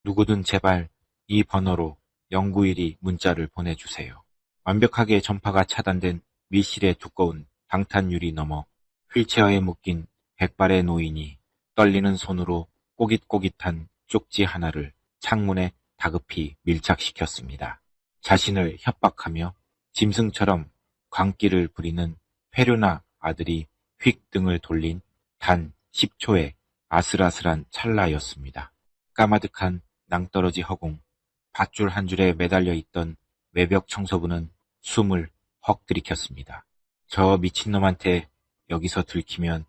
누구든 제발 이 번호로 091이 문자를 보내주세요. 완벽하게 전파가 차단된 밀실의 두꺼운 방탄유리 너머 휠체어에 묶인 백발의 노인이 떨리는 손으로 꼬깃꼬깃한 쪽지 하나를 창문에 다급히 밀착시켰습니다. 자신을 협박하며 짐승처럼 광기를 부리는 페류나 아들이 휙 등을 돌린 단 10초의 아슬아슬한 찰나였습니다. 까마득한 낭떠러지 허공, 밧줄 한 줄에 매달려 있던 외벽 청소부는 숨을 헉 들이켰습니다. 저 미친놈한테 여기서 들키면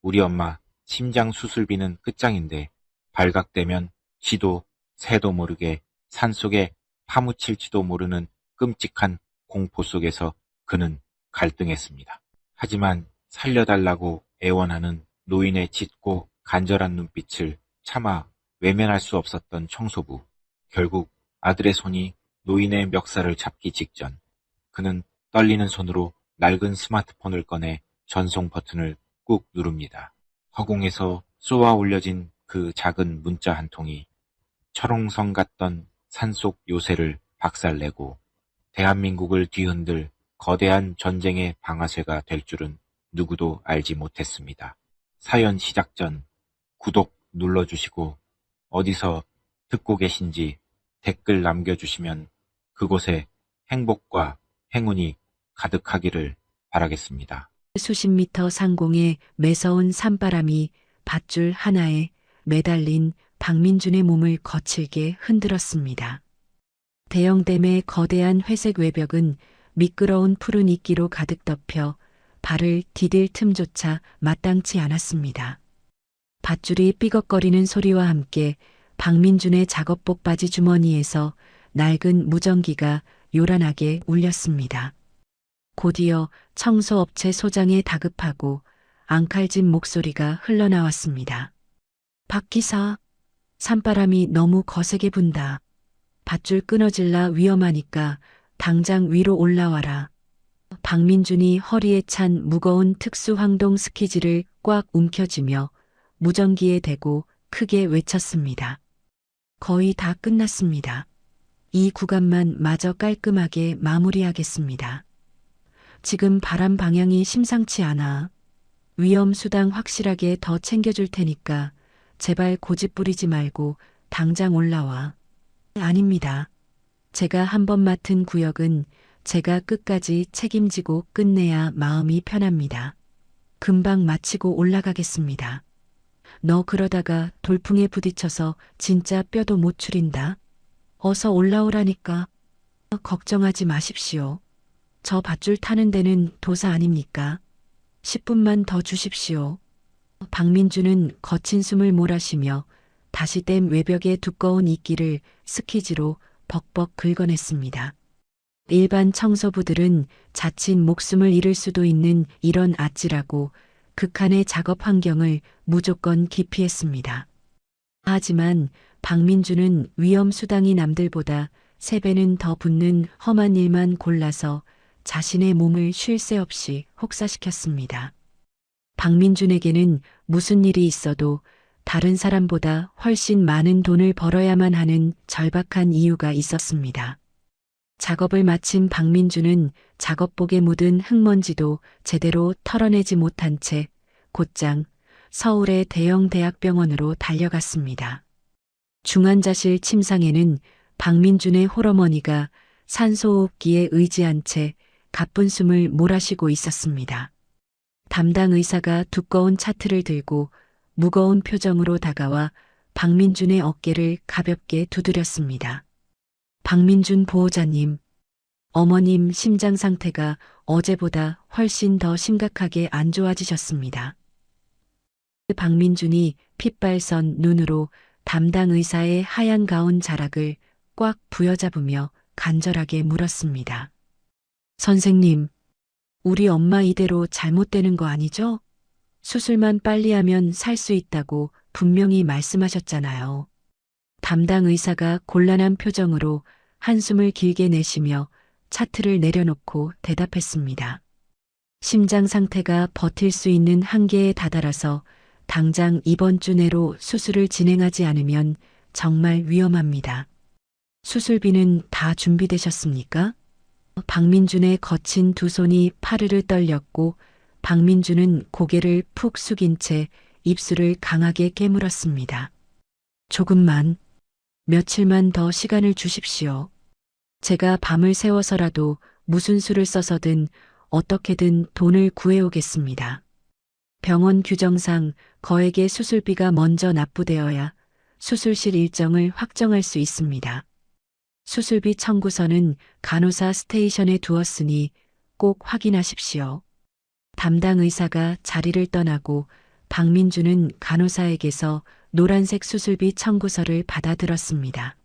우리 엄마 심장 수술비는 끝장인데 발각되면 지도 새도 모르게 산속에 파묻힐지도 모르는 끔찍한 공포 속에서 그는 갈등했습니다. 하지만 살려달라고 애원하는 노인의 짙고 간절한 눈빛을 차마 외면할 수 없었던 청소부. 결국 아들의 손이 노인의 멱살을 잡기 직전 그는 떨리는 손으로 낡은 스마트폰을 꺼내 전송 버튼을 꾹 누릅니다. 허공에서 쏘아 올려진 그 작은 문자 한 통이 철옹성 같던 산속 요새를 박살내고 대한민국을 뒤흔들 거대한 전쟁의 방아쇠가 될 줄은 누구도 알지 못했습니다. 사연 시작 전 구독 눌러주시고 어디서 듣고 계신지 댓글 남겨주시면 그곳에 행복과 행운이 가득하기를 바라겠습니다. 수십 미터 상공에 매서운 산바람이 밧줄 하나에 매달린 박민준의 몸을 거칠게 흔들었습니다. 대형댐의 거대한 회색 외벽은 미끄러운 푸른 이끼로 가득 덮여 발을 디딜 틈조차 마땅치 않았습니다. 밧줄이 삐걱거리는 소리와 함께 박민준의 작업복 바지 주머니에서 낡은 무전기가 요란하게 울렸습니다. 곧이어 청소업체 소장의 다급하고 앙칼진 목소리가 흘러나왔습니다. 박 기사, 산바람이 너무 거세게 분다. 밧줄 끊어질라 위험하니까 당장 위로 올라와라. 박민준이 허리에 찬 무거운 특수황동 스키지를 꽉 움켜쥐며 무전기에 대고 크게 외쳤습니다. 거의 다 끝났습니다. 이 구간만 마저 깔끔하게 마무리하겠습니다. 지금 바람 방향이 심상치 않아. 위험 수당 확실하게 더 챙겨줄 테니까 제발 고집 부리지 말고 당장 올라와. 아닙니다. 제가 한번 맡은 구역은 제가 끝까지 책임지고 끝내야 마음이 편합니다. 금방 마치고 올라가겠습니다. 너 그러다가 돌풍에 부딪혀서 진짜 뼈도 못 추린다. 어서 올라오라니까. 걱정하지 마십시오. 저 밧줄 타는 데는 도사 아닙니까? 10분만 더 주십시오. 박민주는 거친 숨을 몰아쉬며 다시 댐 외벽의 두꺼운 이끼를 스키지로 벅벅 긁어냈습니다. 일반 청소부들은 자칫 목숨을 잃을 수도 있는 이런 아찔하고 극한의 작업 환경을 무조건 기피했습니다. 하지만 박민주는 위험 수당이 남들보다 3배는 더 붙는 험한 일만 골라서 자신의 몸을 쉴 새 없이 혹사시켰습니다. 박민준에게는 무슨 일이 있어도 다른 사람보다 훨씬 많은 돈을 벌어야만 하는 절박한 이유가 있었습니다. 작업을 마친 박민준은 작업복에 묻은 흙먼지도 제대로 털어내지 못한 채 곧장 서울의 대형 대학병원으로 달려갔습니다. 중환자실 침상에는 박민준의 홀어머니가 산소호흡기에 의지한 채 가쁜 숨을 몰아쉬고 있었습니다. 담당 의사가 두꺼운 차트를 들고 무거운 표정으로 다가와 박민준의 어깨를 가볍게 두드렸습니다. 박민준 보호자님, 어머님 심장 상태가 어제보다 훨씬 더 심각하게 안 좋아지셨습니다. 박민준이 핏발선 눈으로 담당 의사의 하얀 가운 자락을 꽉 부여잡으며 간절하게 물었습니다. 선생님, 우리 엄마 이대로 잘못되는 거 아니죠? 수술만 빨리 하면 살 수 있다고 분명히 말씀하셨잖아요. 담당 의사가 곤란한 표정으로 한숨을 길게 내쉬며 차트를 내려놓고 대답했습니다. 심장 상태가 버틸 수 있는 한계에 다다라서 당장 이번 주 내로 수술을 진행하지 않으면 진짜 위험할 것 같습니다. 정말 위험합니다. 수술비는 다 준비되셨습니까? 박민준의 거친 두 손이 파르르 떨렸고 박민준은 고개를 푹 숙인 채 입술을 강하게 깨물었습니다. 조금만, 며칠만 더 시간을 주십시오. 제가 밤을 새워서라도 무슨 수를 써서든 어떻게든 돈을 구해오겠습니다. 병원 규정상 거액의 수술비가 먼저 납부되어야 수술실 일정을 확정할 수 있습니다. 수술비 청구서는 간호사 스테이션에 두었으니 꼭 확인하십시오. 담당 의사가 자리를 떠나고 박민주는 간호사에게서 노란색 수술비 청구서를 받아들었습니다.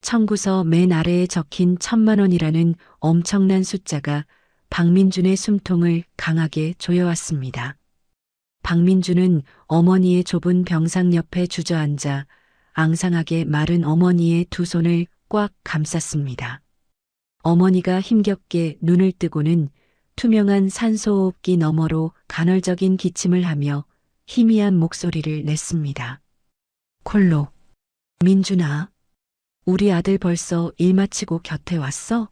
청구서 맨 아래에 적힌 1,000만 원이라는 엄청난 숫자가 박민준의 숨통을 강하게 조여왔습니다. 박민준은 어머니의 좁은 병상 옆에 주저앉아 앙상하게 마른 어머니의 두 손을 꽉 감쌌습니다. 어머니가 힘겹게 눈을 뜨고는 투명한 산소호흡기 너머로 간헐적인 기침을 하며 희미한 목소리를 냈습니다. 콜로, 민준아, 우리 아들 벌써 일 마치고 곁에 왔어?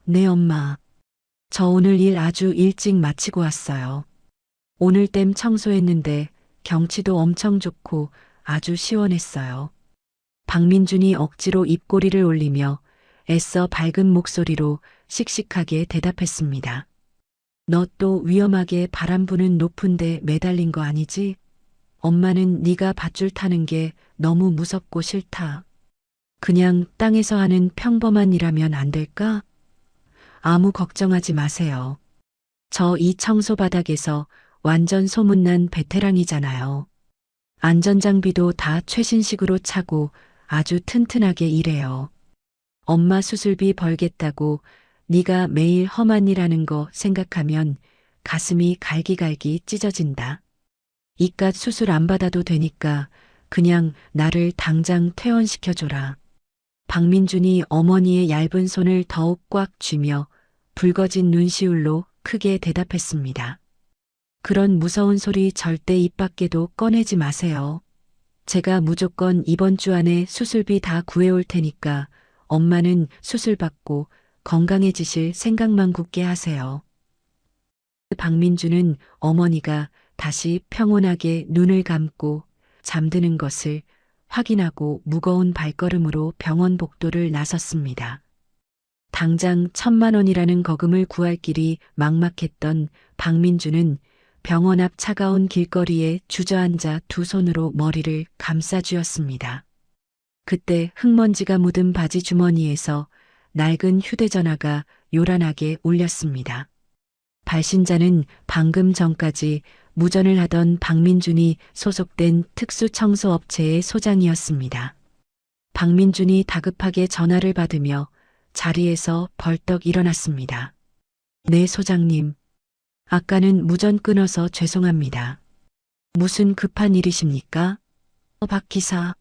네, 엄마. 저 오늘 일 아주 일찍 마치고 왔어요. 오늘 댐 청소했는데 경치도 엄청 좋고 아주 시원했어요. 박민준이 억지로 입꼬리를 올리며 애써 밝은 목소리로 씩씩하게 대답했습니다. 너 또 위험하게 바람 부는 높은 데 매달린 거 아니지? 엄마는 네가 밧줄 타는 게 너무 무섭고 싫다. 그냥 땅에서 하는 평범한 일하면 안 될까? 아무 걱정하지 마세요. 저 이 청소 바닥에서 완전 소문난 베테랑이잖아요. 안전장비도 다 최신식으로 차고 아주 튼튼하게 일해요. 엄마 수술비 벌겠다고 네가 매일 험한 일 하는 거 생각하면 가슴이 갈기갈기 찢어진다. 이깟 수술 안 받아도 되니까 그냥 나를 당장 퇴원시켜줘라. 박민준이 어머니의 얇은 손을 더욱 꽉 쥐며 붉어진 눈시울로 크게 대답했습니다. 그런 무서운 소리 절대 입 밖에도 꺼내지 마세요. 제가 무조건 이번 주 안에 수술비 다 구해올 테니까 엄마는 수술 받고 건강해지실 생각만 굳게 하세요. 박민주는 어머니가 다시 평온하게 눈을 감고 잠드는 것을 확인하고 무거운 발걸음으로 병원 복도를 나섰습니다. 당장 1,000만 원이라는 거금을 구할 길이 막막했던 박민주는 병원 앞 차가운 길거리에 주저앉아 두 손으로 머리를 감싸쥐었습니다. 그때 흙먼지가 묻은 바지 주머니에서 낡은 휴대전화가 요란하게 울렸습니다. 발신자는 방금 전까지 무전을 하던 박민준이 소속된 특수청소업체의 소장이었습니다. 박민준이 다급하게 전화를 받으며 자리에서 벌떡 일어났습니다. 네, 소장님. 아까는 무전 끊어서 죄송합니다. 무슨 급한 일이십니까? 박 기사.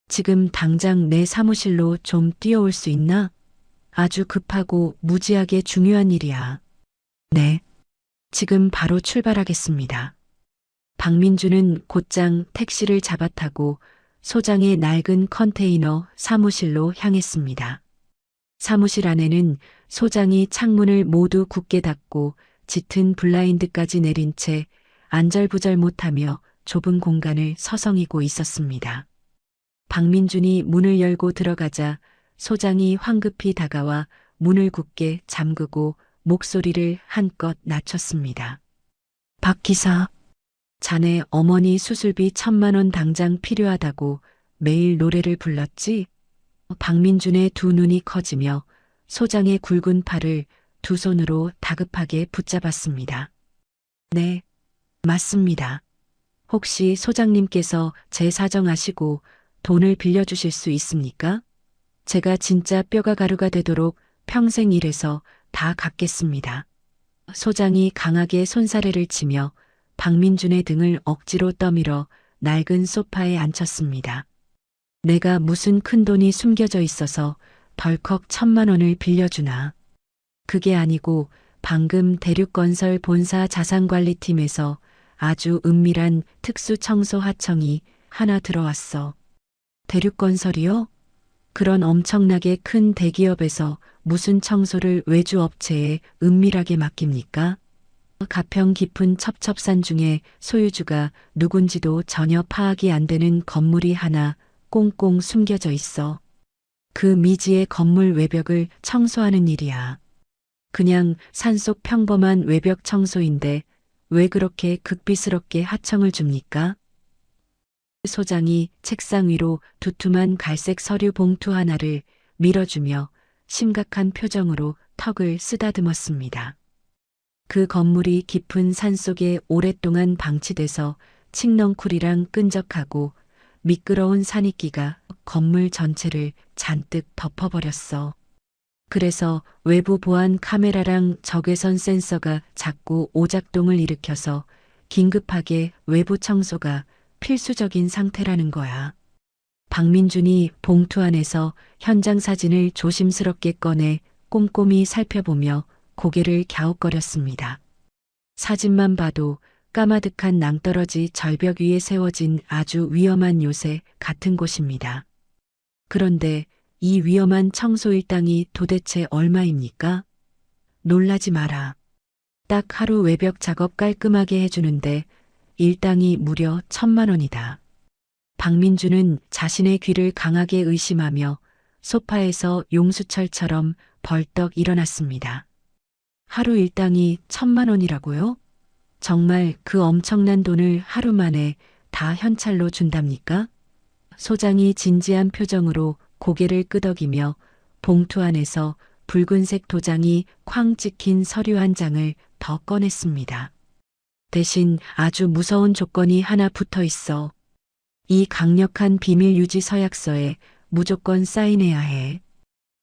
지금 당장 내 사무실로 좀 뛰어올 수 있나? 아주 급하고 무지하게 중요한 일이야. 네. 지금 바로 출발하겠습니다. 박민주는 곧장 택시를 잡아타고 소장의 낡은 컨테이너 사무실로 향했습니다. 사무실 안에는 소장이 창문을 모두 굳게 닫고 짙은 블라인드까지 내린 채 안절부절 못하며 좁은 공간을 서성이고 있었습니다. 박민준이 문을 열고 들어가자 소장이 황급히 다가와 문을 굳게 잠그고 목소리를 한껏 낮췄습니다. 박 기사, 자네 어머니 수술비 1,000만 원 당장 필요하다고 매일 노래를 불렀지? 박민준의 두 눈이 커지며 소장의 굵은 팔을 두 손으로 다급하게 붙잡았습니다. 네, 맞습니다. 혹시 소장님께서 제 사정 아시고 돈을 빌려주실 수 있습니까? 제가 진짜 뼈가 가루가 되도록 평생 일해서 다 갚겠습니다. 소장이 강하게 손사래를 치며 박민준의 등을 억지로 떠밀어 낡은 소파에 앉혔습니다. 내가 무슨 큰 돈이 숨겨져 있어서 덜컥 1,000만 원을 빌려주나. 그게 아니고 방금 대륙건설 본사 자산관리팀에서 아주 은밀한 특수청소 하청이 하나 들어왔어. 대륙건설이요? 그런 엄청나게 큰 대기업에서 무슨 청소를 외주업체에 은밀하게 맡깁니까? 가평 깊은 첩첩산 중에 소유주가 누군지도 전혀 파악이 안 되는 건물이 하나 꽁꽁 숨겨져 있어. 그 미지의 건물 외벽을 청소하는 일이야. 그냥 산속 평범한 외벽 청소인데 왜 그렇게 극비스럽게 하청을 줍니까? 소장이 책상 위로 두툼한 갈색 서류 봉투 하나를 밀어주며 심각한 표정으로 턱을 쓰다듬었습니다. 그 건물이 깊은 산속에 오랫동안 방치돼서 칡넝쿨이랑 끈적하고 미끄러운 산이끼가 건물 전체를 잔뜩 덮어버렸어. 그래서 외부 보안 카메라랑 적외선 센서가 자꾸 오작동을 일으켜서 긴급하게 외부 청소가 필수적인 상태라는 거야. 박민준이 봉투 안에서 현장 사진을 조심스럽게 꺼내 꼼꼼히 살펴보며 고개를 갸웃거렸습니다. 사진만 봐도 까마득한 낭떠러지 절벽 위에 세워진 아주 위험한 요새 같은 곳입니다. 그런데 이 위험한 청소 일당이 도대체 얼마입니까? 놀라지 마라. 딱 하루 외벽 작업 깔끔하게 해주는데 일당이 무려 1,000만 원이다. 박민주는 자신의 귀를 강하게 의심하며 소파에서 용수철처럼 벌떡 일어났습니다. 하루 일당이 1,000만 원이라고요? 정말 그 엄청난 돈을 하루 만에 다 현찰로 준답니까? 소장이 진지한 표정으로 고개를 끄덕이며 봉투 안에서 붉은색 도장이 쾅 찍힌 서류 한 장을 더 꺼냈습니다. 대신 아주 무서운 조건이 하나 붙어 있어. 이 강력한 비밀 유지 서약서에 무조건 사인해야 해.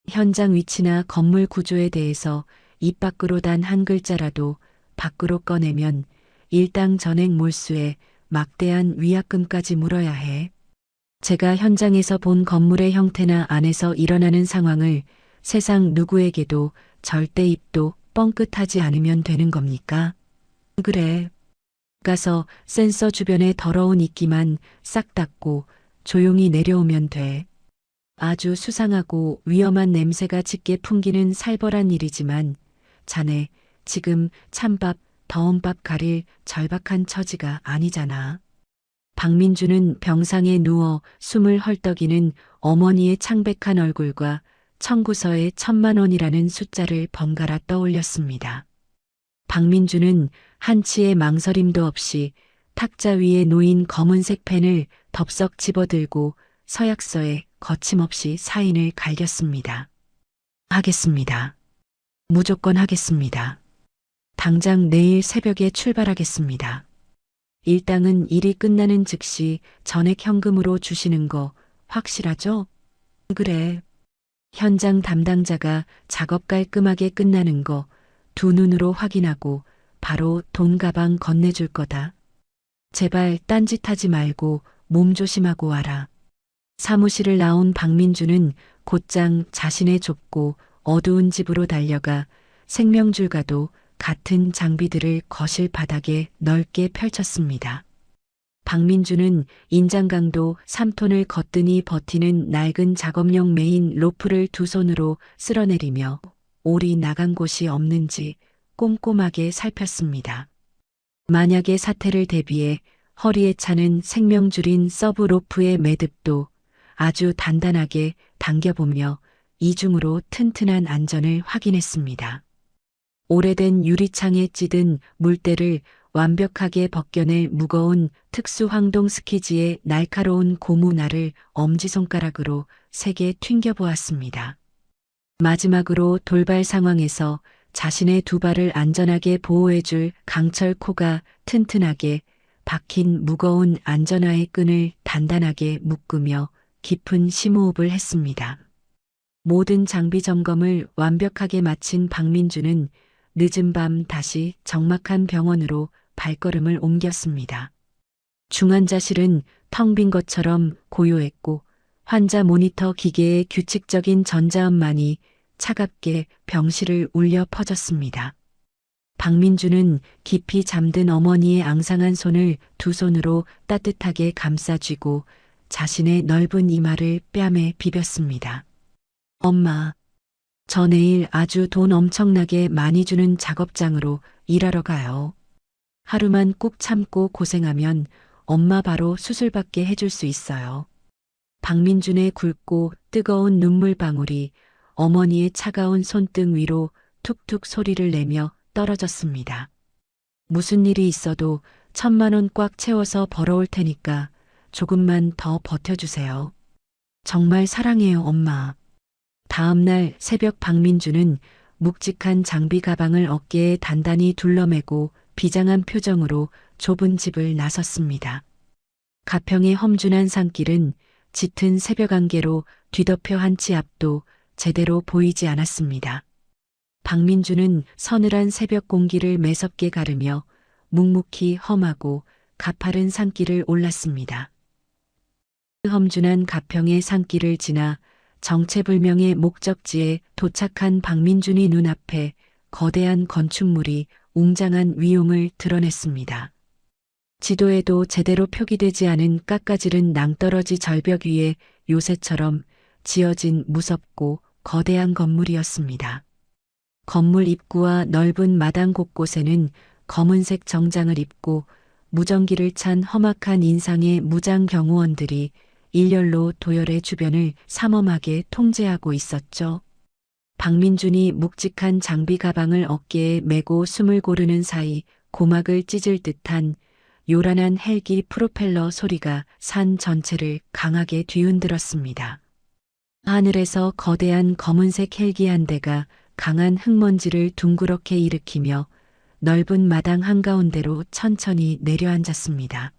현장 위치나 건물 구조에 대해서 입 밖으로 단 한 글자라도 밖으로 꺼내면 일당 전액 몰수에 막대한 위약금까지 물어야 해. 제가 현장에서 본 건물의 형태나 안에서 일어나는 상황을 세상 누구에게도 절대 입도 뻥끗하지 않으면 되는 겁니까? 그래. 가서 센서 주변의 더러운 이끼만 싹 닦고 조용히 내려오면 돼. 아주 수상하고 위험한 냄새가 짙게 풍기는 살벌한 일이지만 자네 지금 찬밥, 더운 밥 가릴 절박한 처지가 아니잖아. 박민주는 병상에 누워 숨을 헐떡이는 어머니의 창백한 얼굴과 청구서에 1,000만 원이라는 숫자를 번갈아 떠올렸습니다. 박민주는 한치의 망설임도 없이 탁자 위에 놓인 검은색 펜을 덥석 집어들고 서약서에 거침없이 사인을 갈겼습니다. 하겠습니다. 무조건 하겠습니다. 당장 내일 새벽에 출발하겠습니다. 일당은 일이 끝나는 즉시 전액 현금으로 주시는 거 확실하죠? 그래. 현장 담당자가 작업 깔끔하게 끝나는 거 두 눈으로 확인하고 바로 돈 가방 건네줄 거다. 제발 딴짓하지 말고 몸 조심하고 와라. 사무실을 나온 박민주는 곧장 자신의 좁고 어두운 집으로 달려가 생명줄과도 같은 장비들을 거실 바닥에 넓게 펼쳤습니다. 박민주는 인장강도 3톤을 거뜬히 버티는 낡은 작업용 메인 로프를 두 손으로 쓸어내리며 올이 나간 곳이 없는지 꼼꼼하게 살폈습니다. 만약의 사태를 대비해 허리에 차는 생명줄인 서브 로프의 매듭도 아주 단단하게 당겨보며 이중으로 튼튼한 안전을 확인했습니다. 오래된 유리창에 찌든 물때를 완벽하게 벗겨낼 무거운 특수 황동 스키지의 날카로운 고무날을 엄지손가락으로 세게 튕겨보았습니다. 마지막으로 돌발 상황에서 자신의 두 발을 안전하게 보호해줄 강철 코가 튼튼하게 박힌 무거운 안전화의 끈을 단단하게 묶으며 깊은 심호흡을 했습니다. 모든 장비 점검을 완벽하게 마친 박민주는 늦은 밤 다시 적막한 병원으로 발걸음을 옮겼습니다. 중환자실은 텅 빈 것처럼 고요했고 환자 모니터 기계의 규칙적인 전자음만이 차갑게 병실을 울려 퍼졌습니다. 박민주는 깊이 잠든 어머니의 앙상한 손을 두 손으로 따뜻하게 감싸쥐고 자신의 넓은 이마를 뺨에 비볐습니다. 엄마, 저 내일 아주 돈 엄청나게 많이 주는 작업장으로 일하러 가요. 하루만 꾹 참고 고생하면 엄마 바로 수술받게 해줄 수 있어요. 박민준의 굵고 뜨거운 눈물방울이 어머니의 차가운 손등 위로 툭툭 소리를 내며 떨어졌습니다. 무슨 일이 있어도 1,000만 원 꽉 채워서 벌어올 테니까 조금만 더 버텨주세요. 정말 사랑해요, 엄마. 다음 날 새벽 박민주는 묵직한 장비 가방을 어깨에 단단히 둘러매고 비장한 표정으로 좁은 집을 나섰습니다. 가평의 험준한 산길은 짙은 새벽 안개로 뒤덮여 한치 앞도 제대로 보이지 않았습니다. 박민주는 서늘한 새벽 공기를 매섭게 가르며 묵묵히 험하고 가파른 산길을 올랐습니다. 험준한 가평의 산길을 지나 정체불명의 목적지에 도착한 박민준이 눈앞에 거대한 건축물이 웅장한 위용을 드러냈습니다. 지도에도 제대로 표기되지 않은 깎아지른 낭떠러지 절벽 위에 요새처럼 지어진 무섭고 거대한 건물이었습니다. 건물 입구와 넓은 마당 곳곳에는 검은색 정장을 입고 무전기를 찬 험악한 인상의 무장 경호원들이 일렬로 도열의 주변을 삼엄하게 통제하고 있었죠. 박민준이 묵직한 장비 가방을 어깨에 메고 숨을 고르는 사이 고막을 찢을 듯한 요란한 헬기 프로펠러 소리가 산 전체를 강하게 뒤흔들었습니다. 하늘에서 거대한 검은색 헬기 한 대가 강한 흙먼지를 둥그렇게 일으키며 넓은 마당 한가운데로 천천히 내려앉았습니다.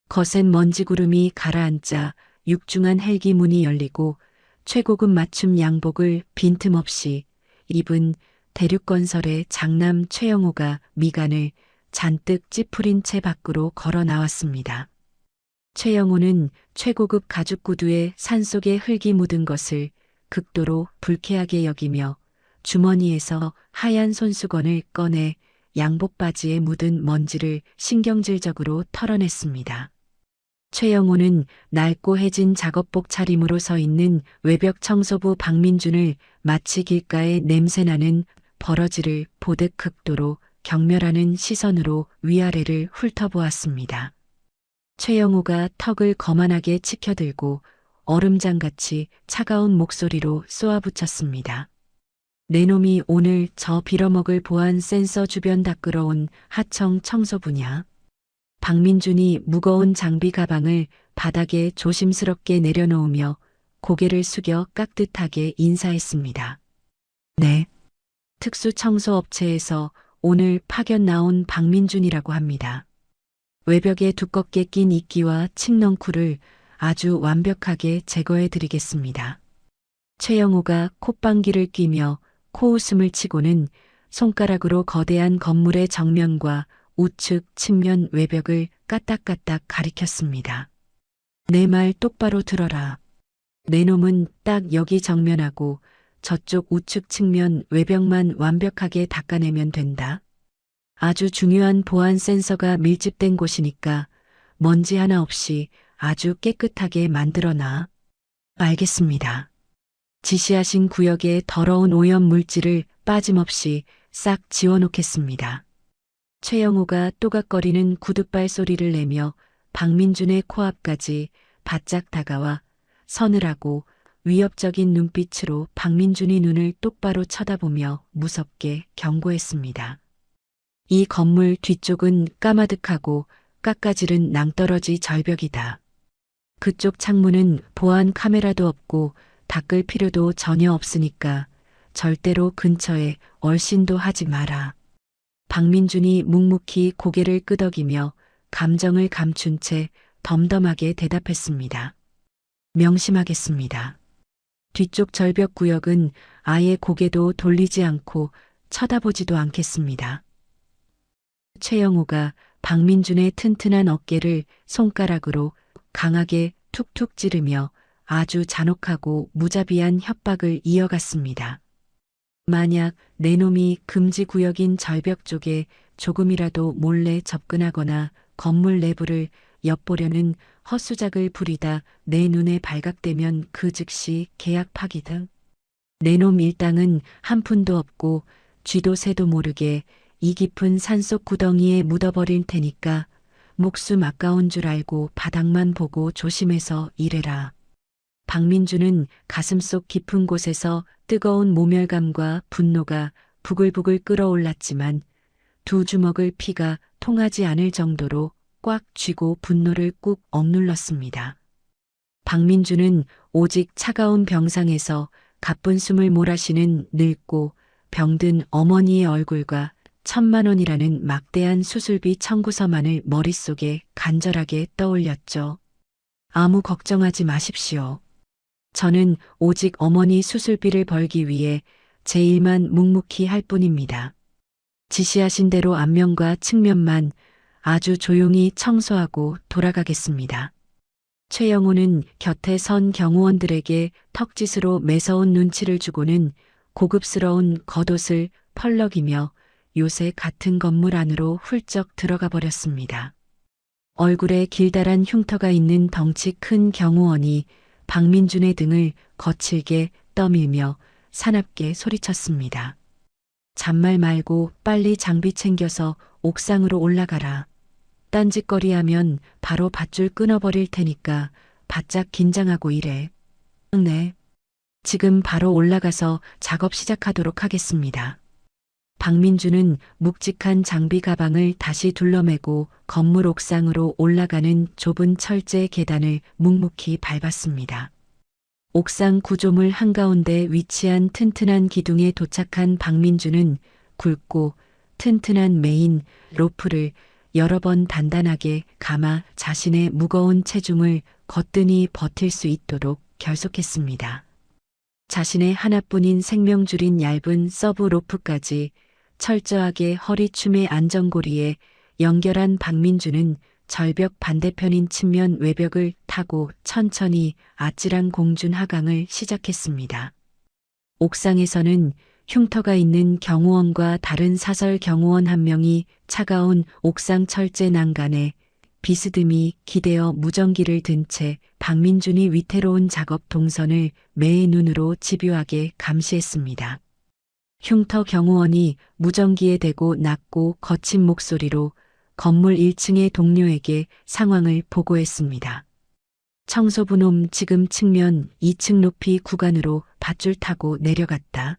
거센 먼지 구름이 가라앉자 육중한 헬기 문이 열리고 최고급 맞춤 양복을 빈틈없이 입은 대륙건설의 장남 최영호가 미간을 잔뜩 찌푸린 채 밖으로 걸어 나왔습니다. 최영호는 최고급 가죽 구두에 산속에 흙이 묻은 것을 극도로 불쾌하게 여기며 주머니에서 하얀 손수건을 꺼내 양복 바지에 묻은 먼지를 신경질적으로 털어냈습니다. 최영호는 낡고 해진 작업복 차림으로 서 있는 외벽 청소부 박민준을 마치 길가에 냄새나는 버러지를 보듯 극도로 경멸하는 시선으로 위아래를 훑어보았습니다. 최영호가 턱을 거만하게 치켜들고 얼음장같이 차가운 목소리로 쏘아붙였습니다. 내 놈이 오늘 저 빌어먹을 보안 센서 주변 닦으러 하청 청소부냐? 박민준이 무거운 장비 가방을 바닥에 조심스럽게 내려놓으며 고개를 숙여 깍듯하게 인사했습니다. 네. 특수청소업체에서 오늘 파견 나온 박민준이라고 합니다. 외벽에 두껍게 낀 이끼와 칡넝쿨을 아주 완벽하게 제거해 드리겠습니다. 최영호가 콧방귀를 뀌며 코웃음을 치고는 손가락으로 거대한 건물의 정면과 우측 측면 외벽을 까딱까딱 가리켰습니다. 내 말 똑바로 들어라. 내 놈은 딱 여기 정면하고 저쪽 우측 측면 외벽만 완벽하게 닦아내면 된다. 아주 중요한 보안 센서가 밀집된 곳이니까 먼지 하나 없이 아주 깨끗하게 만들어놔. 알겠습니다. 지시하신 구역의 더러운 오염 물질을 빠짐없이 싹 지워놓겠습니다. 최영호가 또각거리는 구둣발 소리를 내며 박민준의 코앞까지 바짝 다가와 서늘하고 위협적인 눈빛으로 박민준이 눈을 똑바로 쳐다보며 무섭게 경고했습니다. 이 건물 뒤쪽은 까마득하고 깎아지른 낭떠러지 절벽이다. 그쪽 창문은 보안 카메라도 없고 닦을 필요도 전혀 없으니까 절대로 근처에 얼씬도 하지 마라. 박민준이 묵묵히 고개를 끄덕이며 감정을 감춘 채 덤덤하게 대답했습니다. 명심하겠습니다. 뒤쪽 절벽 구역은 아예 고개도 돌리지 않고 쳐다보지도 않겠습니다. 최영호가 박민준의 튼튼한 어깨를 손가락으로 강하게 툭툭 찌르며 아주 잔혹하고 무자비한 협박을 이어갔습니다. 만약 내 놈이 금지 구역인 절벽 쪽에 조금이라도 몰래 접근하거나 건물 내부를 엿보려는 헛수작을 부리다 내 눈에 발각되면 그 즉시 계약 파기다. 내 놈 일당은 한 푼도 없고 쥐도 새도 모르게 이 깊은 산속 구덩이에 묻어버릴 테니까 목숨 아까운 줄 알고 바닥만 보고 조심해서 일해라. 박민주는 가슴속 깊은 곳에서 뜨거운 모멸감과 분노가 부글부글 끓어올랐지만 두 주먹을 피가 통하지 않을 정도로 꽉 쥐고 분노를 꾹 억눌렀습니다. 박민주는 오직 차가운 병상에서 가쁜 숨을 몰아쉬는 늙고 병든 어머니의 얼굴과 1,000만 원이라는 막대한 수술비 청구서만을 머릿속에 간절하게 떠올렸죠. 아무 걱정하지 마십시오. 저는 오직 어머니 수술비를 벌기 위해 제 일만 묵묵히 할 뿐입니다. 지시하신 대로 안면과 측면만 아주 조용히 청소하고 돌아가겠습니다. 최영호는 곁에 선 경호원들에게 턱짓으로 매서운 눈치를 주고는 고급스러운 겉옷을 펄럭이며 요새 같은 건물 안으로 훌쩍 들어가 버렸습니다. 얼굴에 길다란 흉터가 있는 덩치 큰 경호원이 박민준의 등을 거칠게 떠밀며 사납게 소리쳤습니다. 잔말 말고 빨리 장비 챙겨서 옥상으로 올라가라. 딴짓거리하면 바로 밧줄 끊어버릴 테니까 바짝 긴장하고 일해. 네. 지금 바로 올라가서 작업 시작하도록 하겠습니다. 박민주는 묵직한 장비 가방을 다시 둘러매고 건물 옥상으로 올라가는 좁은 철제 계단을 묵묵히 밟았습니다. 옥상 구조물 한가운데 위치한 튼튼한 기둥에 도착한 박민주는 굵고 튼튼한 메인 로프를 여러 번 단단하게 감아 자신의 무거운 체중을 거뜬히 버틸 수 있도록 결속했습니다. 자신의 하나뿐인 생명줄인 얇은 서브 로프까지 철저하게 허리춤의 안전고리에 연결한 박민주는 절벽 반대편인 측면 외벽을 타고 천천히 아찔한 공준 하강을 시작했습니다. 옥상에서는 흉터가 있는 경호원과 다른 사설 경호원 한 명이 차가운 옥상 철제 난간에 비스듬히 기대어 무전기를 든 채 박민준이 위태로운 작업 동선을 매의 눈으로 집요하게 감시했습니다. 흉터 경호원이 무전기에 대고 낮고 거친 목소리로 건물 1층의 동료에게 상황을 보고했습니다. 청소부 놈 지금 측면 2층 높이 구간으로 밧줄 타고 내려갔다.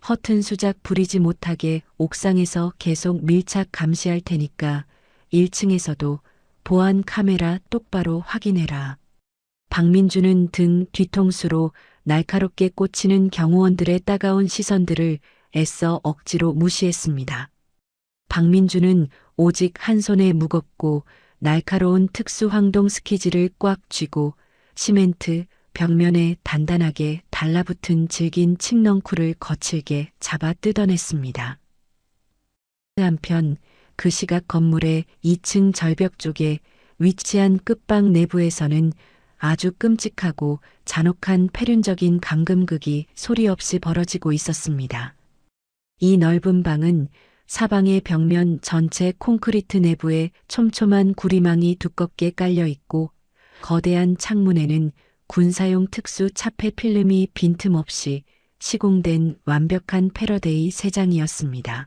허튼 수작 부리지 못하게 옥상에서 계속 밀착 감시할 테니까 1층에서도 보안 카메라 똑바로 확인해라. 박민주는 등 뒤통수로 날카롭게 꽂히는 경호원들의 따가운 시선들을 애써 억지로 무시했습니다. 박민주는 오직 한 손에 무겁고 날카로운 특수 황동 스키지를 꽉 쥐고 시멘트 벽면에 단단하게 달라붙은 질긴 칡넝쿨을 거칠게 잡아 뜯어냈습니다. 한편 그 시각 건물의 2층 절벽 쪽에 위치한 끝방 내부에서는 아주 끔찍하고 잔혹한 패륜적인 감금극이 소리 없이 벌어지고 있었습니다. 이 넓은 방은 사방의 벽면 전체 콘크리트 내부에 촘촘한 구리망이 두껍게 깔려 있고 거대한 창문에는 군사용 특수 차폐 필름이 빈틈없이 시공된 완벽한 패러데이 3장이었습니다.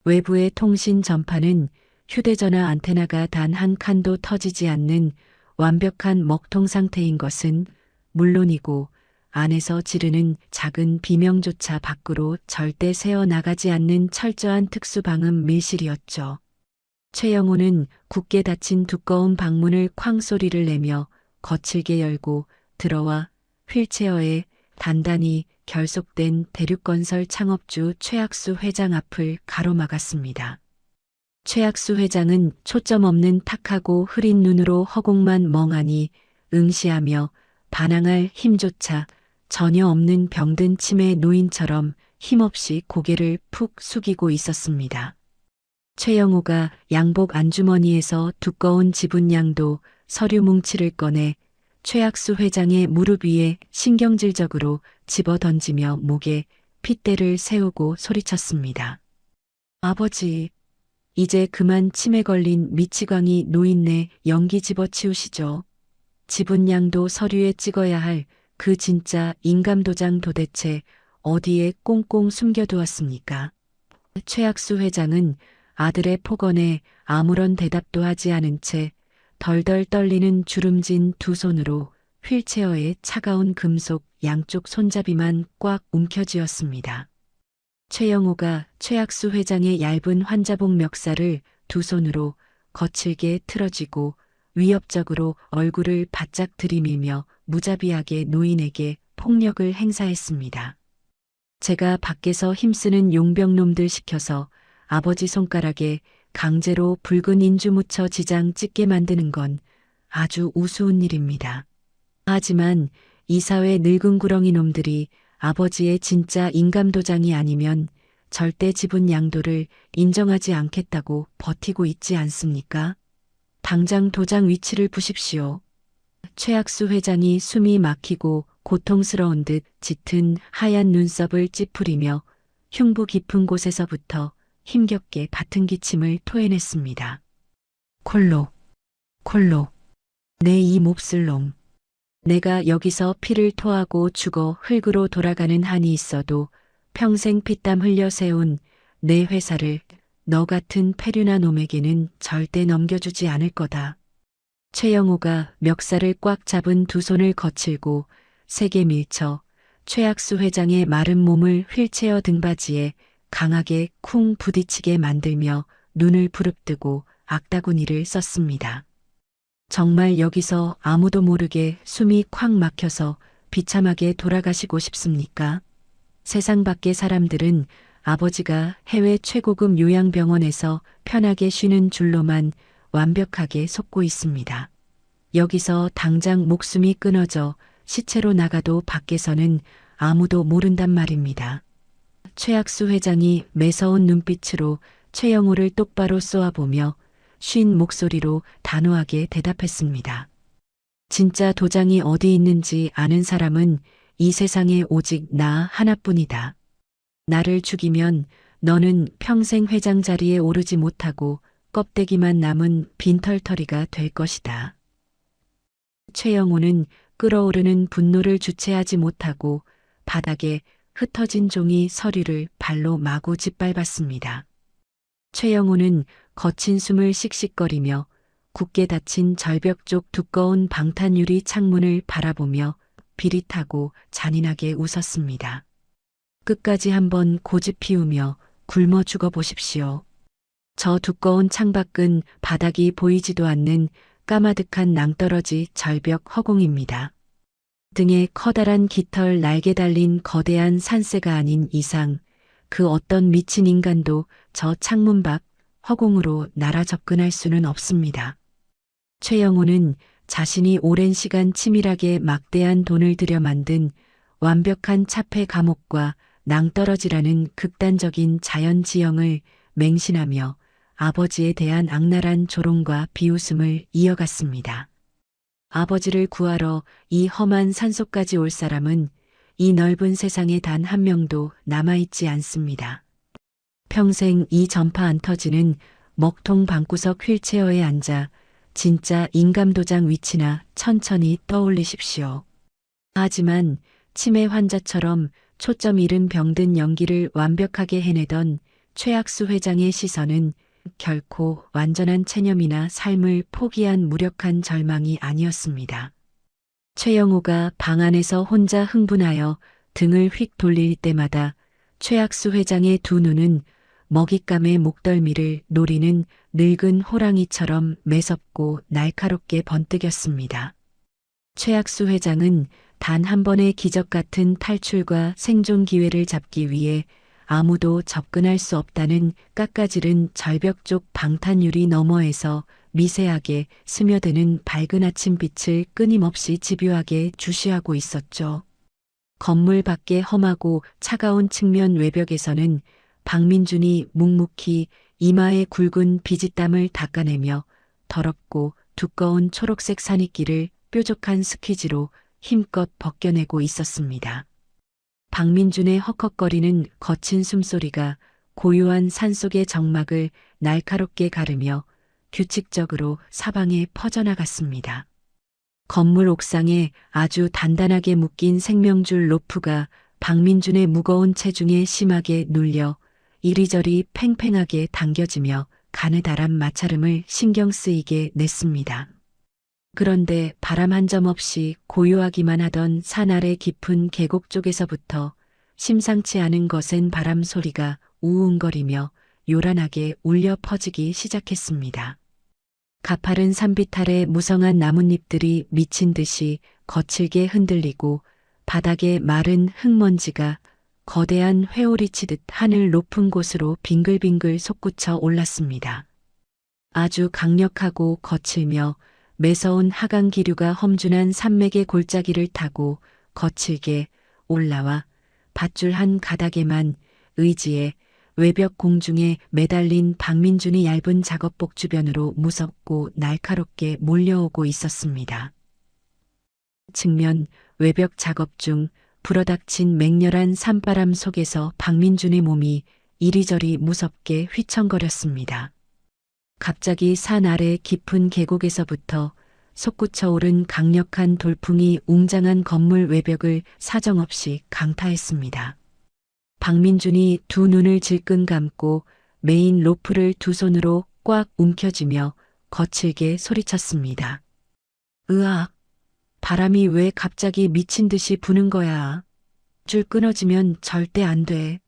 외부의 통신 전파는 휴대전화 안테나가 단 한 칸도 터지지 않는 완벽한 먹통 상태인 것은 물론이고 안에서 지르는 작은 비명조차 밖으로 절대 새어나가지 않는 철저한 특수방음 밀실이었죠. 최영호는 굳게 닫힌 두꺼운 방문을 쾅 소리를 내며 거칠게 열고 들어와 휠체어에 단단히 결속된 대륙건설 창업주 최학수 회장 앞을 가로막았습니다. 최학수 회장은 초점 없는 탁하고 흐린 눈으로 허공만 멍하니 응시하며 반항할 힘조차 전혀 없는 병든 치매 노인처럼 힘없이 고개를 푹 숙이고 있었습니다. 최영호가 양복 안주머니에서 두꺼운 지분양도 서류 뭉치를 꺼내 최학수 회장의 무릎 위에 신경질적으로 집어던지며 목에 핏대를 세우고 소리쳤습니다. 아버지, 이제 그만 치매 걸린 미치광이 노인네 연기 집어치우시죠. 지분량도 서류에 찍어야 할 그 진짜 인감도장 도대체 어디에 꽁꽁 숨겨두었습니까? 최학수 회장은 아들의 폭언에 아무런 대답도 하지 않은 채 덜덜 떨리는 주름진 두 손으로 휠체어의 차가운 금속 양쪽 손잡이만 꽉 움켜쥐었습니다. 최영호가 최학수 회장의 얇은 환자복 멱살을 두 손으로 거칠게 틀어쥐고 위협적으로 얼굴을 바짝 들이밀며 무자비하게 노인에게 폭력을 행사했습니다. 제가 밖에서 힘쓰는 용병놈들 시켜서 아버지 손가락에 강제로 붉은 인주 묻혀 지장 찍게 만드는 건 아주 우스운 일입니다. 하지만 이 사회 늙은 구렁이 놈들이 아버지의 진짜 인감도장이 아니면 절대 지분 양도를 인정하지 않겠다고 버티고 있지 않습니까? 당장 도장 위치를 보십시오. 최학수 회장이 숨이 막히고 고통스러운 듯 짙은 하얀 눈썹을 찌푸리며 흉부 깊은 곳에서부터 힘겹게 받은 기침을 토해냈습니다. 콜록, 콜록, 내 이 몹쓸 놈. 내가 여기서 피를 토하고 죽어 흙으로 돌아가는 한이 있어도 평생 피땀 흘려 세운 내 회사를 너 같은 패륜한 놈에게는 절대 넘겨주지 않을 거다. 최영호가 멱살을 꽉 잡은 두 손을 거칠고 세게 밀쳐 최학수 회장의 마른 몸을 휠체어 등받이에 강하게 쿵 부딪히게 만들며 눈을 부릅뜨고 악다구니를 썼습니다. 정말 여기서 아무도 모르게 숨이 콱 막혀서 비참하게 돌아가시고 싶습니까? 세상 밖의 사람들은 아버지가 해외 최고급 요양병원에서 편하게 쉬는 줄로만 완벽하게 속고 있습니다. 여기서 당장 목숨이 끊어져 시체로 나가도 밖에서는 아무도 모른단 말입니다. 최학수 회장이 매서운 눈빛으로 최영호를 똑바로 쏘아보며 쉰 목소리로 단호하게 대답했습니다. 진짜 도장이 어디 있는지 아는 사람은 이 세상에 오직 나 하나뿐이다. 나를 죽이면 너는 평생 회장 자리에 오르지 못하고 껍데기만 남은 빈털터리가 될 것이다. 최영호는 끓어오르는 분노를 주체하지 못하고 바닥에 흩어진 종이 서류를 발로 마구 짓밟았습니다. 최영호는 거친 숨을 씩씩거리며 굳게 닫힌 절벽 쪽 두꺼운 방탄유리 창문을 바라보며 비릿하고 잔인하게 웃었습니다. 끝까지 한번 고집 피우며 굶어 죽어 보십시오. 저 두꺼운 창밖은 바닥이 보이지도 않는 까마득한 낭떠러지 절벽 허공입니다. 등에 커다란 깃털 날개 달린 거대한 산새가 아닌 이상 그 어떤 미친 인간도 저 창문 밖 허공으로 날아 접근할 수는 없습니다. 최영호는 자신이 오랜 시간 치밀하게 막대한 돈을 들여 만든 완벽한 차폐 감옥과 낭떠러지라는 극단적인 자연지형을 맹신하며 아버지에 대한 악랄한 조롱과 비웃음을 이어갔습니다. 아버지를 구하러 이 험한 산속까지 올 사람은 이 넓은 세상에 단 한 명도 남아있지 않습니다. 평생 이 전파 안 터지는 먹통 방구석 휠체어에 앉아 진짜 인감도장 위치나 천천히 떠올리십시오. 하지만 치매 환자처럼 초점 잃은 병든 연기를 완벽하게 해내던 최학수 회장의 시선은 결코 완전한 체념이나 삶을 포기한 무력한 절망이 아니었습니다. 최영호가 방 안에서 혼자 흥분하여 등을 휙 돌릴 때마다 최학수 회장의 두 눈은 먹잇감의 목덜미를 노리는 늙은 호랑이처럼 매섭고 날카롭게 번뜩였습니다. 최학수 회장은 단 한 번의 기적 같은 탈출과 생존 기회를 잡기 위해 아무도 접근할 수 없다는 깎아지른 절벽 쪽 방탄유리 너머에서 미세하게 스며드는 밝은 아침빛을 끊임없이 집요하게 주시하고 있었죠. 건물 밖의 험하고 차가운 측면 외벽에서는 박민준이 묵묵히 이마에 굵은 비지땀을 닦아내며 더럽고 두꺼운 초록색 산이끼를 뾰족한 스퀴즈로 힘껏 벗겨내고 있었습니다. 박민준의 헉헉거리는 거친 숨소리가 고요한 산속의 정막을 날카롭게 가르며 규칙적으로 사방에 퍼져나갔습니다. 건물 옥상에 아주 단단하게 묶인 생명줄 로프가 박민준의 무거운 체중에 심하게 눌려 이리저리 팽팽하게 당겨지며 가느다란 마찰음을 신경 쓰이게 냈습니다. 그런데 바람 한 점 없이 고요하기만 하던 산 아래 깊은 계곡 쪽에서부터 심상치 않은 거센 바람 소리가 우웅거리며 요란하게 울려 퍼지기 시작했습니다. 가파른 산빛 아래 무성한 나뭇잎들이 미친 듯이 거칠게 흔들리고 바닥에 마른 흙먼지가 거대한 회오리 치듯 하늘 높은 곳으로 빙글빙글 솟구쳐 올랐습니다. 아주 강력하고 거칠며 매서운 하강 기류가 험준한 산맥의 골짜기를 타고 거칠게 올라와 밧줄 한 가닥에만 의지해 외벽 공중에 매달린 박민준이 얇은 작업복 주변으로 무섭고 날카롭게 몰려오고 있었습니다. 측면 외벽 작업 중 불어닥친 맹렬한 산바람 속에서 박민준의 몸이 이리저리 무섭게 휘청거렸습니다. 갑자기 산 아래 깊은 계곡에서부터 솟구쳐 오른 강력한 돌풍이 웅장한 건물 외벽을 사정없이 강타했습니다. 박민준이 두 눈을 질끈 감고 메인 로프를 두 손으로 꽉 움켜쥐며 거칠게 소리쳤습니다. 으악! 바람이 왜 갑자기 미친 듯이 부는 거야? 줄 끊어지면 절대 안 돼.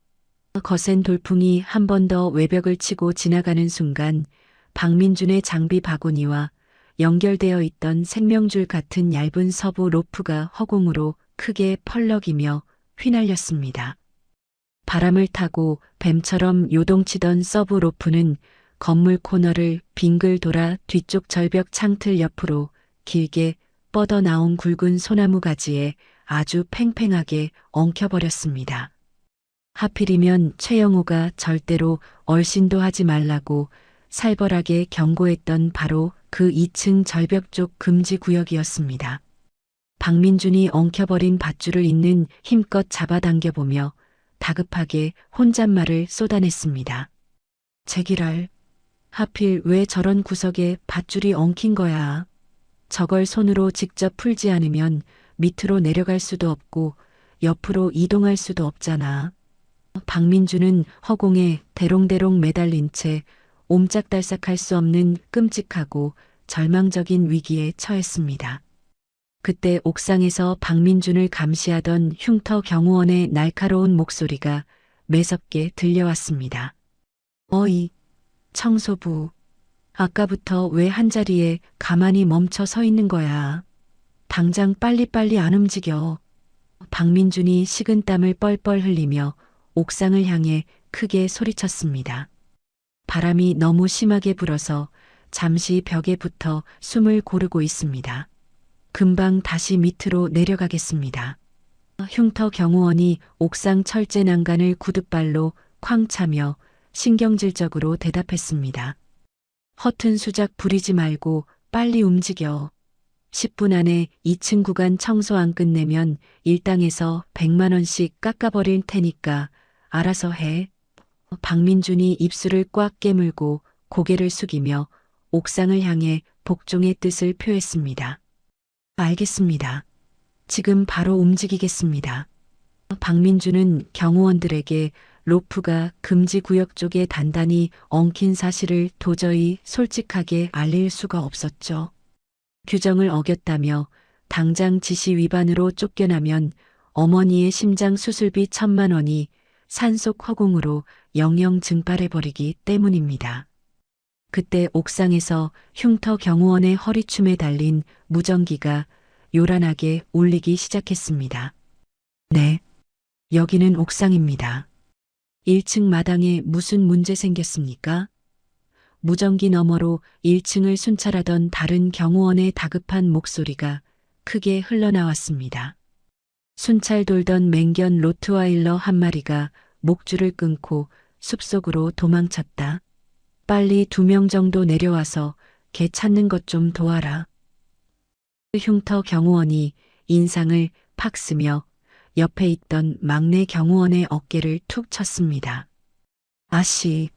거센 돌풍이 한 번 더 외벽을 치고 지나가는 순간 박민준의 장비 바구니와 연결되어 있던 생명줄 같은 얇은 서부 로프가 허공으로 크게 펄럭이며 휘날렸습니다. 바람을 타고 뱀처럼 요동치던 서브 로프는 건물 코너를 빙글 돌아 뒤쪽 절벽 창틀 옆으로 길게 뻗어나온 굵은 소나무 가지에 아주 팽팽하게 엉켜버렸습니다. 하필이면 최영호가 절대로 얼씬도 하지 말라고 살벌하게 경고했던 바로 그 2층 절벽 쪽 금지 구역이었습니다. 박민준이 엉켜버린 밧줄을 있는 힘껏 잡아당겨보며 다급하게 혼잣말을 쏟아냈습니다. 제기랄, 하필 왜 저런 구석에 밧줄이 엉킨 거야. 저걸 손으로 직접 풀지 않으면 밑으로 내려갈 수도 없고 옆으로 이동할 수도 없잖아. 박민준은 허공에 대롱대롱 매달린 채 옴짝달싹할 수 없는 끔찍하고 절망적인 위기에 처했습니다. 그때 옥상에서 박민준을 감시하던 흉터 경호원의 날카로운 목소리가 매섭게 들려왔습니다. 어이, 청소부. 아까부터 왜 한자리에 가만히 멈춰 서 있는 거야? 당장 빨리빨리 안 움직여. 박민준이 식은땀을 뻘뻘 흘리며 옥상을 향해 크게 소리쳤습니다. 바람이 너무 심하게 불어서 잠시 벽에 붙어 숨을 고르고 있습니다. 금방 다시 밑으로 내려가겠습니다. 흉터 경호원이 옥상 철제 난간을 구둣발로 쾅 차며 신경질적으로 대답했습니다. 허튼 수작 부리지 말고 빨리 움직여. 10분 안에 2층 구간 청소 안 끝내면 일당에서 100만 원씩 깎아버릴 테니까 알아서 해. 박민준이 입술을 꽉 깨물고 고개를 숙이며 옥상을 향해 복종의 뜻을 표했습니다. 알겠습니다. 지금 바로 움직이겠습니다. 박민준은 경호원들에게 로프가 금지 구역 쪽에 단단히 엉킨 사실을 도저히 솔직하게 알릴 수가 없었죠. 규정을 어겼다며 당장 지시 위반으로 쫓겨나면 어머니의 심장 수술비 1,000만 원이 산속 허공으로 영영 증발해버리기 때문입니다. 그때 옥상에서 흉터 경호원의 허리춤에 달린 무전기가 요란하게 울리기 시작했습니다. 네, 여기는 옥상입니다. 1층 마당에 무슨 문제 생겼습니까? 무전기 너머로 1층을 순찰하던 다른 경호원의 다급한 목소리가 크게 흘러나왔습니다. 순찰 돌던 맹견 로트와일러 한 마리가 목줄을 끊고 숲속으로 도망쳤다. 빨리 2명 정도 내려와서 개 찾는 것 좀 도와라. 흉터 경호원이 인상을 팍 쓰며 옆에 있던 막내 경호원의 어깨를 툭 쳤습니다. 아씨,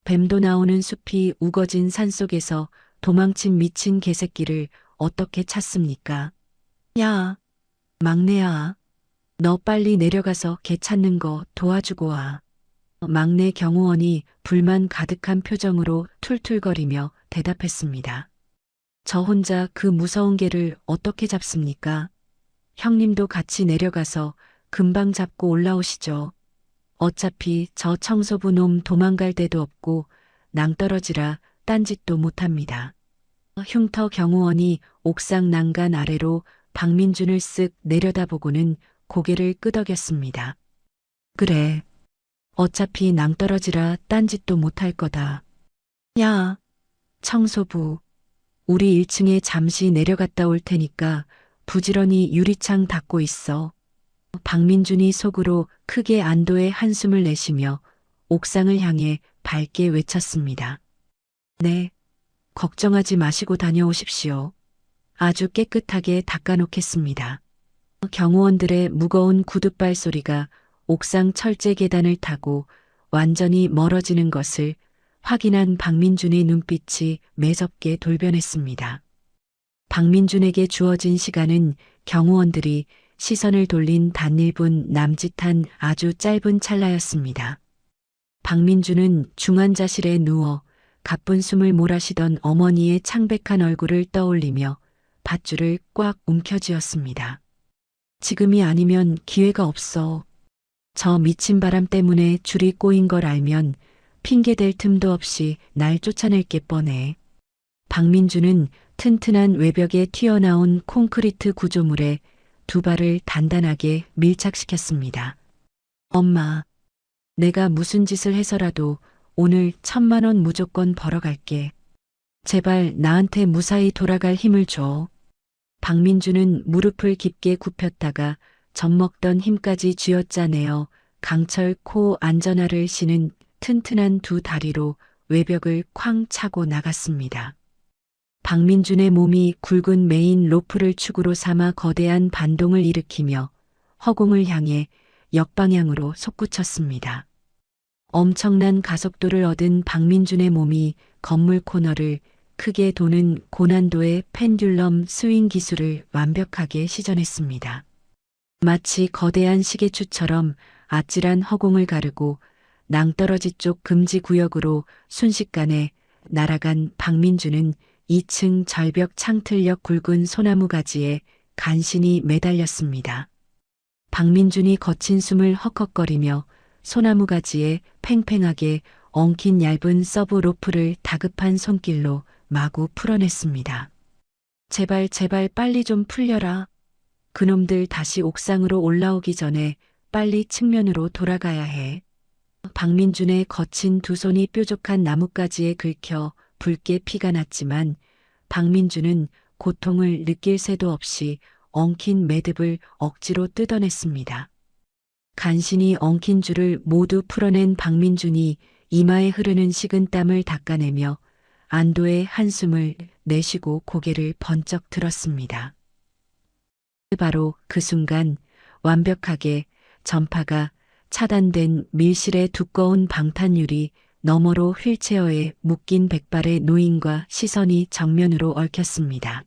뱀도 나오는 숲이 우거진 산속에서 도망친 미친 개새끼를 어떻게 찾습니까? 야, 막내야. 너 빨리 내려가서 개 찾는 거 도와주고 와. 막내 경호원이 불만 가득한 표정으로 툴툴거리며 대답했습니다. 저 혼자 그 무서운 개를 어떻게 잡습니까? 형님도 같이 내려가서 금방 잡고 올라오시죠. 어차피 저 청소부 놈 도망갈 데도 없고 낭떠러지라 딴짓도 못합니다. 흉터 경호원이 옥상 난간 아래로 박민준을 쓱 내려다보고는 고개를 끄덕였습니다. 그래. 어차피 낭떠러지라 딴짓도 못할 거다. 야, 청소부. 우리 1층에 잠시 내려갔다 올 테니까 부지런히 유리창 닫고 있어. 박민준이 속으로 크게 안도의 한숨을 내쉬며 옥상을 향해 밝게 외쳤습니다. 네, 걱정하지 마시고 다녀오십시오. 아주 깨끗하게 닦아놓겠습니다. 경호원들의 무거운 구둣발 소리가 옥상 철제 계단을 타고 완전히 멀어지는 것을 확인한 박민준의 눈빛이 매섭게 돌변했습니다. 박민준에게 주어진 시간은 경호원들이 시선을 돌린 단 1분 남짓한 아주 짧은 찰나였습니다. 박민준은 중환자실에 누워 가쁜 숨을 몰아쉬던 어머니의 창백한 얼굴을 떠올리며 밧줄을 꽉 움켜쥐었습니다. 지금이 아니면 기회가 없어. 저 미친 바람 때문에 줄이 꼬인 걸 알면 핑계댈 틈도 없이 날 쫓아낼 게 뻔해. 박민준은 튼튼한 외벽에 튀어나온 콘크리트 구조물에 두 발을 단단하게 밀착시켰습니다. 엄마, 내가 무슨 짓을 해서라도 오늘 1,000만 원 무조건 벌어갈게. 제발 나한테 무사히 돌아갈 힘을 줘. 박민준은 무릎을 깊게 굽혔다가 젖먹던 힘까지 쥐어짜내어 강철 코 안전화를 신은 튼튼한 두 다리로 외벽을 쾅 차고 나갔습니다. 박민준의 몸이 굵은 메인 로프를 축으로 삼아 거대한 반동을 일으키며 허공을 향해 역방향으로 솟구쳤습니다. 엄청난 가속도를 얻은 박민준의 몸이 건물 코너를 크게 도는 고난도의 펜듈럼 스윙 기술을 완벽하게 시전했습니다. 마치 거대한 시계추처럼 아찔한 허공을 가르고 낭떠러지 쪽 금지 구역으로 순식간에 날아간 박민준은 2층 절벽 창틀역 굵은 소나무 가지에 간신히 매달렸습니다. 박민준이 거친 숨을 헉헉거리며 소나무 가지에 팽팽하게 엉킨 얇은 서브 로프를 다급한 손길로 마구 풀어냈습니다. 제발 빨리 좀 풀려라. 그놈들 다시 옥상으로 올라오기 전에 빨리 측면으로 돌아가야 해. 박민준의 거친 두 손이 뾰족한 나뭇가지에 긁혀 붉게 피가 났지만 박민준은 고통을 느낄 새도 없이 엉킨 매듭을 억지로 뜯어냈습니다. 간신히 엉킨 줄을 모두 풀어낸 박민준이 이마에 흐르는 식은 땀을 닦아내며 안도의 한숨을 내쉬고 고개를 번쩍 들었습니다. 바로 그 순간 완벽하게 전파가 차단된 밀실의 두꺼운 방탄유리 너머로 휠체어에 묶인 백발의 노인과 시선이 정면으로 얽혔습니다.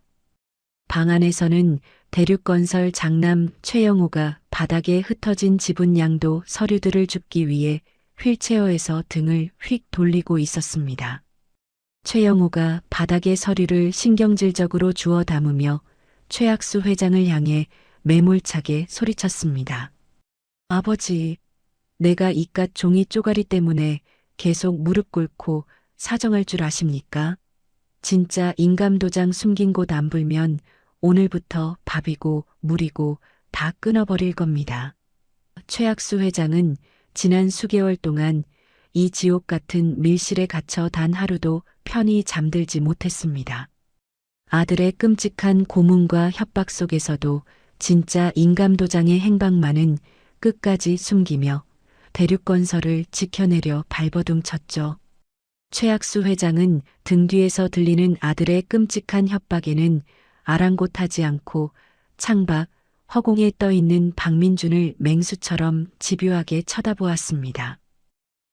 방 안에서는 대륙건설 장남 최영호가 바닥에 흩어진 지분 양도 서류들을 줍기 위해 휠체어에서 등을 휙 돌리고 있었습니다. 최영호가 바닥의 서류를 신경질적으로 주워 담으며 최학수 회장을 향해 매몰차게 소리쳤습니다. 아버지, 내가 이깟 종이 쪼가리 때문에 계속 무릎 꿇고 사정할 줄 아십니까? 진짜 인감도장 숨긴 곳 안 불면 오늘부터 밥이고 물이고 다 끊어버릴 겁니다. 최학수 회장은 지난 수개월 동안 이 지옥 같은 밀실에 갇혀 단 하루도 편히 잠들지 못했습니다. 아들의 끔찍한 고문과 협박 속에서도 진짜 인감도장의 행방만은 끝까지 숨기며 대륙건설을 지켜내려 발버둥 쳤죠. 최학수 회장은 등 뒤에서 들리는 아들의 끔찍한 협박에는 아랑곳하지 않고 창밖 허공에 떠있는 박민준을 맹수처럼 집요하게 쳐다보았습니다.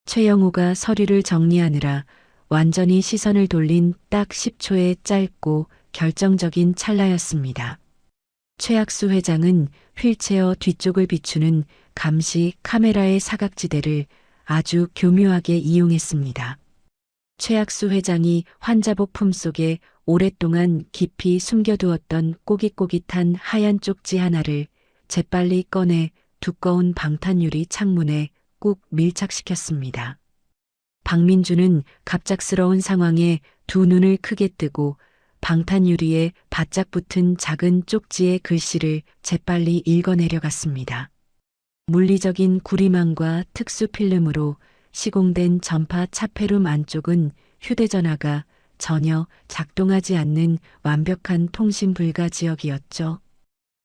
최영우가 서류를 정리하느라 완전히 시선을 돌린 딱 10초의 짧고 결정적인 찰나였습니다. 최학수 회장은 휠체어 뒤쪽을 비추는 감시 카메라의 사각지대를 아주 교묘하게 이용했습니다. 최학수 회장이 환자복 품속에 오랫동안 깊이 숨겨두었던 꼬깃꼬깃한 하얀 쪽지 하나를 재빨리 꺼내 두꺼운 방탄유리 창문에 꾹 밀착시켰습니다. 박민주는 갑작스러운 상황에 두 눈을 크게 뜨고 방탄유리에 바짝 붙은 작은 쪽지의 글씨를 재빨리 읽어내려갔습니다. 물리적인 구리망과 특수 필름으로 시공된 전파 차폐룸 안쪽은 휴대전화가 전혀 작동하지 않는 완벽한 통신 불가 지역이었죠.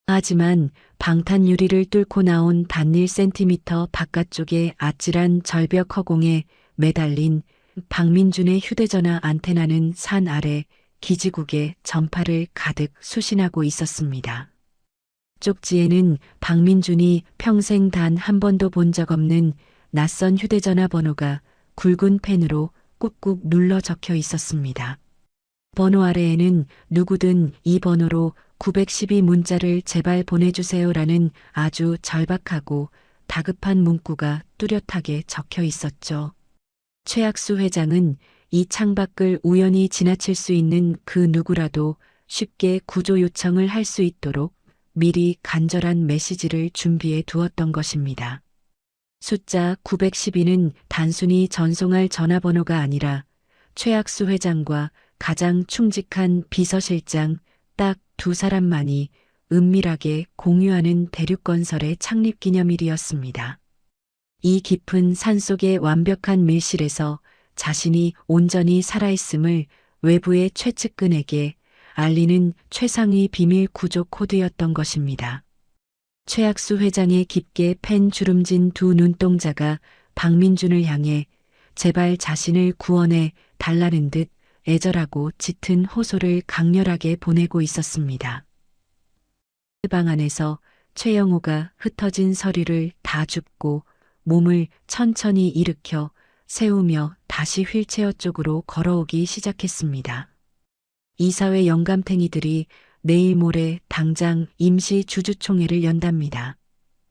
하지만 방탄유리를 뚫고 나온 단 1cm 바깥쪽의 아찔한 절벽 허공에 매달린 박민준의 휴대전화 안테나는 산 아래 기지국의 전파를 가득 수신하고 있었습니다. 쪽지에는 박민준이 평생 단 한 번도 본 적 없는 낯선 휴대전화 번호가 굵은 펜으로 꾹꾹 눌러 적혀 있었습니다. 번호 아래에는 누구든 이 번호로 912 문자를 제발 보내주세요라는 아주 절박하고 다급한 문구가 뚜렷하게 적혀 있었죠. 최학수 회장은 이 창밖을 우연히 지나칠 수 있는 그 누구라도 쉽게 구조 요청을 할 수 있도록 미리 간절한 메시지를 준비해 두었던 것입니다. 숫자 912는 단순히 전송할 전화번호가 아니라 최학수 회장과 가장 충직한 비서실장 딱 두 사람만이 은밀하게 공유하는 대륙건설의 창립기념일이었습니다. 이 깊은 산속의 완벽한 밀실에서 자신이 온전히 살아있음을 외부의 최측근에게 알리는 최상위 비밀 구조 코드였던 것입니다. 최학수 회장의 깊게 팬 주름진 두 눈동자가 박민준을 향해 제발 자신을 구원해 달라는 듯 애절하고 짙은 호소를 강렬하게 보내고 있었습니다. 방 안에서 최영우가 흩어진 서류를 다 줍고 몸을 천천히 일으켜 세우며 다시 휠체어 쪽으로 걸어오기 시작했습니다. 이사회 영감탱이들이 내일 모레 당장 임시 주주총회를 연답니다.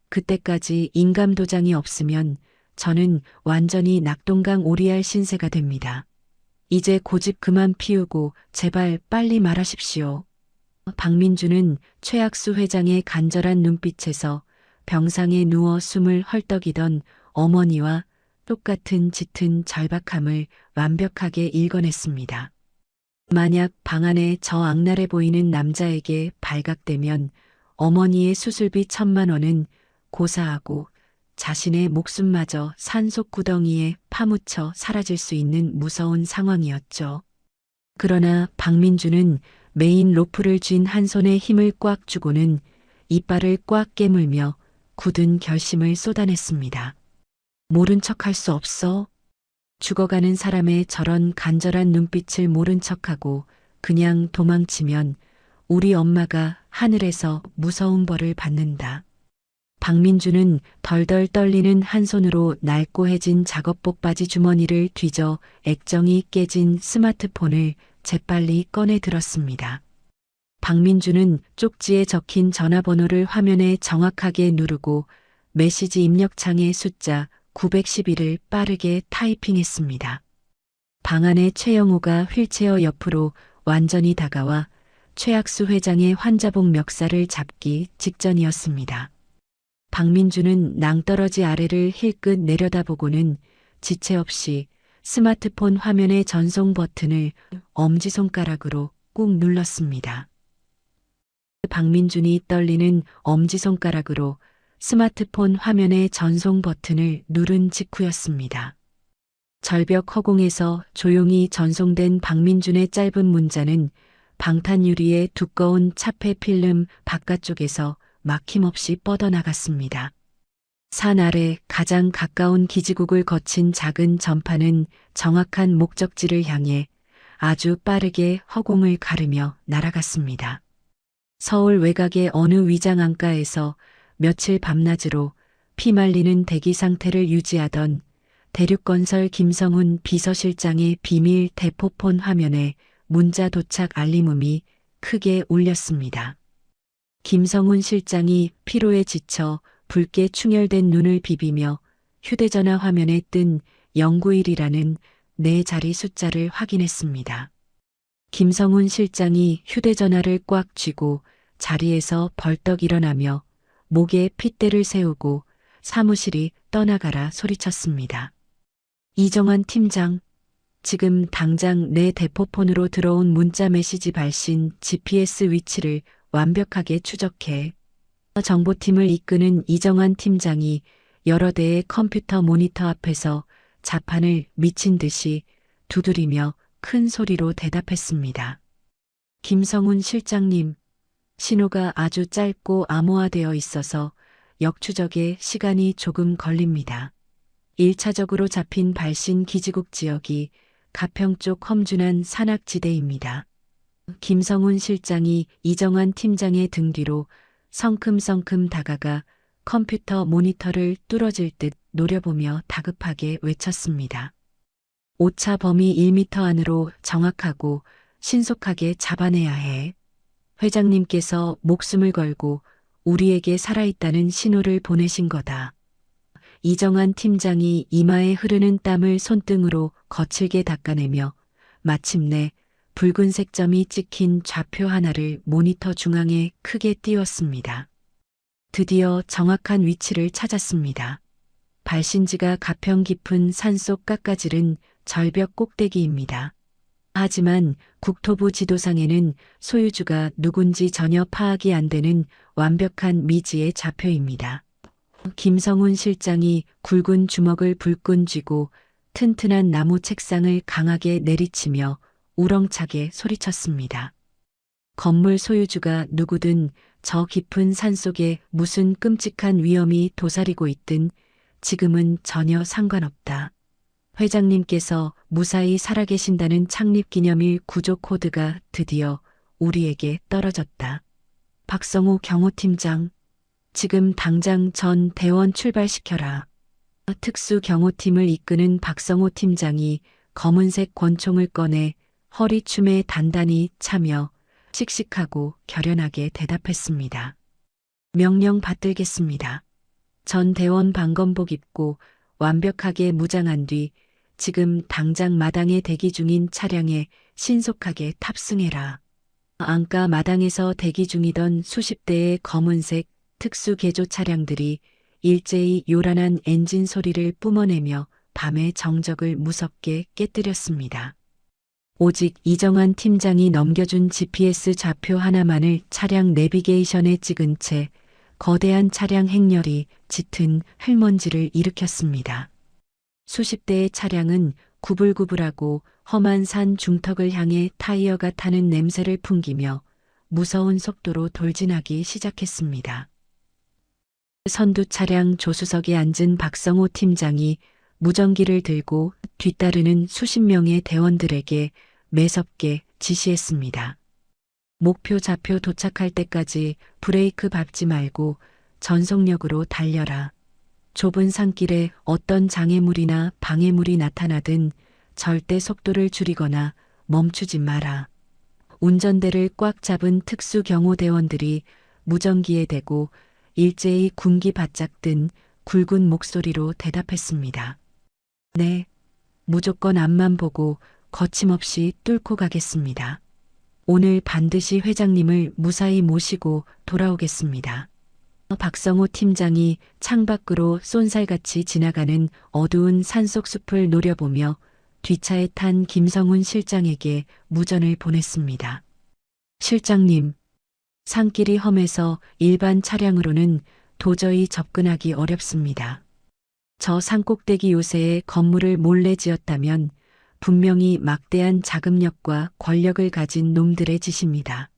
그때까지 인감도장이 없으면 저는 완전히 낙동강 오리알 신세가 됩니다. 이제 고집 그만 피우고 제발 빨리 말하십시오. 박민주는 최학수 회장의 간절한 눈빛에서 병상에 누워 숨을 헐떡이던 어머니와 똑같은 짙은 절박함을 완벽하게 읽어냈습니다. 만약 방 안에 저 악랄해 보이는 남자에게 발각되면 어머니의 수술비 1,000만 원은 고사하고 자신의 목숨마저 산속 구덩이에 파묻혀 사라질 수 있는 무서운 상황이었죠. 그러나 박민주는 메인 로프를 쥔 한 손에 힘을 꽉 주고는 이빨을 꽉 깨물며 굳은 결심을 쏟아냈습니다. 모른 척할 수 없어. 죽어가는 사람의 저런 간절한 눈빛을 모른 척하고 그냥 도망치면 우리 엄마가 하늘에서 무서운 벌을 받는다. 박민주는 덜덜 떨리는 한 손으로 낡고해진 작업복 바지 주머니를 뒤져 액정이 깨진 스마트폰을 재빨리 꺼내 들었습니다. 박민주는 쪽지에 적힌 전화번호를 화면에 정확하게 누르고 메시지 입력창의 숫자 911을 빠르게 타이핑했습니다. 방 안에 최영우가 휠체어 옆으로 완전히 다가와 최학수 회장의 환자복 멱살을 잡기 직전이었습니다. 박민주는 낭떠러지 아래를 힐끗 내려다보고는 지체 없이 스마트폰 화면의 전송 버튼을 엄지손가락으로 꾹 눌렀습니다. 박민준이 떨리는 엄지손가락으로 스마트폰 화면의 전송 버튼을 누른 직후였습니다. 절벽 허공에서 조용히 전송된 박민준의 짧은 문자는 방탄유리의 두꺼운 차폐 필름 바깥쪽에서 막힘없이 뻗어나갔습니다. 산 아래 가장 가까운 기지국을 거친 작은 전파는 정확한 목적지를 향해 아주 빠르게 허공을 가르며 날아갔습니다. 서울 외곽의 어느 위장 안가에서 며칠 밤낮으로 피말리는 대기 상태를 유지하던 대륙건설 김성훈 비서실장의 비밀 대포폰 화면에 문자 도착 알림음이 크게 울렸습니다. 김성훈 실장이 피로에 지쳐 붉게 충혈된 눈을 비비며 휴대전화 화면에 뜬 091이라는 네 자리 숫자를 확인했습니다. 김성훈 실장이 휴대전화를 꽉 쥐고 자리에서 벌떡 일어나며 목에 핏대를 세우고 사무실이 떠나가라 소리쳤습니다. 이정환 팀장, 지금 당장 내 대포폰으로 들어온 문자 메시지 발신 GPS 위치를 완벽하게 추적해. 정보팀을 이끄는 이정환 팀장이 여러 대의 컴퓨터 모니터 앞에서 자판을 미친 듯이 두드리며 큰 소리로 대답했습니다. 김성훈 실장님, 신호가 아주 짧고 암호화되어 있어서 역추적에 시간이 조금 걸립니다. 1차적으로 잡힌 발신 기지국 지역이 가평 쪽 험준한 산악지대입니다. 김성훈 실장이 이정환 팀장의 등 뒤로 성큼성큼 다가가 컴퓨터 모니터를 뚫어질 듯 노려보며 다급하게 외쳤습니다. 오차 범위 1m 안으로 정확하고 신속하게 잡아내야 해. 회장님께서 목숨을 걸고 우리에게 살아있다는 신호를 보내신 거다. 이정환 팀장이 이마에 흐르는 땀을 손등으로 거칠게 닦아내며 마침내 붉은색 점이 찍힌 좌표 하나를 모니터 중앙에 크게 띄웠습니다. 드디어 정확한 위치를 찾았습니다. 발신지가 가평 깊은 산속 깎아지른 절벽 꼭대기입니다. 하지만 국토부 지도상에는 소유주가 누군지 전혀 파악이 안 되는 완벽한 미지의 좌표입니다. 김성훈 실장이 굵은 주먹을 불끈 쥐고 튼튼한 나무 책상을 강하게 내리치며 우렁차게 소리쳤습니다. 건물 소유주가 누구든 저 깊은 산속에 무슨 끔찍한 위험이 도사리고 있든 지금은 전혀 상관없다. 회장님께서 무사히 살아계신다는 창립기념일 구조 코드가 드디어 우리에게 떨어졌다. 박성호 경호팀장, 지금 당장 전 대원 출발시켜라. 특수경호팀을 이끄는 박성호 팀장이 검은색 권총을 꺼내 허리춤에 단단히 차며 씩씩하고 결연하게 대답했습니다. 명령 받들겠습니다. 전 대원 방검복 입고 완벽하게 무장한 뒤 지금 당장 마당에 대기 중인 차량에 신속하게 탑승해라. 안가 마당에서 대기 중이던 수십 대의 검은색 특수 개조 차량들이 일제히 요란한 엔진 소리를 뿜어내며 밤의 정적을 무섭게 깨뜨렸습니다. 오직 이정환 팀장이 넘겨준 GPS 좌표 하나만을 차량 내비게이션에 찍은 채 거대한 차량 행렬이 짙은 흙먼지를 일으켰습니다. 수십 대의 차량은 구불구불하고 험한 산 중턱을 향해 타이어가 타는 냄새를 풍기며 무서운 속도로 돌진하기 시작했습니다. 선두 차량 조수석에 앉은 박성호 팀장이 무전기를 들고 뒤따르는 수십 명의 대원들에게 매섭게 지시했습니다. 목표 좌표 도착할 때까지 브레이크 밟지 말고 전속력으로 달려라. 좁은 산길에 어떤 장애물이나 방해물이 나타나든 절대 속도를 줄이거나 멈추지 마라. 운전대를 꽉 잡은 특수경호대원들이 무전기에 대고 일제히 군기 바짝 든 굵은 목소리로 대답했습니다. 네, 무조건 앞만 보고 거침없이 뚫고 가겠습니다. 오늘 반드시 회장님을 무사히 모시고 돌아오겠습니다. 박성호 팀장이 창밖으로 쏜살같이 지나가는 어두운 산속 숲을 노려보며 뒷차에 탄 김성훈 실장에게 무전을 보냈습니다. 실장님, 산길이 험해서 일반 차량으로는 도저히 접근하기 어렵습니다. 저 산꼭대기 요새에 건물을 몰래 지었다면 분명히 막대한 자금력과 권력을 가진 놈들의 짓입니다.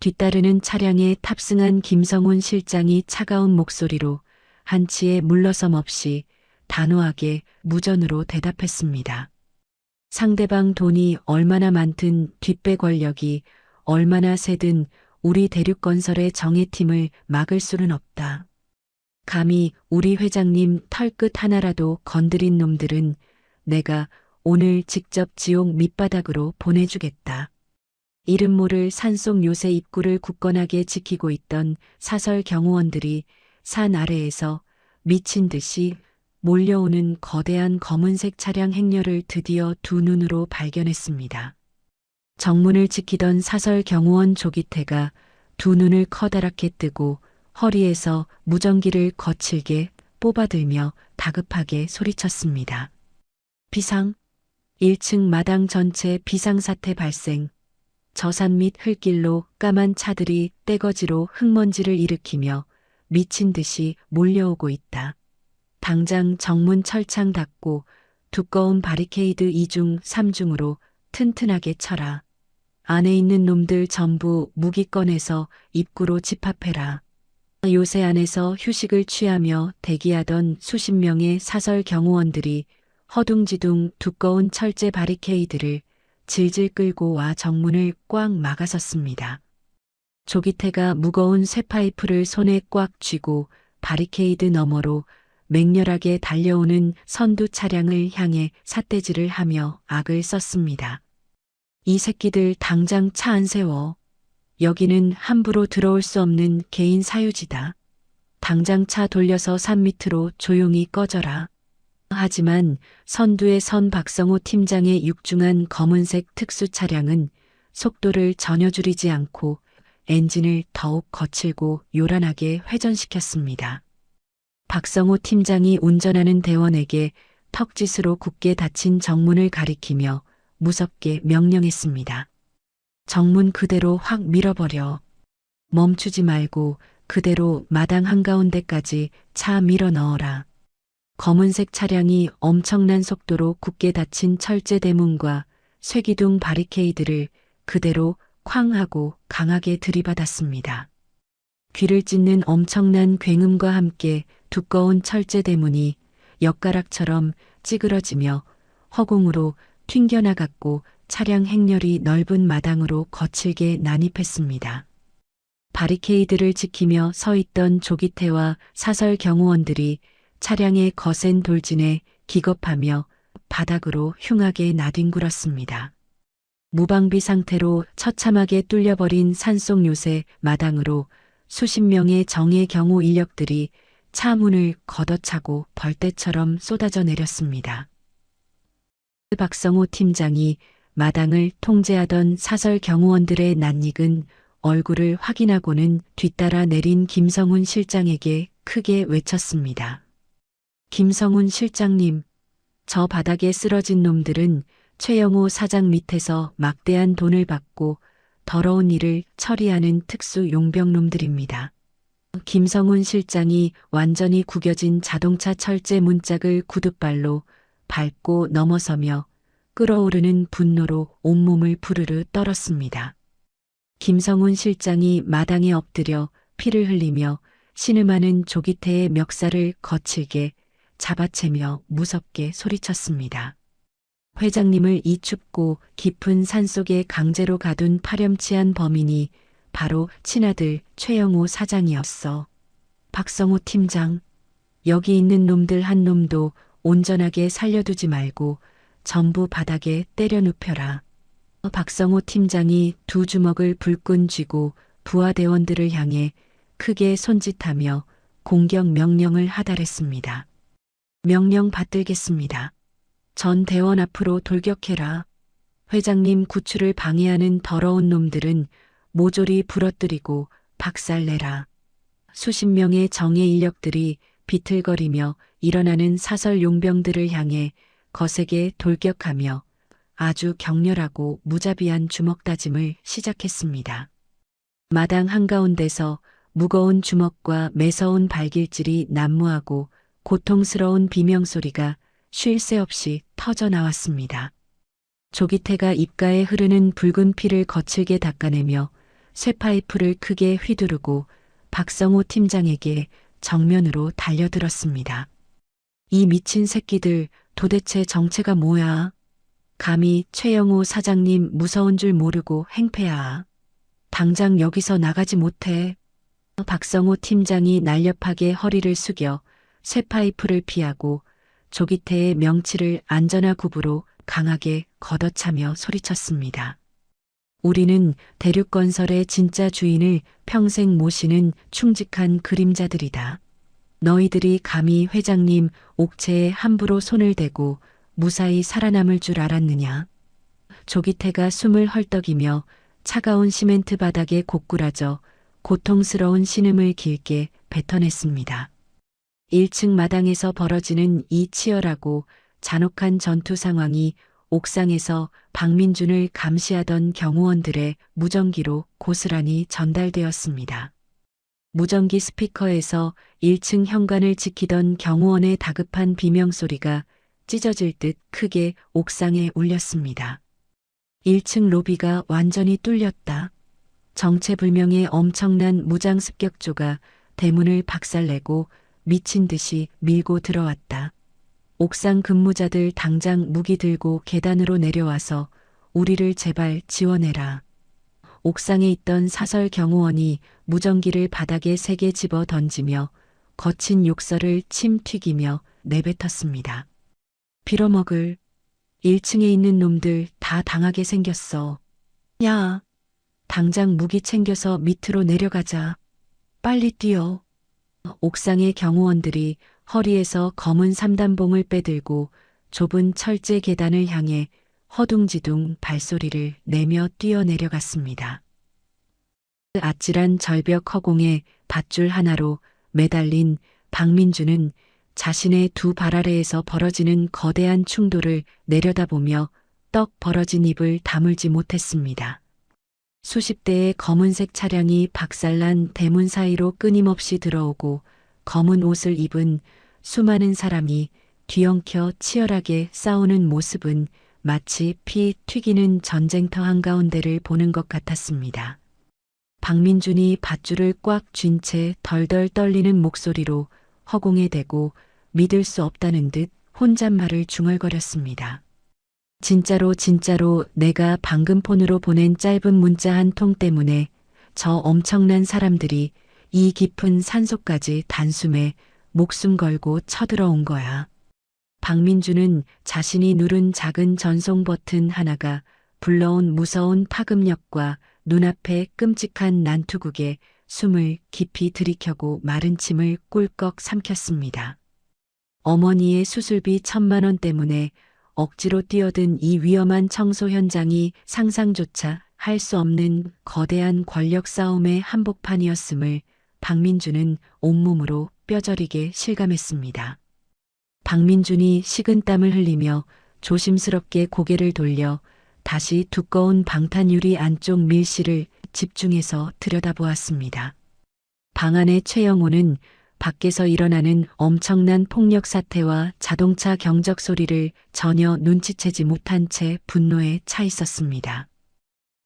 뒤따르는 차량에 탑승한 김성훈 실장이 차가운 목소리로 한치의 물러섬 없이 단호하게 무전으로 대답했습니다. 상대방 돈이 얼마나 많든 뒷배 권력이 얼마나 세든 우리 대륙건설의 정예팀을 막을 수는 없다. 감히 우리 회장님 털끝 하나라도 건드린 놈들은 내가 오늘 직접 지옥 밑바닥으로 보내주겠다. 이름 모를 산속 요새 입구를 굳건하게 지키고 있던 사설 경호원들이 산 아래에서 미친 듯이 몰려오는 거대한 검은색 차량 행렬을 드디어 두 눈으로 발견했습니다. 정문을 지키던 사설 경호원 조기태가 두 눈을 커다랗게 뜨고 허리에서 무전기를 거칠게 뽑아들며 다급하게 소리쳤습니다. 비상, 1층 마당 전체 비상사태 발생. 저산 및 흙길로 까만 차들이 떼거지로 흙먼지를 일으키며 미친 듯이 몰려오고 있다. 당장 정문 철창 닫고 두꺼운 바리케이드 2중 3중으로 튼튼하게 쳐라. 안에 있는 놈들 전부 무기 꺼내서 입구로 집합해라. 요새 안에서 휴식을 취하며 대기하던 수십 명의 사설 경호원들이 허둥지둥 두꺼운 철제 바리케이드를 질질 끌고 와 정문을 꽉 막아섰습니다. 조기태가 무거운 쇠파이프를 손에 꽉 쥐고 바리케이드 너머로 맹렬하게 달려오는 선두 차량을 향해 삿대질을 하며 악을 썼습니다. 이 새끼들 당장 차 안 세워. 여기는 함부로 들어올 수 없는 개인 사유지다. 당장 차 돌려서 산 밑으로 조용히 꺼져라. 하지만 선두에 선 박성호 팀장의 육중한 검은색 특수 차량은 속도를 전혀 줄이지 않고 엔진을 더욱 거칠고 요란하게 회전시켰습니다. 박성호 팀장이 운전하는 대원에게 턱짓으로 굳게 닫힌 정문을 가리키며 무섭게 명령했습니다. 정문 그대로 확 밀어버려. 멈추지 말고 그대로 마당 한가운데까지 차 밀어 넣어라. 검은색 차량이 엄청난 속도로 굳게 닫힌 철제 대문과 쇠기둥 바리케이드를 그대로 쾅 하고 강하게 들이받았습니다. 귀를 찢는 엄청난 굉음과 함께 두꺼운 철제 대문이 엿가락처럼 찌그러지며 허공으로 튕겨나갔고 차량 행렬이 넓은 마당으로 거칠게 난입했습니다. 바리케이드를 지키며 서 있던 조기태와 사설 경호원들이 차량의 거센 돌진에 기겁하며 바닥으로 흉하게 나뒹굴었습니다. 무방비 상태로 처참하게 뚫려버린 산속 요새 마당으로 수십 명의 정예 경호 인력들이 차 문을 걷어차고 벌떼처럼 쏟아져 내렸습니다. 박성호 팀장이 마당을 통제하던 사설 경호원들의 낯익은 얼굴을 확인하고는 뒤따라 내린 김성훈 실장에게 크게 외쳤습니다. 김성훈 실장님, 저 바닥에 쓰러진 놈들은 최영호 사장 밑에서 막대한 돈을 받고 더러운 일을 처리하는 특수 용병놈들입니다. 김성훈 실장이 완전히 구겨진 자동차 철제 문짝을 구둣발로 밟고 넘어서며 끓어오르는 분노로 온몸을 부르르 떨었습니다. 김성훈 실장이 마당에 엎드려 피를 흘리며 신음하는 조기태의 멱살을 거칠게 잡아채며 무섭게 소리쳤습니다. 회장님을 이 춥고 깊은 산속에 강제로 가둔 파렴치한 범인이 바로 친아들 최영호 사장이었어. 박성호 팀장, 여기 있는 놈들 한 놈도 온전하게 살려두지 말고 전부 바닥에 때려 눕혀라. 박성호 팀장이 두 주먹을 불끈 쥐고 부하대원들을 향해 크게 손짓하며 공격 명령을 하달했습니다. 명령 받들겠습니다. 전 대원 앞으로 돌격해라. 회장님 구출을 방해하는 더러운 놈들은 모조리 부러뜨리고 박살내라. 수십 명의 정예 인력들이 비틀거리며 일어나는 사설 용병들을 향해 거세게 돌격하며 아주 격렬하고 무자비한 주먹다짐을 시작했습니다. 마당 한가운데서 무거운 주먹과 매서운 발길질이 난무하고 고통스러운 비명소리가 쉴 새 없이 터져 나왔습니다. 조기태가 입가에 흐르는 붉은 피를 거칠게 닦아내며 쇠파이프를 크게 휘두르고 박성호 팀장에게 정면으로 달려들었습니다. 이 미친 새끼들 도대체 정체가 뭐야? 감히 최영호 사장님 무서운 줄 모르고 행패야. 당장 여기서 나가지 못해. 박성호 팀장이 날렵하게 허리를 숙여 쇠파이프를 피하고 조기태의 명치를 안전화 굽으로 강하게 걷어차며 소리쳤습니다. 우리는 대륙건설의 진짜 주인을 평생 모시는 충직한 그림자들이다. 너희들이 감히 회장님 옥체에 함부로 손을 대고 무사히 살아남을 줄 알았느냐? 조기태가 숨을 헐떡이며 차가운 시멘트 바닥에 고꾸라져 고통스러운 신음을 길게 뱉어냈습니다. 1층 마당에서 벌어지는 이 치열하고 잔혹한 전투 상황이 옥상에서 박민준을 감시하던 경호원들의 무전기로 고스란히 전달되었습니다. 무전기 스피커에서 1층 현관을 지키던 경호원의 다급한 비명소리가 찢어질 듯 크게 옥상에 울렸습니다. 1층 로비가 완전히 뚫렸다. 정체불명의 엄청난 무장 습격조가 대문을 박살내고 미친 듯이 밀고 들어왔다. 옥상 근무자들 당장 무기 들고 계단으로 내려와서 우리를 제발 지원해라. 옥상에 있던 사설 경호원이 무전기를 바닥에 세게 집어 던지며 거친 욕설을 침 튀기며 내뱉었습니다. 빌어먹을 1층에 있는 놈들 다 당하게 생겼어. 야, 당장 무기 챙겨서 밑으로 내려가자. 빨리 뛰어. 옥상의 경호원들이 허리에서 검은 삼단봉을 빼들고 좁은 철제 계단을 향해 허둥지둥 발소리를 내며 뛰어내려갔습니다. 아찔한 절벽 허공에 밧줄 하나로 매달린 박민주는 자신의 두 발 아래에서 벌어지는 거대한 충돌을 내려다보며 떡 벌어진 입을 다물지 못했습니다. 수십 대의 검은색 차량이 박살난 대문 사이로 끊임없이 들어오고 검은 옷을 입은 수많은 사람이 뒤엉켜 치열하게 싸우는 모습은 마치 피 튀기는 전쟁터 한가운데를 보는 것 같았습니다. 박민준이 밧줄을 꽉 쥔 채 덜덜 떨리는 목소리로 허공에 대고 믿을 수 없다는 듯 혼잣말을 중얼거렸습니다. 진짜로 내가 방금 폰으로 보낸 짧은 문자 한 통 때문에 저 엄청난 사람들이 이 깊은 산속까지 단숨에 목숨 걸고 쳐들어온 거야. 박민주는 자신이 누른 작은 전송 버튼 하나가 불러온 무서운 파급력과 눈앞의 끔찍한 난투극에 숨을 깊이 들이켜고 마른 침을 꿀꺽 삼켰습니다. 어머니의 수술비 1,000만 원 때문에 억지로 뛰어든 이 위험한 청소 현장이 상상조차 할 수 없는 거대한 권력 싸움의 한복판이었음을 박민준은 온몸으로 뼈저리게 실감했습니다. 박민준이 식은땀을 흘리며 조심스럽게 고개를 돌려 다시 두꺼운 방탄유리 안쪽 밀실을 집중해서 들여다보았습니다. 방 안의 최영호는 밖에서 일어나는 엄청난 폭력 사태와 자동차 경적 소리를 전혀 눈치채지 못한 채 분노에 차 있었습니다.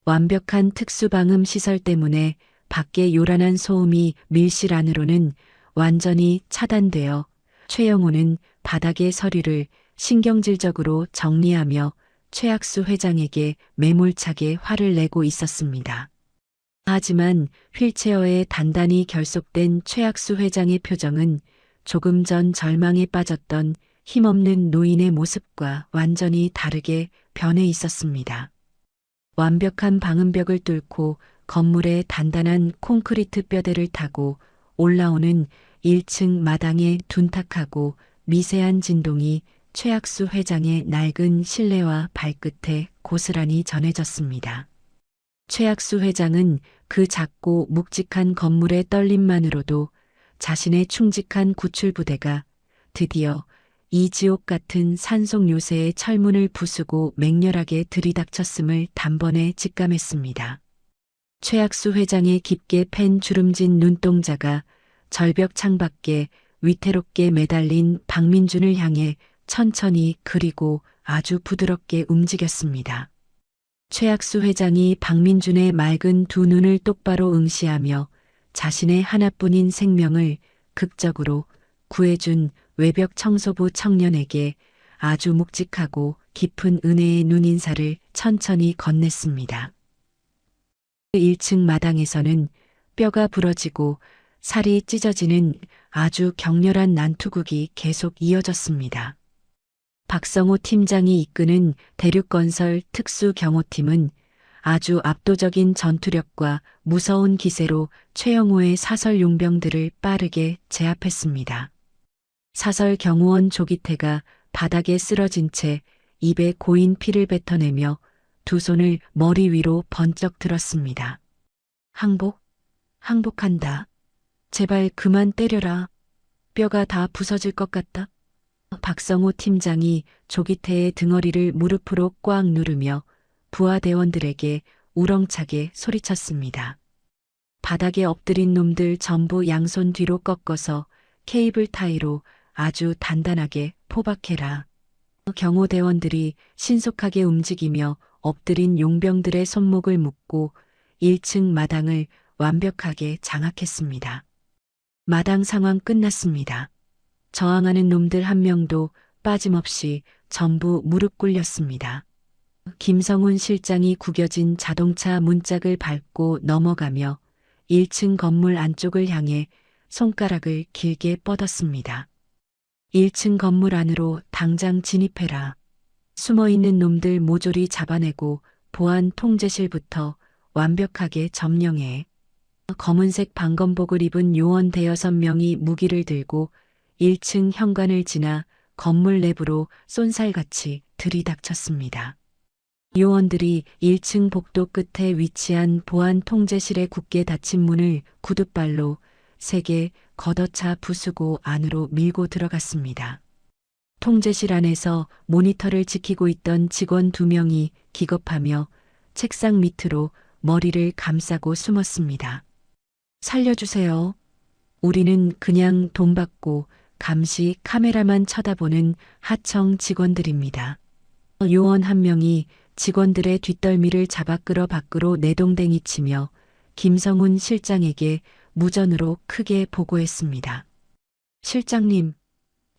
완벽한 특수방음 시설 때문에 밖에 요란한 소음이 밀실 안으로는 완전히 차단되어 최영호는 바닥의 서류를 신경질적으로 정리하며 최학수 회장에게 매몰차게 화를 내고 있었습니다. 하지만 휠체어에 단단히 결속된 최학수 회장의 표정은 조금 전 절망에 빠졌던 힘없는 노인의 모습과 완전히 다르게 변해 있었습니다. 완벽한 방음벽을 뚫고 건물의 단단한 콘크리트 뼈대를 타고 올라오는 1층 마당의 둔탁하고 미세한 진동이 최학수 회장의 낡은 실내와 발끝에 고스란히 전해졌습니다. 최학수 회장은 그 작고 묵직한 건물의 떨림만으로도 자신의 충직한 구출부대가 드디어 이 지옥 같은 산속 요새의 철문을 부수고 맹렬하게 들이닥쳤음을 단번에 직감했습니다. 최학수 회장의 깊게 팬 주름진 눈동자가 절벽 창밖에 위태롭게 매달린 박민준을 향해 천천히 그리고 아주 부드럽게 움직였습니다. 최학수 회장이 박민준의 맑은 두 눈을 똑바로 응시하며 자신의 하나뿐인 생명을 극적으로 구해준 외벽 청소부 청년에게 아주 묵직하고 깊은 은혜의 눈인사를 천천히 건넸습니다. 1층 마당에서는 뼈가 부러지고 살이 찢어지는 아주 격렬한 난투극이 계속 이어졌습니다. 박성호 팀장이 이끄는 대륙건설 특수경호팀은 아주 압도적인 전투력과 무서운 기세로 최영호의 사설 용병들을 빠르게 제압했습니다. 사설 경호원 조기태가 바닥에 쓰러진 채 입에 고인 피를 뱉어내며 두 손을 머리 위로 번쩍 들었습니다. 항복한다. 제발 그만 때려라. 뼈가 다 부서질 것 같다. 박성호 팀장이 조기태의 등허리를 무릎으로 꽉 누르며 부하대원들에게 우렁차게 소리쳤습니다. 바닥에 엎드린 놈들 전부 양손 뒤로 꺾어서 케이블 타이로 아주 단단하게 포박해라. 경호대원들이 신속하게 움직이며 엎드린 용병들의 손목을 묶고 1층 마당을 완벽하게 장악했습니다. 마당 상황 끝났습니다. 저항하는 놈들 한 명도 빠짐없이 전부 무릎 꿇렸습니다. 김성훈 실장이 구겨진 자동차 문짝을 밟고 넘어가며 1층 건물 안쪽을 향해 손가락을 길게 뻗었습니다. 1층 건물 안으로 당장 진입해라. 숨어있는 놈들 모조리 잡아내고 보안 통제실부터 완벽하게 점령해. 검은색 방검복을 입은 요원 대여섯 명이 무기를 들고 1층 현관을 지나 건물 내부로 쏜살같이 들이닥쳤습니다. 요원들이 1층 복도 끝에 위치한 보안 통제실의 굳게 닫힌 문을 구둣발로 세게 걷어차 부수고 안으로 밀고 들어갔습니다. 통제실 안에서 모니터를 지키고 있던 직원 2명이 기겁하며 책상 밑으로 머리를 감싸고 숨었습니다. 살려주세요. 우리는 그냥 돈 받고 감시 카메라만 쳐다보는 하청 직원들입니다. 요원 한 명이 직원들의 뒷덜미를 잡아 끌어 밖으로 내동댕이 치며 김성훈 실장에게 무전으로 크게 보고했습니다. 실장님,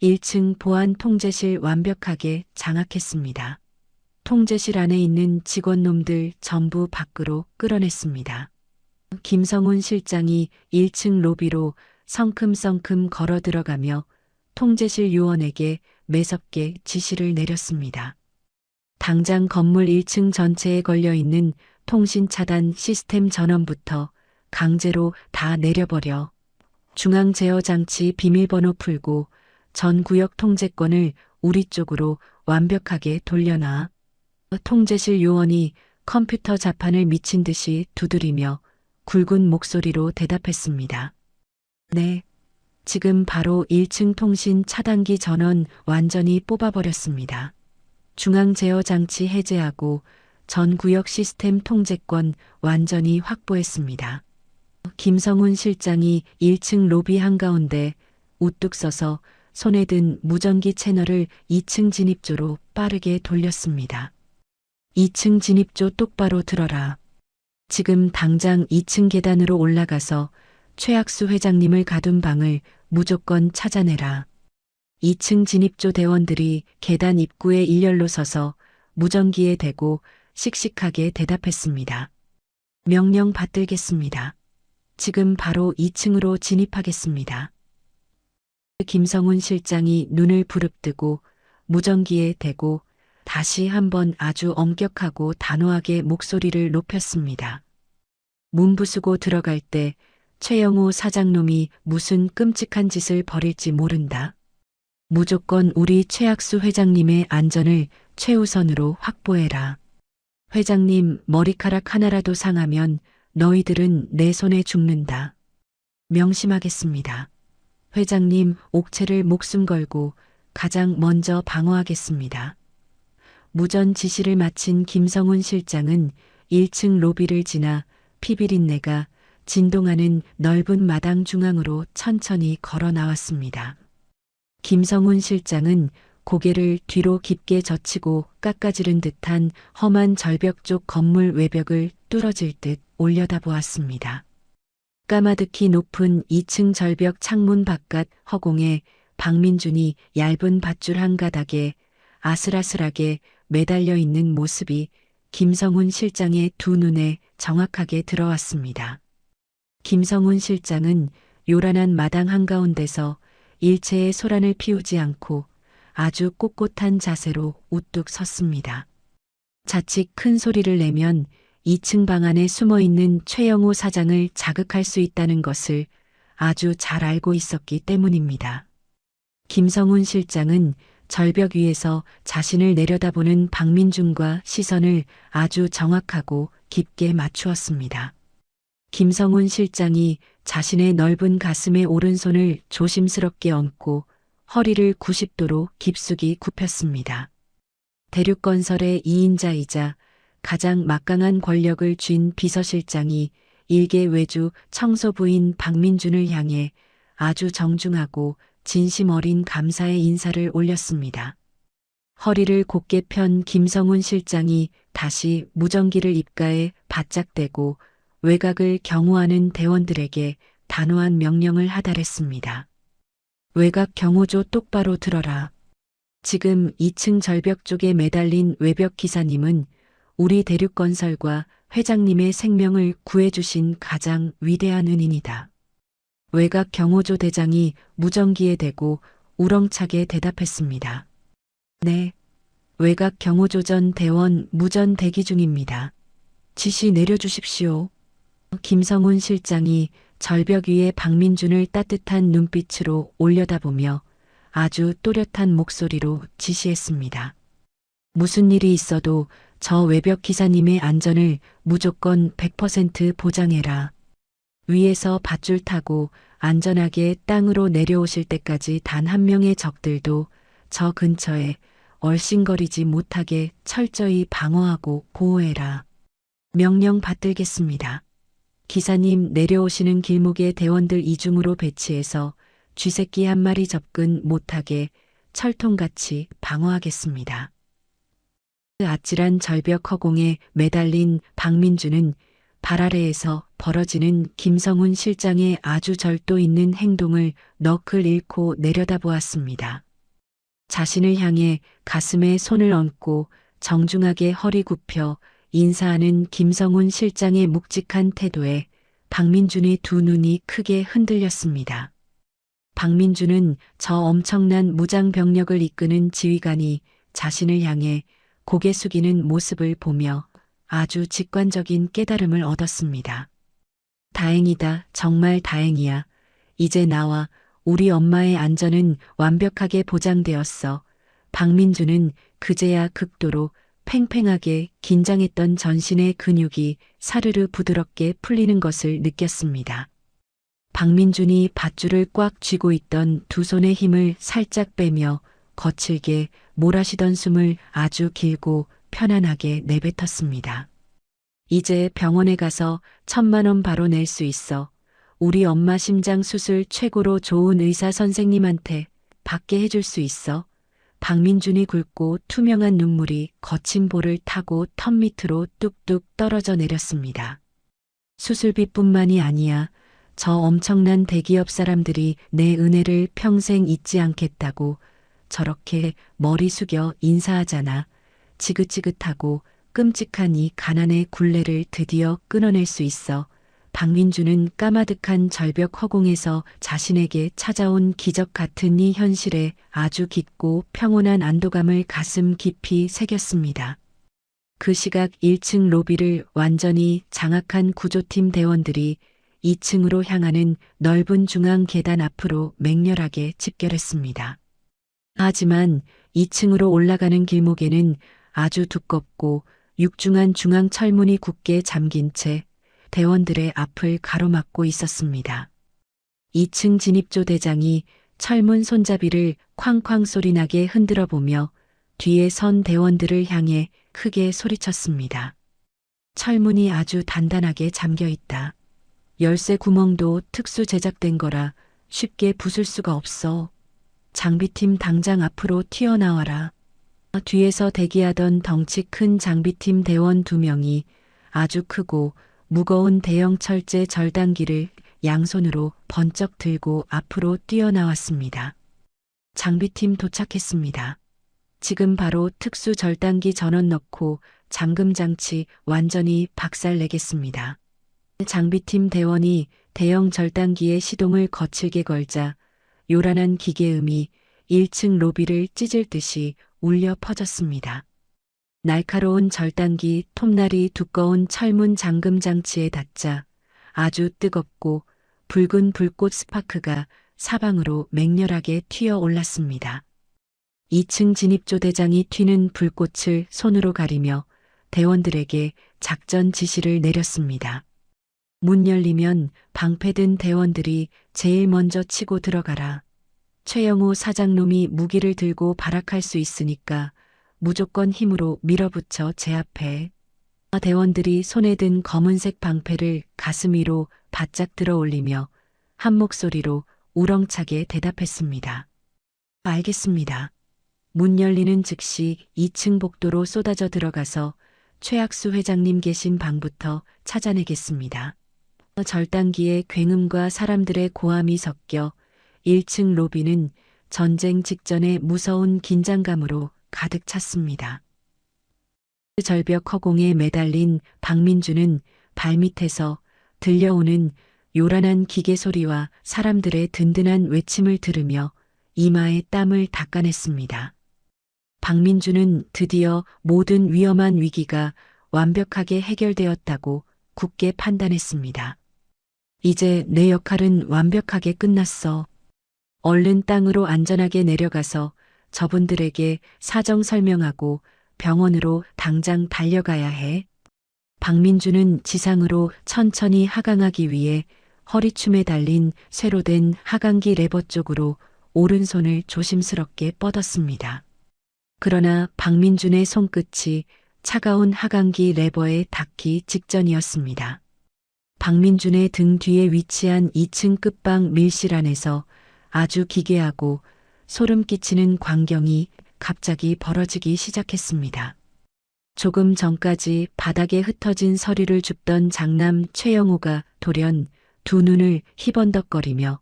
1층 보안 통제실 완벽하게 장악했습니다. 통제실 안에 있는 직원놈들 전부 밖으로 끌어냈습니다. 김성훈 실장이 1층 로비로 성큼성큼 걸어 들어가며 통제실 요원에게 매섭게 지시를 내렸습니다. 당장 건물 1층 전체에 걸려있는 통신 차단 시스템 전원부터 강제로 다 내려버려. 중앙 제어 장치 비밀번호 풀고 전 구역 통제권을 우리 쪽으로 완벽하게 돌려놔. 통제실 요원이 컴퓨터 자판을 미친 듯이 두드리며 굵은 목소리로 대답했습니다. 네, 지금 바로 1층 통신 차단기 전원 완전히 뽑아버렸습니다. 중앙 제어 장치 해제하고 전 구역 시스템 통제권 완전히 확보했습니다. 김성훈 실장이 1층 로비 한가운데 우뚝 서서 손에 든 무전기 채널을 2층 진입조로 빠르게 돌렸습니다. 2층 진입조 똑바로 들어라. 지금 당장 2층 계단으로 올라가서 최학수 회장님을 가둔 방을 무조건 찾아내라. 2층 진입조 대원들이 계단 입구에 일렬로 서서 무전기에 대고 씩씩하게 대답했습니다. 명령 받들겠습니다. 지금 바로 2층으로 진입하겠습니다. 김성훈 실장이 눈을 부릅뜨고 무전기에 대고 다시 한번 아주 엄격하고 단호하게 목소리를 높였습니다. 문 부수고 들어갈 때 최영호 사장놈이 무슨 끔찍한 짓을 벌일지 모른다. 무조건 우리 최학수 회장님의 안전을 최우선으로 확보해라. 회장님 머리카락 하나라도 상하면 너희들은 내 손에 죽는다. 명심하겠습니다. 회장님 옥체를 목숨 걸고 가장 먼저 방어하겠습니다. 무전 지시를 마친 김성훈 실장은 1층 로비를 지나 피비린내가 진동하는 넓은 마당 중앙으로 천천히 걸어 나왔습니다. 김성훈 실장은 고개를 뒤로 깊게 젖히고 깎아지른 듯한 험한 절벽 쪽 건물 외벽을 뚫어질 듯 올려다보았습니다. 까마득히 높은 2층 절벽 창문 바깥 허공에 박민준이 얇은 밧줄 한 가닥에 아슬아슬하게 매달려 있는 모습이 김성훈 실장의 두 눈에 정확하게 들어왔습니다. 김성훈 실장은 요란한 마당 한가운데서 일체의 소란을 피우지 않고 아주 꼿꼿한 자세로 우뚝 섰습니다. 자칫 큰 소리를 내면 2층 방 안에 숨어 있는 최영호 사장을 자극할 수 있다는 것을 아주 잘 알고 있었기 때문입니다. 김성훈 실장은 절벽 위에서 자신을 내려다보는 박민준과 시선을 아주 정확하고 깊게 맞추었습니다. 김성훈 실장이 자신의 넓은 가슴에 오른손을 조심스럽게 얹고 허리를 90도로 깊숙이 굽혔습니다. 대륙건설의 2인자이자 가장 막강한 권력을 쥔 비서실장이 일개 외주 청소부인 박민준을 향해 아주 정중하고 진심 어린 감사의 인사를 올렸습니다. 허리를 곧게 편 김성훈 실장이 다시 무전기를 입가에 바짝 대고 외곽을 경호하는 대원들에게 단호한 명령을 하달했습니다. 외곽 경호조 똑바로 들어라. 지금 2층 절벽 쪽에 매달린 외벽 기사님은 우리 대륙건설과 회장님의 생명을 구해주신 가장 위대한 은인이다. 외곽 경호조 대장이 무전기에 대고 우렁차게 대답했습니다. 네. 외곽 경호조 전 대원 무전 대기 중입니다. 지시 내려주십시오. 김성훈 실장이 절벽 위에 박민준을 따뜻한 눈빛으로 올려다보며 아주 또렷한 목소리로 지시했습니다. 무슨 일이 있어도 저 외벽 기사님의 안전을 무조건 100% 보장해라. 위에서 밧줄 타고 안전하게 땅으로 내려오실 때까지 단 한 명의 적들도 저 근처에 얼씬거리지 못하게 철저히 방어하고 보호해라. 명령 받들겠습니다. 기사님 내려오시는 길목에 대원들 이중으로 배치해서 쥐새끼 한 마리 접근 못하게 철통같이 방어하겠습니다. 그 아찔한 절벽 허공에 매달린 박민준은 발 아래에서 벌어지는 김성훈 실장의 아주 절도 있는 행동을 넋을 잃고 내려다보았습니다. 자신을 향해 가슴에 손을 얹고 정중하게 허리 굽혀 인사하는 김성훈 실장의 묵직한 태도에 박민준의 두 눈이 크게 흔들렸습니다. 박민준은 저 엄청난 무장병력을 이끄는 지휘관이 자신을 향해 고개 숙이는 모습을 보며 아주 직관적인 깨달음을 얻었습니다. 다행이다, 정말 다행이야. 이제 나와 우리 엄마의 안전은 완벽하게 보장되었어. 박민준은 그제야 극도로 팽팽하게 긴장했던 전신의 근육이 사르르 부드럽게 풀리는 것을 느꼈습니다. 박민준이 밧줄을 꽉 쥐고 있던 두 손의 힘을 살짝 빼며 거칠게 몰아쉬던 숨을 아주 길고 편안하게 내뱉었습니다. 이제 병원에 가서 1,000만 원 바로 낼 수 있어. 우리 엄마 심장 수술 최고로 좋은 의사 선생님한테 받게 해줄 수 있어. 박민준이 굵고 투명한 눈물이 거친 볼을 타고 턱 밑으로 뚝뚝 떨어져 내렸습니다. 수술비뿐만이 아니야. 저 엄청난 대기업 사람들이 내 은혜를 평생 잊지 않겠다고 저렇게 머리 숙여 인사하잖아. 지긋지긋하고 끔찍한 이 가난의 굴레를 드디어 끊어낼 수 있어. 박민준은 까마득한 절벽 허공에서 자신에게 찾아온 기적 같은 이 현실에 아주 깊고 평온한 안도감을 가슴 깊이 새겼습니다. 그 시각 1층 로비를 완전히 장악한 구조팀 대원들이 2층으로 향하는 넓은 중앙 계단 앞으로 맹렬하게 집결했습니다. 하지만 2층으로 올라가는 길목에는 아주 두껍고 육중한 중앙 철문이 굳게 잠긴 채 대원들의 앞을 가로막고 있었습니다. 2층 진입조 대장이 철문 손잡이를 쾅쾅 소리나게 흔들어 보며 뒤에 선 대원들을 향해 크게 소리쳤습니다. 철문이 아주 단단하게 잠겨 있다. 열쇠 구멍도 특수 제작된 거라 쉽게 부술 수가 없어. 장비팀 당장 앞으로 튀어나와라. 뒤에서 대기하던 덩치 큰 장비팀 대원 2명이 아주 크고 무거운 대형 철제 절단기를 양손으로 번쩍 들고 앞으로 뛰어나왔습니다. 장비팀 도착했습니다. 지금 바로 특수 절단기 전원 넣고 잠금 장치 완전히 박살내겠습니다. 장비팀 대원이 대형 절단기에 시동을 거칠게 걸자 요란한 기계음이 1층 로비를 찢을 듯이 울려 퍼졌습니다. 날카로운 절단기 톱날이 두꺼운 철문 잠금 장치에 닿자 아주 뜨겁고 붉은 불꽃 스파크가 사방으로 맹렬하게 튀어 올랐습니다. 2층 진입조대장이 튀는 불꽃을 손으로 가리며 대원들에게 작전 지시를 내렸습니다. 문 열리면 방패든 대원들이 제일 먼저 치고 들어가라. 최영우 사장놈이 무기를 들고 발악할 수 있으니까 무조건 힘으로 밀어붙여 제압해. 대원들이 손에 든 검은색 방패를 가슴 위로 바짝 들어 올리며 한 목소리로 우렁차게 대답했습니다. 알겠습니다. 문 열리는 즉시 2층 복도로 쏟아져 들어가서 최학수 회장님 계신 방부터 찾아내겠습니다. 절단기의 굉음과 사람들의 고함이 섞여 1층 로비는 전쟁 직전의 무서운 긴장감으로 가득 찼습니다. 절벽 허공에 매달린 박민주는 발밑에서 들려오는 요란한 기계 소리와 사람들의 든든한 외침을 들으며 이마에 땀을 닦아냈습니다. 박민주는 드디어 모든 위험한 위기가 완벽하게 해결되었다고 굳게 판단했습니다. 이제 내 역할은 완벽하게 끝났어. 얼른 땅으로 안전하게 내려가서 저분들에게 사정 설명하고 병원으로 당장 달려가야 해. 박민주는 지상으로 천천히 하강하기 위해 허리춤에 달린 쇠로 된 하강기 레버 쪽으로 오른손을 조심스럽게 뻗었습니다. 그러나 박민준의 손끝이 차가운 하강기 레버에 닿기 직전이었습니다. 박민준의 등 뒤에 위치한 2층 끝방 밀실 안에서 아주 기괴하고 소름 끼치는 광경이 갑자기 벌어지기 시작했습니다. 조금 전까지 바닥에 흩어진 서리를 줍던 장남 최영호가 돌연 두 눈을 희번덕거리며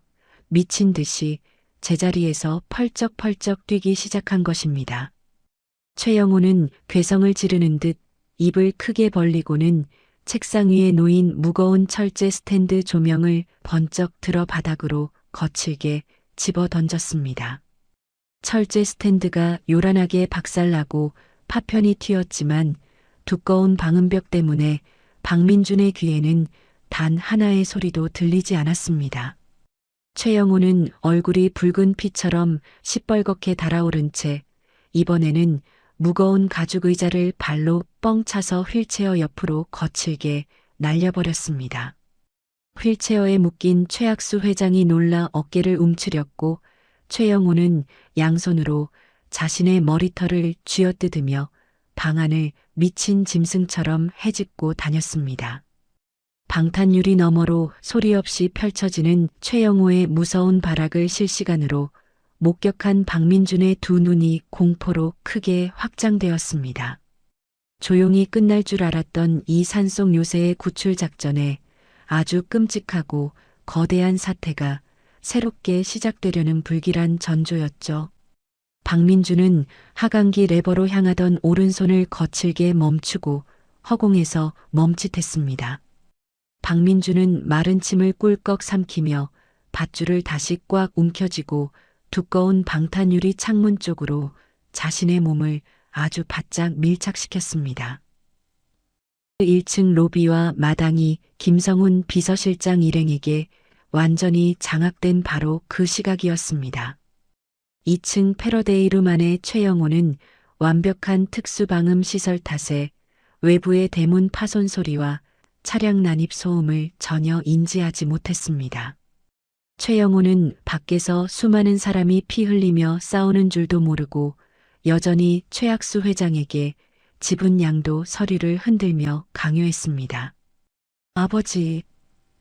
미친 듯이 제자리에서 펄쩍펄쩍 뛰기 시작한 것입니다. 최영호는 괴성을 지르는 듯 입을 크게 벌리고는 책상 위에 놓인 무거운 철제 스탠드 조명을 번쩍 들어 바닥으로 거칠게 집어 던졌습니다. 철제 스탠드가 요란하게 박살나고 파편이 튀었지만 두꺼운 방음벽 때문에 박민준의 귀에는 단 하나의 소리도 들리지 않았습니다. 최영호는 얼굴이 붉은 피처럼 시뻘겋게 달아오른 채 이번에는 무거운 가죽 의자를 발로 뻥 차서 휠체어 옆으로 거칠게 날려버렸습니다. 휠체어에 묶인 최학수 회장이 놀라 어깨를 움츠렸고 최영호는 양손으로 자신의 머리털을 쥐어뜯으며 방안을 미친 짐승처럼 헤집고 다녔습니다. 방탄유리 너머로 소리 없이 펼쳐지는 최영호의 무서운 발악을 실시간으로 목격한 박민준의 두 눈이 공포로 크게 확장되었습니다. 조용히 끝날 줄 알았던 이 산속 요새의 구출 작전에 아주 끔찍하고 거대한 사태가 새롭게 시작되려는 불길한 전조였죠. 박민준은 하강기 레버로 향하던 오른손을 거칠게 멈추고 허공에서 멈칫했습니다. 박민준은 마른 침을 꿀꺽 삼키며 밧줄을 다시 꽉 움켜쥐고 두꺼운 방탄유리 창문 쪽으로 자신의 몸을 아주 바짝 밀착시켰습니다. 1층 로비와 마당이 김성훈 비서실장 일행에게 완전히 장악된 바로 그 시각이었습니다. 2층 패러데이룸 안의 최영호는 완벽한 특수방음 시설 탓에 외부의 대문 파손 소리와 차량 난입 소음을 전혀 인지하지 못했습니다. 최영호는 밖에서 수많은 사람이 피 흘리며 싸우는 줄도 모르고 여전히 최학수 회장에게 지분 양도 서류를 흔들며 강요했습니다. 아버지,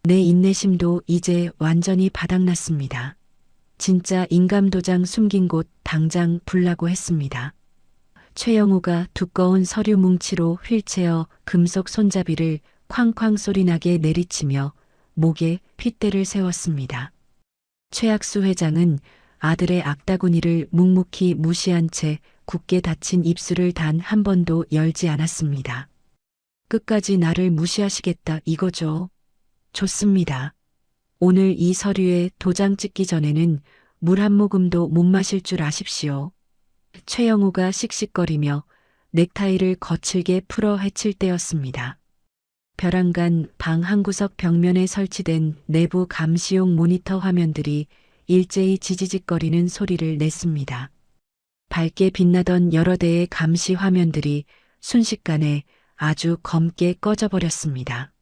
내 인내심도 이제 완전히 바닥났습니다. 진짜 인감도장 숨긴 곳 당장 불라고 했습니다. 최영호가 두꺼운 서류 뭉치로 휠체어 금속 손잡이를 쾅쾅 소리나게 내리치며 목에 핏대를 세웠습니다. 최학수 회장은 아들의 악다구니를 묵묵히 무시한 채 굳게 닫힌 입술을 단 한 번도 열지 않았습니다. 끝까지 나를 무시하시겠다 이거죠. 좋습니다. 오늘 이 서류에 도장 찍기 전에는 물 한 모금도 못 마실 줄 아십시오. 최영우가 씩씩거리며 넥타이를 거칠게 풀어 헤칠 때였습니다. 벼랑간 방 한 구석 벽면에 설치된 내부 감시용 모니터 화면들이 일제히 지지직거리는 소리를 냈습니다. 밝게 빛나던 여러 대의 감시 화면들이 순식간에 아주 검게 꺼져버렸습니다.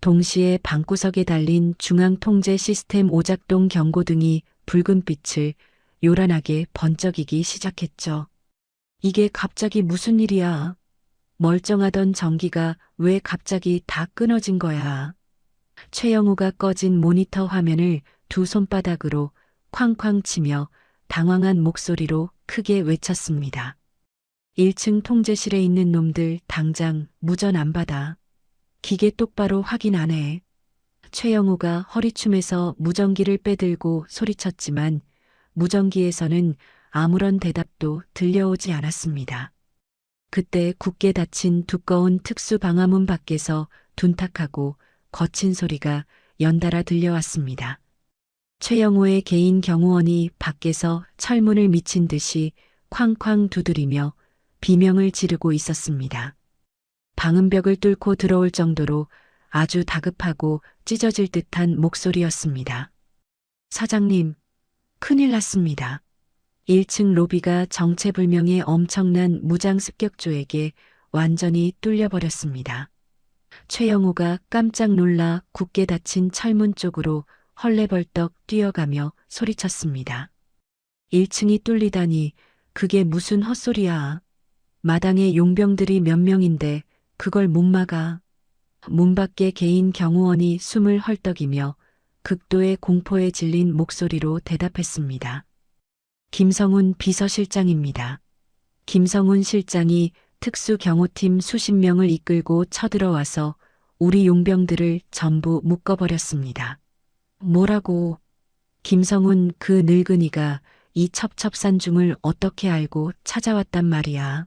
동시에 방구석에 달린 중앙통제 시스템 오작동 경고등이 붉은 빛을 요란하게 번쩍이기 시작했죠. 이게 갑자기 무슨 일이야? 멀쩡하던 전기가 왜 갑자기 다 끊어진 거야? 최영우가 꺼진 모니터 화면을 두 손바닥으로 쾅쾅 치며 당황한 목소리로 크게 외쳤습니다. 1층 통제실에 있는 놈들 당장 무전 안 받아. 기계 똑바로 확인 안 해. 최영우가 허리춤에서 무전기를 빼들고 소리쳤지만 무전기에서는 아무런 대답도 들려오지 않았습니다. 그때 굳게 닫힌 두꺼운 특수 방화문 밖에서 둔탁하고 거친 소리가 연달아 들려왔습니다. 최영우의 개인 경호원이 밖에서 철문을 미친 듯이 쾅쾅 두드리며 비명을 지르고 있었습니다. 방음벽을 뚫고 들어올 정도로 아주 다급하고 찢어질 듯한 목소리였습니다. 사장님, 큰일 났습니다. 1층 로비가 정체불명의 엄청난 무장 습격조에게 완전히 뚫려버렸습니다. 최영우가 깜짝 놀라 굳게 닫힌 철문 쪽으로 헐레벌떡 뛰어가며 소리쳤습니다. 1층이 뚫리다니 그게 무슨 헛소리야. 마당에 용병들이 몇 명인데 그걸 못 막아. 문 밖에 개인 경호원이 숨을 헐떡이며 극도의 공포에 질린 목소리로 대답했습니다. 김성훈 비서실장입니다. 김성훈 실장이 특수경호팀 수십 명을 이끌고 쳐들어와서 우리 용병들을 전부 묶어버렸습니다. 뭐라고? 김성훈 그 늙은이가 이 첩첩산중을 어떻게 알고 찾아왔단 말이야.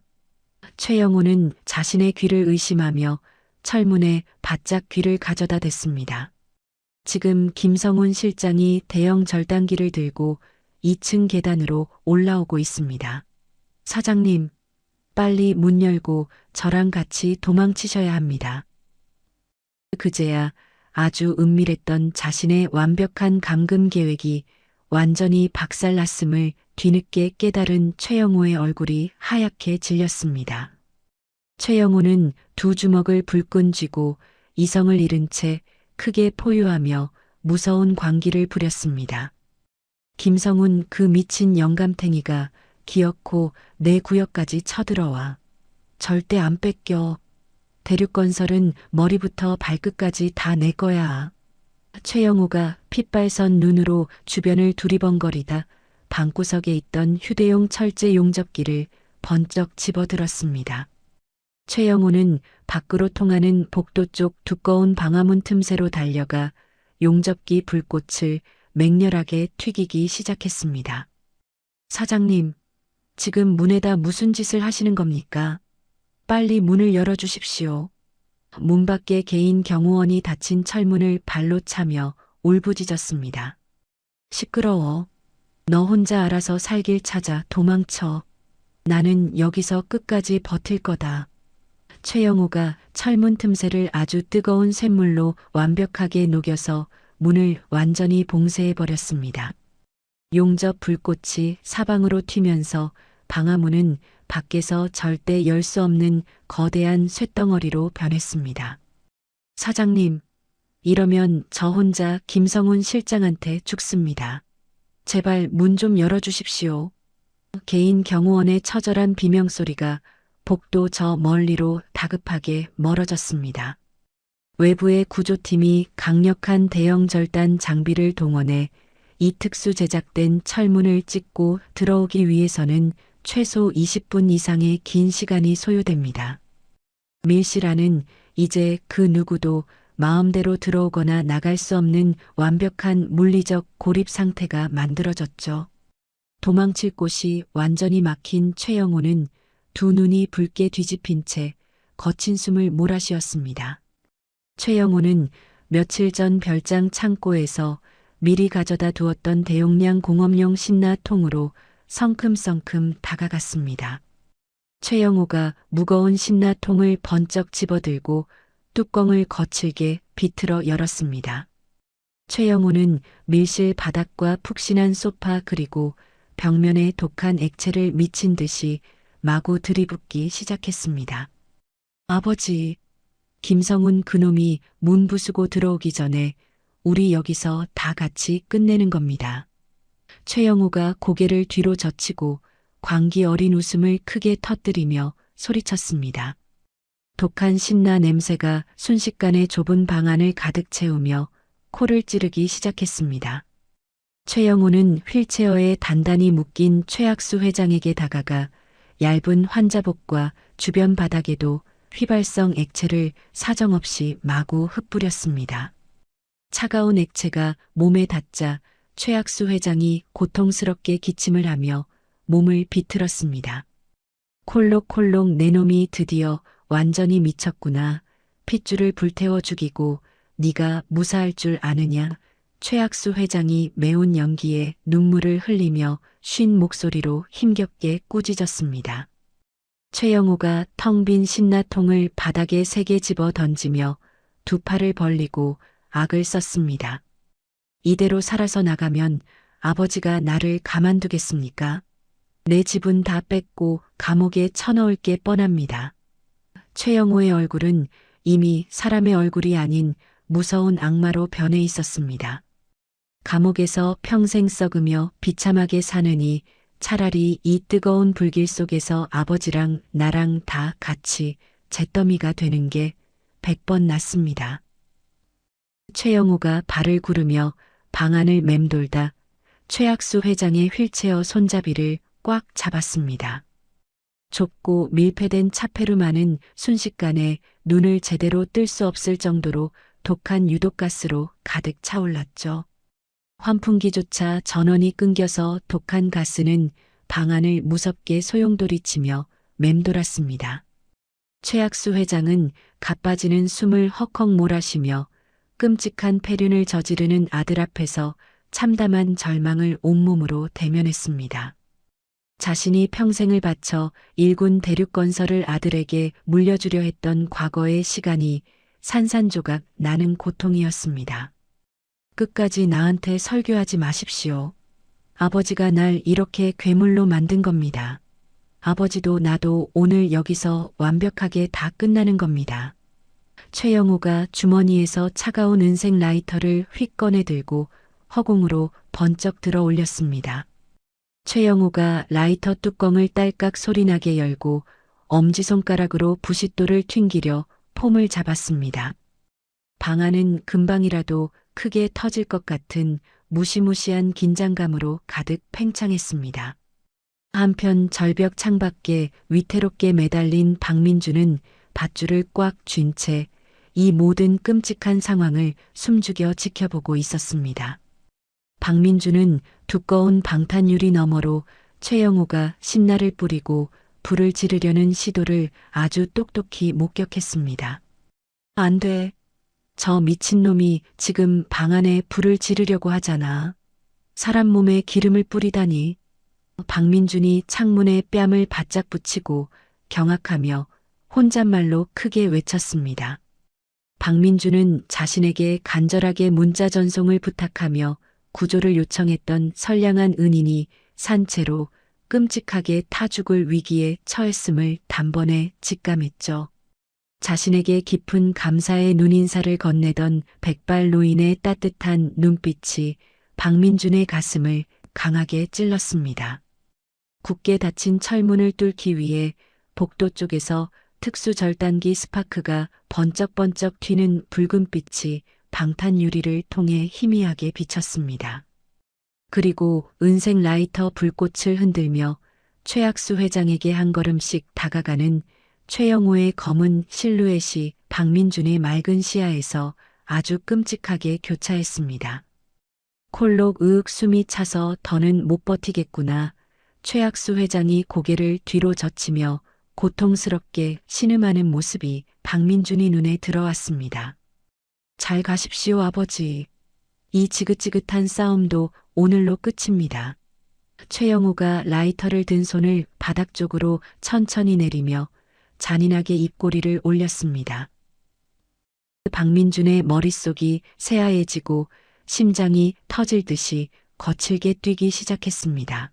최영우는 자신의 귀를 의심하며 철문에 바짝 귀를 가져다 댔습니다. 지금 김성훈 실장이 대형 절단기를 들고 2층 계단으로 올라오고 있습니다. 사장님, 빨리 문 열고 저랑 같이 도망치셔야 합니다. 그제야 아주 은밀했던 자신의 완벽한 감금 계획이 완전히 박살났음을 뒤늦게 깨달은 최영우의 얼굴이 하얗게 질렸습니다. 최영우는 두 주먹을 불끈 쥐고 이성을 잃은 채 크게 포효하며 무서운 광기를 부렸습니다. 김성훈 그 미친 영감탱이가 기어코 내 구역까지 쳐들어와. 절대 안 뺏겨. 대륙건설은 머리부터 발끝까지 다 내 거야. 최영우가 핏발선 눈으로 주변을 두리번거리다 방구석에 있던 휴대용 철제 용접기를 번쩍 집어들었습니다. 최영우는 밖으로 통하는 복도 쪽 두꺼운 방화문 틈새로 달려가 용접기 불꽃을 맹렬하게 튀기기 시작했습니다. 사장님, 지금 문에다 무슨 짓을 하시는 겁니까? 빨리 문을 열어주십시오. 문 밖에 개인 경호원이 닫힌 철문을 발로 차며 울부짖었습니다. 시끄러워. 너 혼자 알아서 살길 찾아 도망쳐. 나는 여기서 끝까지 버틸 거다. 최영우가 철문 틈새를 아주 뜨거운 쇳물로 완벽하게 녹여서 문을 완전히 봉쇄해버렸습니다. 용접 불꽃이 사방으로 튀면서 방화문은 밖에서 절대 열 수 없는 거대한 쇳덩어리로 변했습니다. 사장님, 이러면 저 혼자 김성훈 실장한테 죽습니다. 제발 문 좀 열어주십시오. 개인 경호원의 처절한 비명소리가 복도 저 멀리로 다급하게 멀어졌습니다. 외부의 구조팀이 강력한 대형 절단 장비를 동원해 이 특수 제작된 철문을 찍고 들어오기 위해서는 최소 20분 이상의 긴 시간이 소요됩니다. 밀실안은 이제 그 누구도 마음대로 들어오거나 나갈 수 없는 완벽한 물리적 고립 상태가 만들어졌죠. 도망칠 곳이 완전히 막힌 최영우는 두 눈이 붉게 뒤집힌 채 거친 숨을 몰아쉬었습니다. 최영우는 며칠 전 별장 창고에서 미리 가져다 두었던 대용량 공업용 신라통으로 성큼성큼 다가갔습니다. 최영호가 무거운 신라통을 번쩍 집어들고 뚜껑을 거칠게 비틀어 열었습니다. 최영호는 밀실 바닥과 푹신한 소파 그리고 벽면에 독한 액체를 미친 듯이 마구 들이붓기 시작했습니다. 아버지, 김성훈 그놈이 문 부수고 들어오기 전에 우리 여기서 다 같이 끝내는 겁니다. 최영호가 고개를 뒤로 젖히고 광기 어린 웃음을 크게 터뜨리며 소리쳤습니다. 독한 신라 냄새가 순식간에 좁은 방 안을 가득 채우며 코를 찌르기 시작했습니다. 최영호는 휠체어에 단단히 묶인 최학수 회장에게 다가가 얇은 환자복과 주변 바닥에도 휘발성 액체를 사정없이 마구 흩뿌렸습니다. 차가운 액체가 몸에 닿자 최학수 회장이 고통스럽게 기침을 하며 몸을 비틀었습니다. 콜록콜록 내 놈이 드디어 완전히 미쳤구나. 핏줄을 불태워 죽이고 네가 무사할 줄 아느냐. 최학수 회장이 매운 연기에 눈물을 흘리며 쉰 목소리로 힘겹게 꾸짖었습니다. 최영호가 텅 빈 신라통을 바닥에 세게 집어 던지며 두 팔을 벌리고 악을 썼습니다. 이대로 살아서 나가면 아버지가 나를 가만두겠습니까? 내 집은 다 뺏고 감옥에 쳐넣을 게 뻔합니다. 최영호의 얼굴은 이미 사람의 얼굴이 아닌 무서운 악마로 변해 있었습니다. 감옥에서 평생 썩으며 비참하게 사느니 차라리 이 뜨거운 불길 속에서 아버지랑 나랑 다 같이 잿더미가 되는 게 100번 낫습니다. 최영호가 발을 구르며 방 안을 맴돌다 최학수 회장의 휠체어 손잡이를 꽉 잡았습니다. 좁고 밀폐된 차폐룸 순식간에 눈을 제대로 뜰 수 없을 정도로 독한 유독가스로 가득 차올랐죠. 환풍기조차 전원이 끊겨서 독한 가스는 방 안을 무섭게 소용돌이치며 맴돌았습니다. 최학수 회장은 가빠지는 숨을 헉헉 몰아쉬며 끔찍한 폐륜을 저지르는 아들 앞에서 참담한 절망을 온몸으로 대면했습니다. 자신이 평생을 바쳐 일군 대륙건설을 아들에게 물려주려 했던 과거의 시간이 산산조각 나는 고통이었습니다. 끝까지 나한테 설교하지 마십시오. 아버지가 날 이렇게 괴물로 만든 겁니다. 아버지도 나도 오늘 여기서 완벽하게 다 끝나는 겁니다. 최영호가 주머니에서 차가운 은색 라이터를 휙 꺼내 들고 허공으로 번쩍 들어 올렸습니다. 최영호가 라이터 뚜껑을 딸깍 소리나게 열고 엄지손가락으로 부싯돌을 튕기려 폼을 잡았습니다. 방 안은 금방이라도 크게 터질 것 같은 무시무시한 긴장감으로 가득 팽창했습니다. 한편 절벽 창밖에 위태롭게 매달린 박민주는 밧줄을 꽉 쥔 채 이 모든 끔찍한 상황을 숨죽여 지켜보고 있었습니다. 박민주는 두꺼운 방탄유리 너머로 최영호가 신나를 뿌리고 불을 지르려는 시도를 아주 똑똑히 목격했습니다. 안 돼. 저 미친놈이 지금 방 안에 불을 지르려고 하잖아. 사람 몸에 기름을 뿌리다니. 박민준이 창문에 뺨을 바짝 붙이고 경악하며 혼잣말로 크게 외쳤습니다. 박민준은 자신에게 간절하게 문자 전송을 부탁하며 구조를 요청했던 선량한 은인이 산채로 끔찍하게 타 죽을 위기에 처했음을 단번에 직감했죠. 자신에게 깊은 감사의 눈인사를 건네던 백발 노인의 따뜻한 눈빛이 박민준의 가슴을 강하게 찔렀습니다. 굳게 닫힌 철문을 뚫기 위해 복도 쪽에서 특수 절단기 스파크가 번쩍번쩍 튀는 붉은 빛이 방탄 유리를 통해 희미하게 비쳤습니다. 그리고 은색 라이터 불꽃을 흔들며 최학수 회장에게 한 걸음씩 다가가는 최영호의 검은 실루엣이 박민준의 맑은 시야에서 아주 끔찍하게 교차했습니다. 콜록 으윽 숨이 차서 더는 못 버티겠구나. 최학수 회장이 고개를 뒤로 젖히며 고통스럽게 신음하는 모습이 박민준이 눈에 들어왔습니다. 잘 가십시오, 아버지. 이 지긋지긋한 싸움도 오늘로 끝입니다. 최영우가 라이터를 든 손을 바닥 쪽으로 천천히 내리며 잔인하게 입꼬리를 올렸습니다. 박민준의 머릿속이 새하얘지고 심장이 터질 듯이 거칠게 뛰기 시작했습니다.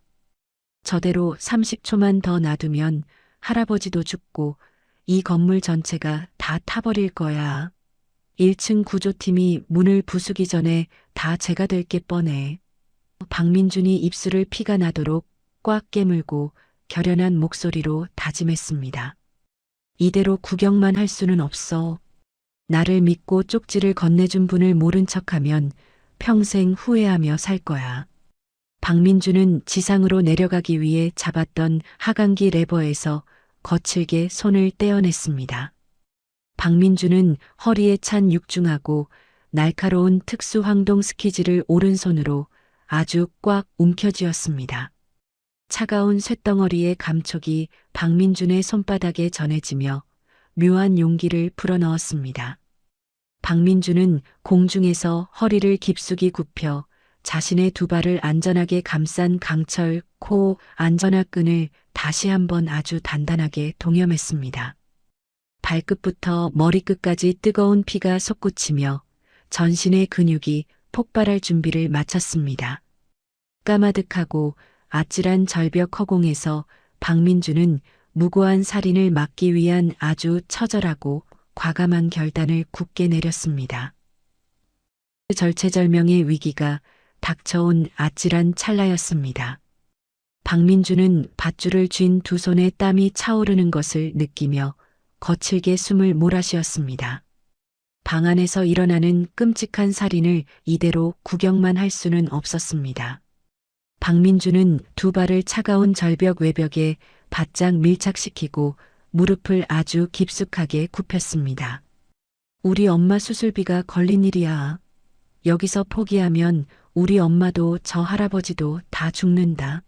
저대로 30초만 더 놔두면 할아버지도 죽고 이 건물 전체가 다 타버릴 거야. 1층 구조팀이 문을 부수기 전에 다 제가 될 게 뻔해. 박민준이 입술을 피가 나도록 꽉 깨물고 결연한 목소리로 다짐했습니다. 이대로 구경만 할 수는 없어. 나를 믿고 쪽지를 건네준 분을 모른 척하면 평생 후회하며 살 거야. 박민준은 지상으로 내려가기 위해 잡았던 하강기 레버에서 거칠게 손을 떼어냈습니다. 박민준은 허리에 찬 육중하고 날카로운 특수 황동 스키즈를 오른손으로 아주 꽉 움켜쥐었습니다. 차가운 쇳덩어리의 감촉이 박민준의 손바닥에 전해지며 묘한 용기를 불어넣었습니다. 박민준은 공중에서 허리를 깊숙이 굽혀 자신의 두 발을 안전하게 감싼 강철 코 안전화끈을 다시 한번 아주 단단하게 동여맸습니다. 발끝부터 머리끝까지 뜨거운 피가 솟구치며 전신의 근육이 폭발할 준비를 마쳤습니다. 까마득하고 아찔한 절벽 허공에서 박민준은 무고한 살인을 막기 위한 아주 처절하고 과감한 결단을 굳게 내렸습니다. 절체절명의 위기가 닥쳐온 아찔한 찰나였습니다. 박민준은 밧줄을 쥔 두 손에 땀이 차오르는 것을 느끼며 거칠게 숨을 몰아쉬었습니다. 방 안에서 일어나는 끔찍한 살인을 이대로 구경만 할 수는 없었습니다. 박민준은 두 발을 차가운 절벽 외벽에 바짝 밀착시키고 무릎을 아주 깊숙하게 굽혔습니다. 우리 엄마 수술비가 걸린 일이야. 여기서 포기하면 우리 엄마도 저 할아버지도 다 죽는다.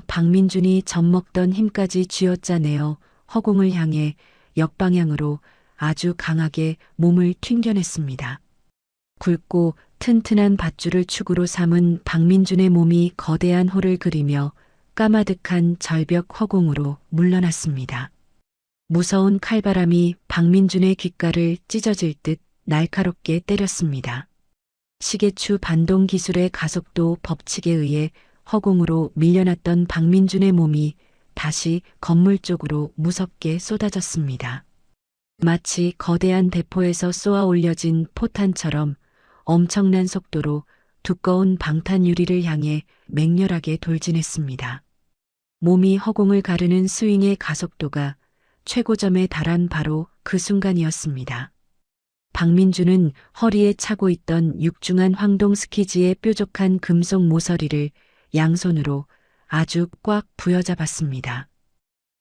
박민준이 젖먹던 힘까지 쥐어짜내어 허공을 향해 역방향으로 아주 강하게 몸을 튕겨냈습니다. 굵고 튼튼한 밧줄을 축으로 삼은 박민준의 몸이 거대한 호를 그리며 까마득한 절벽 허공으로 물러났습니다. 무서운 칼바람이 박민준의 귓가를 찢어질 듯 날카롭게 때렸습니다. 시계추 반동 기술의 가속도 법칙에 의해 허공으로 밀려났던 박민준의 몸이 다시 건물 쪽으로 무섭게 쏟아졌습니다. 마치 거대한 대포에서 쏘아 올려진 포탄처럼 엄청난 속도로 두꺼운 방탄 유리를 향해 맹렬하게 돌진했습니다. 몸이 허공을 가르는 스윙의 가속도가 최고점에 달한 바로 그 순간이었습니다. 박민준은 허리에 차고 있던 육중한 황동 스키즈의 뾰족한 금속 모서리를 양손으로 아주 꽉 부여잡았습니다.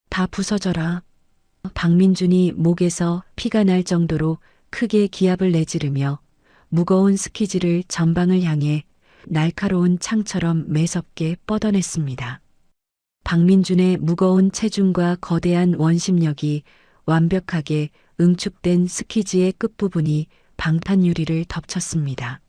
다 부서져라. 박민준이 목에서 피가 날 정도로 크게 기합을 내지르며 무거운 스키즈를 전방을 향해 날카로운 창처럼 매섭게 뻗어냈습니다. 박민준의 무거운 체중과 거대한 원심력이 완벽하게 응축된 스키즈의 끝부분이 방탄 유리를 덮쳤습니다.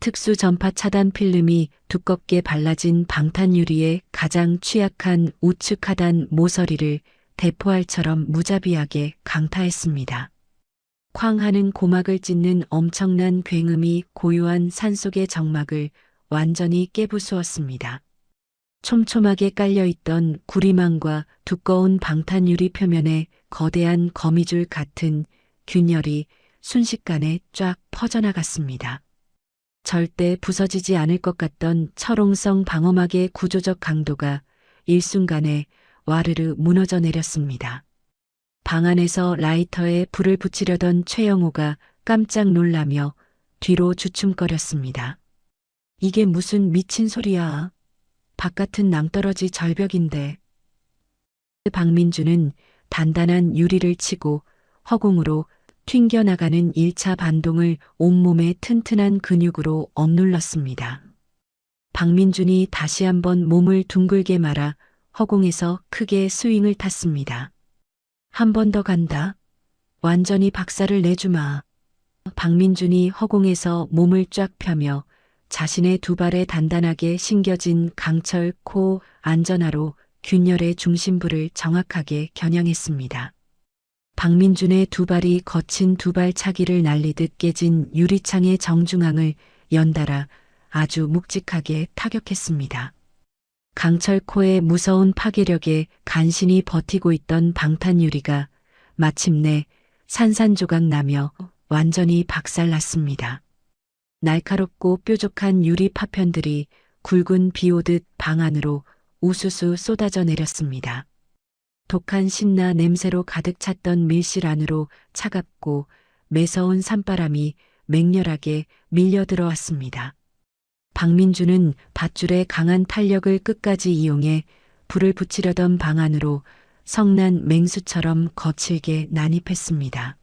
특수 전파 차단 필름이 두껍게 발라진 방탄 유리의 가장 취약한 우측 하단 모서리를 대포알처럼 무자비하게 강타했습니다. 쾅 하는 고막을 찢는 엄청난 굉음이 고요한 산속의 정막을 완전히 깨부수었습니다. 촘촘하게 깔려있던 구리망과 두꺼운 방탄 유리 표면에 거대한 거미줄 같은 균열이 순식간에 쫙 퍼져나갔습니다. 절대 부서지지 않을 것 같던 철옹성 방어막의 구조적 강도가 일순간에 와르르 무너져 내렸습니다. 방 안에서 라이터에 불을 붙이려던 최영호가 깜짝 놀라며 뒤로 주춤거렸습니다. 이게 무슨 미친 소리야. 바깥은 낭떠러지 절벽인데. 박민준은 단단한 유리를 치고 허공으로 튕겨나가는 1차 반동을 온몸의 튼튼한 근육으로 억눌렀습니다. 박민준이 다시 한번 몸을 둥글게 말아 허공에서 크게 스윙을 탔습니다. 한 번 더 간다. 완전히 박살을 내주마. 박민준이 허공에서 몸을 쫙 펴며 자신의 두 발에 단단하게 신겨진 강철 코 안전하로 균열의 중심부를 정확하게 겨냥했습니다. 박민준의 두 발이 거친 두 발차기를 날리듯 깨진 유리창의 정중앙을 연달아 아주 묵직하게 타격했습니다. 강철코의 무서운 파괴력에 간신히 버티고 있던 방탄유리가 마침내 산산조각 나며 완전히 박살났습니다. 날카롭고 뾰족한 유리 파편들이 굵은 비 오듯 방 안으로 우수수 쏟아져 내렸습니다. 독한 신나 냄새로 가득 찼던 밀실 안으로 차갑고 매서운 산바람이 맹렬하게 밀려 들어왔습니다. 박민주는 밧줄의 강한 탄력을 끝까지 이용해 불을 붙이려던 방 안으로 성난 맹수처럼 거칠게 난입했습니다.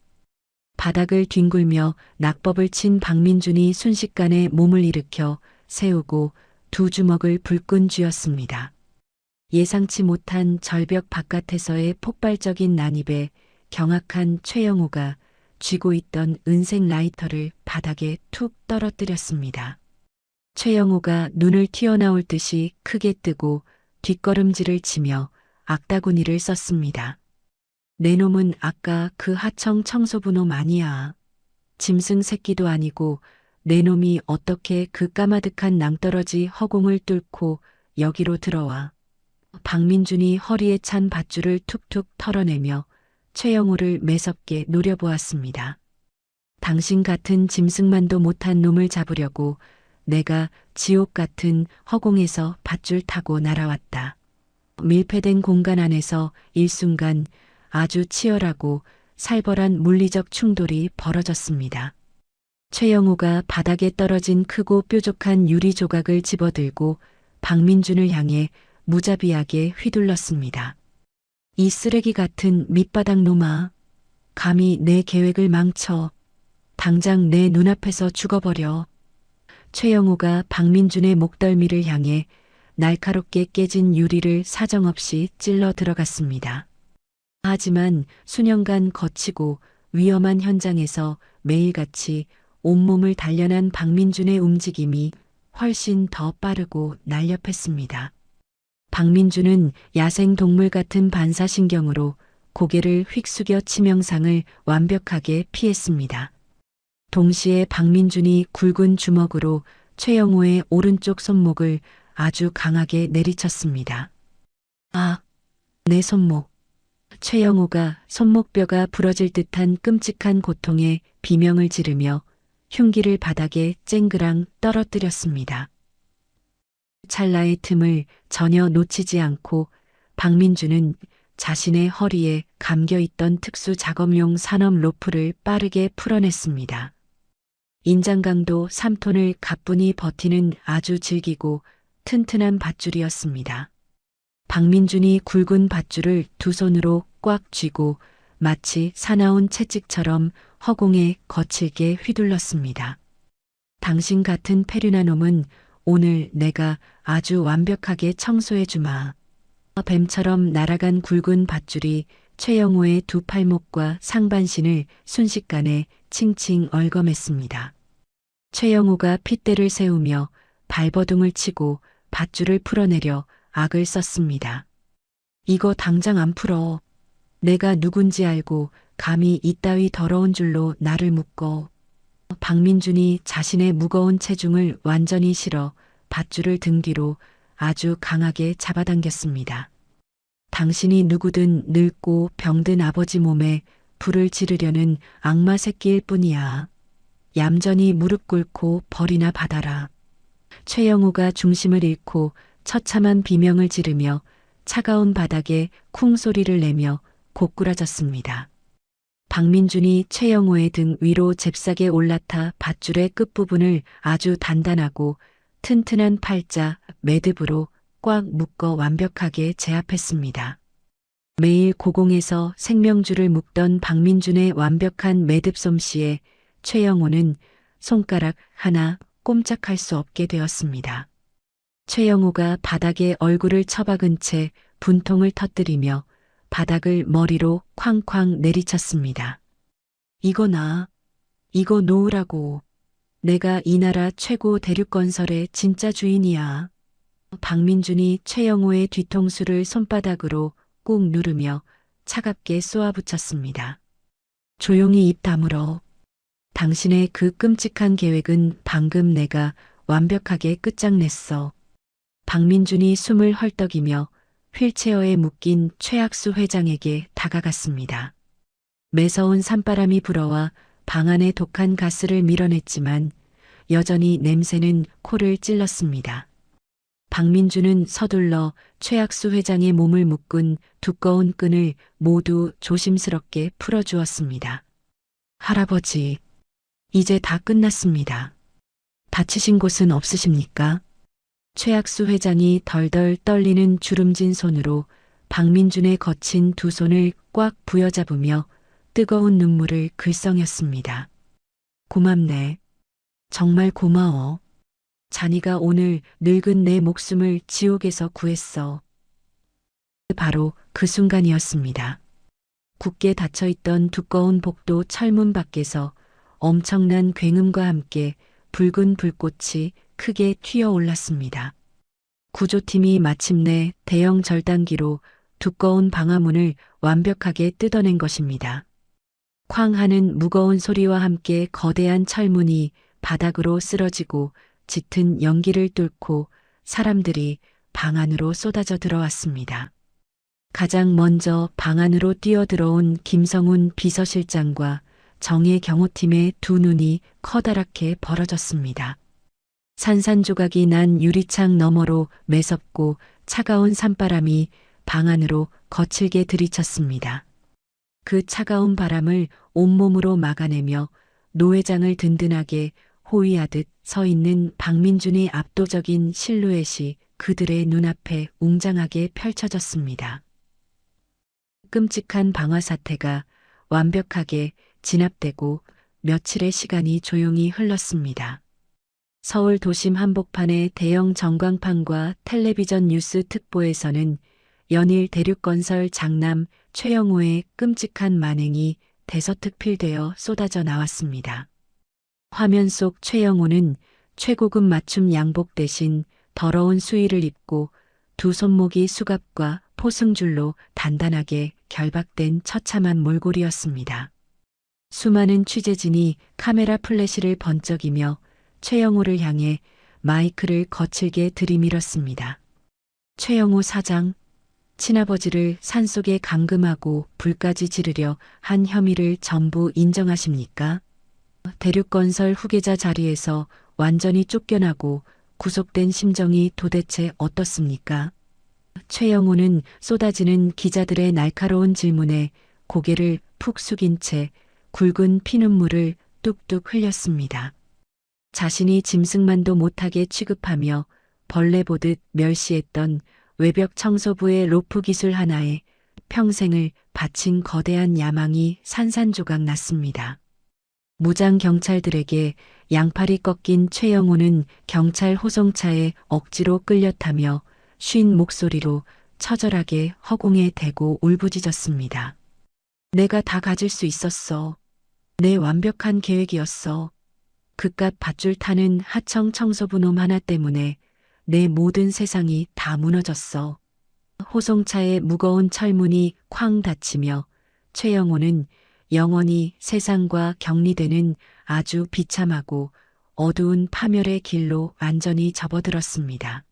바닥을 뒹굴며 낙법을 친 박민준이 순식간에 몸을 일으켜 세우고 두 주먹을 불끈 쥐었습니다. 예상치 못한 절벽 바깥에서의 폭발적인 난입에 경악한 최영호가 쥐고 있던 은색 라이터를 바닥에 툭 떨어뜨렸습니다. 최영호가 눈을 튀어나올 듯이 크게 뜨고 뒷걸음질을 치며 악다구니를 썼습니다. 내 놈은 아까 그 하청 청소부놈 아니야. 짐승 새끼도 아니고 내 놈이 어떻게 그 까마득한 낭떠러지 허공을 뚫고 여기로 들어와. 박민준이 허리에 찬 밧줄을 툭툭 털어내며 최영호를 매섭게 노려보았습니다. 당신 같은 짐승만도 못한 놈을 잡으려고 내가 지옥 같은 허공에서 밧줄 타고 날아왔다. 밀폐된 공간 안에서 일순간 아주 치열하고 살벌한 물리적 충돌이 벌어졌습니다. 최영호가 바닥에 떨어진 크고 뾰족한 유리 조각을 집어들고 박민준을 향해 무자비하게 휘둘렀습니다. 이 쓰레기 같은 밑바닥 놈아, 감히 내 계획을 망쳐. 당장 내 눈앞에서 죽어버려. 최영호가 박민준의 목덜미를 향해 날카롭게 깨진 유리를 사정없이 찔러 들어갔습니다. 하지만 수년간 거치고 위험한 현장에서 매일같이 온몸을 단련한 박민준의 움직임이 훨씬 더 빠르고 날렵했습니다. 박민준은 야생동물 같은 반사신경으로 고개를 휙 숙여 치명상을 완벽하게 피했습니다. 동시에 박민준이 굵은 주먹으로 최영호의 오른쪽 손목을 아주 강하게 내리쳤습니다. 아, 내 손목. 최영호가 손목뼈가 부러질 듯한 끔찍한 고통에 비명을 지르며 흉기를 바닥에 쨍그랑 떨어뜨렸습니다. 찰나의 틈을 전혀 놓치지 않고 박민준은 자신의 허리에 감겨있던 특수 작업용 산업 로프를 빠르게 풀어냈습니다. 인장강도 3톤을 가뿐히 버티는 아주 질기고 튼튼한 밧줄이었습니다. 박민준이 굵은 밧줄을 두 손으로 꽉 쥐고 마치 사나운 채찍처럼 허공에 거칠게 휘둘렀습니다. 당신 같은 페류나 놈은 오늘 내가 아주 완벽하게 청소해주마. 뱀처럼 날아간 굵은 밧줄이 최영호의 두 팔목과 상반신을 순식간에 칭칭 얽어맸습니다. 최영호가 핏대를 세우며 발버둥을 치고 밧줄을 풀어내려 악을 썼습니다. 이거 당장 안 풀어. 내가 누군지 알고 감히 이따위 더러운 줄로 나를 묶어. 박민준이 자신의 무거운 체중을 완전히 실어 밧줄을 등 뒤로 아주 강하게 잡아당겼습니다. 당신이 누구든 늙고 병든 아버지 몸에 불을 지르려는 악마 새끼일 뿐이야. 얌전히 무릎 꿇고 벌이나 받아라. 최영호가 중심을 잃고 처참한 비명을 지르며 차가운 바닥에 쿵 소리를 내며 고꾸라졌습니다. 박민준이 최영호의 등 위로 잽싸게 올라타 밧줄의 끝부분을 아주 단단하고 튼튼한 팔자 매듭으로 꽉 묶어 완벽하게 제압했습니다. 매일 고공에서 생명줄을 묶던 박민준의 완벽한 매듭 솜씨에 최영호는 손가락 하나 꼼짝할 수 없게 되었습니다. 최영호가 바닥에 얼굴을 처박은 채 분통을 터뜨리며 바닥을 머리로 쾅쾅 내리쳤습니다. 이거나 이거 놓으라고. 내가 이 나라 최고 대륙건설의 진짜 주인이야. 박민준이 최영호의 뒤통수를 손바닥으로 꾹 누르며 차갑게 쏘아붙였습니다. 조용히 입 다물어. 당신의 그 끔찍한 계획은 방금 내가 완벽하게 끝장냈어. 박민준이 숨을 헐떡이며 휠체어에 묶인 최학수 회장에게 다가갔습니다. 매서운 산바람이 불어와 방 안에 독한 가스를 밀어냈지만 여전히 냄새는 코를 찔렀습니다. 박민주는 서둘러 최학수 회장의 몸을 묶은 두꺼운 끈을 모두 조심스럽게 풀어주었습니다. 할아버지, 이제 다 끝났습니다. 다치신 곳은 없으십니까? 최학수 회장이 덜덜 떨리는 주름진 손으로 박민준의 거친 두 손을 꽉 부여잡으며 뜨거운 눈물을 글썽였습니다. 고맙네. 정말 고마워. 자니가 오늘 늙은 내 목숨을 지옥에서 구했어. 바로 그 순간이었습니다. 굳게 닫혀있던 두꺼운 복도 철문 밖에서 엄청난 굉음과 함께 붉은 불꽃이 크게 튀어올랐습니다. 구조팀이 마침내 대형 절단기로 두꺼운 방화문을 완벽하게 뜯어낸 것입니다. 쾅 하는 무거운 소리와 함께 거대한 철문이 바닥으로 쓰러지고 짙은 연기를 뚫고 사람들이 방 안으로 쏟아져 들어왔습니다. 가장 먼저 방 안으로 뛰어들어온 김성훈 비서실장과 정예 경호팀의 두 눈이 커다랗게 벌어졌습니다. 산산조각이 난 유리창 너머로 매섭고 차가운 산바람이 방 안으로 거칠게 들이쳤습니다. 그 차가운 바람을 온몸으로 막아내며 노 회장을 든든하게 호위하듯 서 있는 박민준의 압도적인 실루엣이 그들의 눈앞에 웅장하게 펼쳐졌습니다. 끔찍한 방화 사태가 완벽하게 진압되고 며칠의 시간이 조용히 흘렀습니다. 서울 도심 한복판의 대형 전광판과 텔레비전 뉴스 특보에서는 연일 대륙건설 장남 최영호의 끔찍한 만행이 대서특필되어 쏟아져 나왔습니다. 화면 속 최영호는 최고급 맞춤 양복 대신 더러운 수의를 입고 두 손목이 수갑과 포승줄로 단단하게 결박된 처참한 몰골이었습니다. 수많은 취재진이 카메라 플래시를 번쩍이며 최영호를 향해 마이크를 거칠게 들이밀었습니다. 최영호 사장, 친아버지를 산속에 감금하고 불까지 지르려 한 혐의를 전부 인정하십니까? 대륙건설 후계자 자리에서 완전히 쫓겨나고 구속된 심정이 도대체 어떻습니까? 최영호는 쏟아지는 기자들의 날카로운 질문에 고개를 푹 숙인 채 굵은 피눈물을 뚝뚝 흘렸습니다. 자신이 짐승만도 못하게 취급하며 벌레 보듯 멸시했던 외벽 청소부의 로프 기술 하나에 평생을 바친 거대한 야망이 산산조각 났습니다. 무장 경찰들에게 양팔이 꺾인 최영호는 경찰 호송차에 억지로 끌려 타며 쉰 목소리로 처절하게 허공에 대고 울부짖었습니다. 내가 다 가질 수 있었어. 내 완벽한 계획이었어. 그깟 밧줄 타는 하청 청소부 놈 하나 때문에 내 모든 세상이 다 무너졌어. 호송차의 무거운 철문이 쾅 닫히며 최영호는 영원히 세상과 격리되는 아주 비참하고 어두운 파멸의 길로 완전히 접어들었습니다.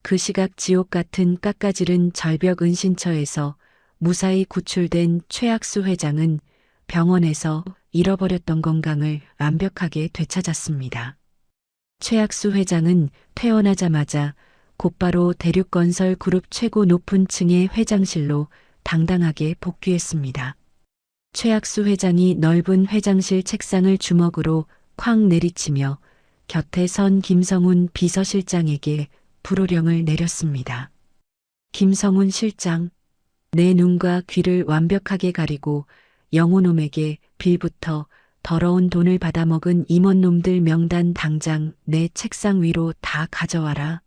그 시각 지옥 같은 깎아지른 절벽 은신처에서 무사히 구출된 최학수 회장은 병원에서 잃어버렸던 건강을 완벽하게 되찾았습니다. 최학수 회장은 퇴원하자마자 곧바로 대륙건설 그룹 최고 높은 층의 회장실로 당당하게 복귀했습니다. 최학수 회장이 넓은 회장실 책상을 주먹으로 쾅 내리치며 곁에 선 김성훈 비서실장에게 불호령을 내렸습니다. 김성훈 실장, 내 눈과 귀를 완벽하게 가리고 영호놈에게 빌부터 더러운 돈을 받아먹은 임원놈들 명단 당장 내 책상 위로 다 가져와라.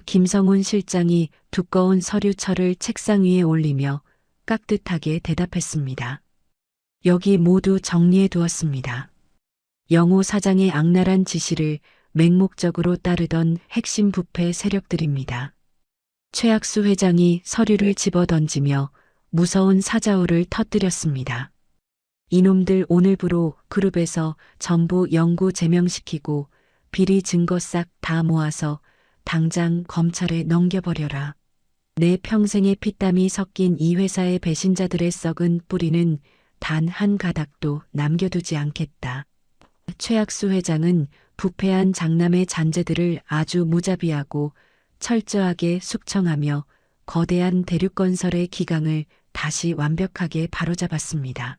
김성훈 실장이 두꺼운 서류철을 책상 위에 올리며 깍듯하게 대답했습니다. 여기 모두 정리해 두었습니다. 영호 사장의 악랄한 지시를 맹목적으로 따르던 핵심 부패 세력들입니다. 최학수 회장이 서류를 집어던지며 무서운 사자후를 터뜨렸습니다. 이놈들 오늘부로 그룹에서 전부 영구 제명시키고 비리 증거 싹 다 모아서 당장 검찰에 넘겨버려라. 내 평생의 피땀이 섞인 이 회사의 배신자들의 썩은 뿌리는 단 한 가닥도 남겨두지 않겠다. 최학수 회장은 부패한 장남의 잔재들을 아주 무자비하고 철저하게 숙청하며 거대한 대륙건설의 기강을 다시 완벽하게 바로잡았습니다.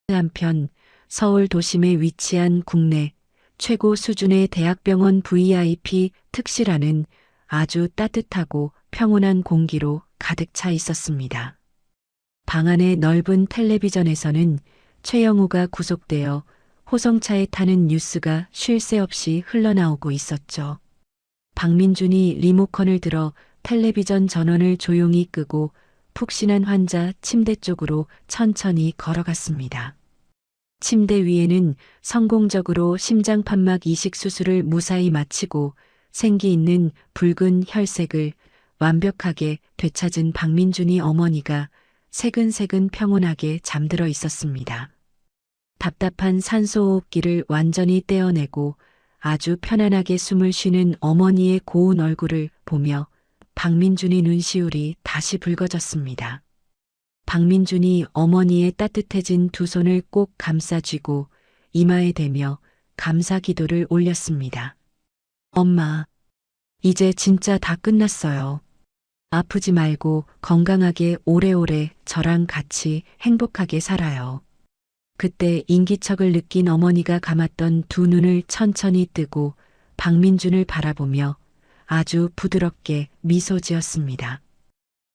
한편 서울 도심에 위치한 국내 최고 수준의 대학병원 VIP 특실안은 아주 따뜻하고 평온한 공기로 가득 차 있었습니다. 방 안의 넓은 텔레비전에서는 최영우가 구속되어 호성차에 타는 뉴스가 쉴 새 없이 흘러나오고 있었죠. 박민준이 리모컨을 들어 텔레비전 전원을 조용히 끄고 푹신한 환자 침대 쪽으로 천천히 걸어갔습니다. 침대 위에는 성공적으로 심장판막 이식 수술을 무사히 마치고 생기 있는 붉은 혈색을 완벽하게 되찾은 박민준이 어머니가 새근새근 평온하게 잠들어 있었습니다. 답답한 산소호흡기를 완전히 떼어내고 아주 편안하게 숨을 쉬는 어머니의 고운 얼굴을 보며 박민준이 눈시울이 다시 붉어졌습니다. 박민준이 어머니의 따뜻해진 두 손을 꼭 감싸쥐고 이마에 대며 감사 기도를 올렸습니다. 엄마, 이제 진짜 다 끝났어요. 아프지 말고 건강하게 오래오래 저랑 같이 행복하게 살아요. 그때 인기척을 느낀 어머니가 감았던 두 눈을 천천히 뜨고 박민준을 바라보며 아주 부드럽게 미소 지었습니다.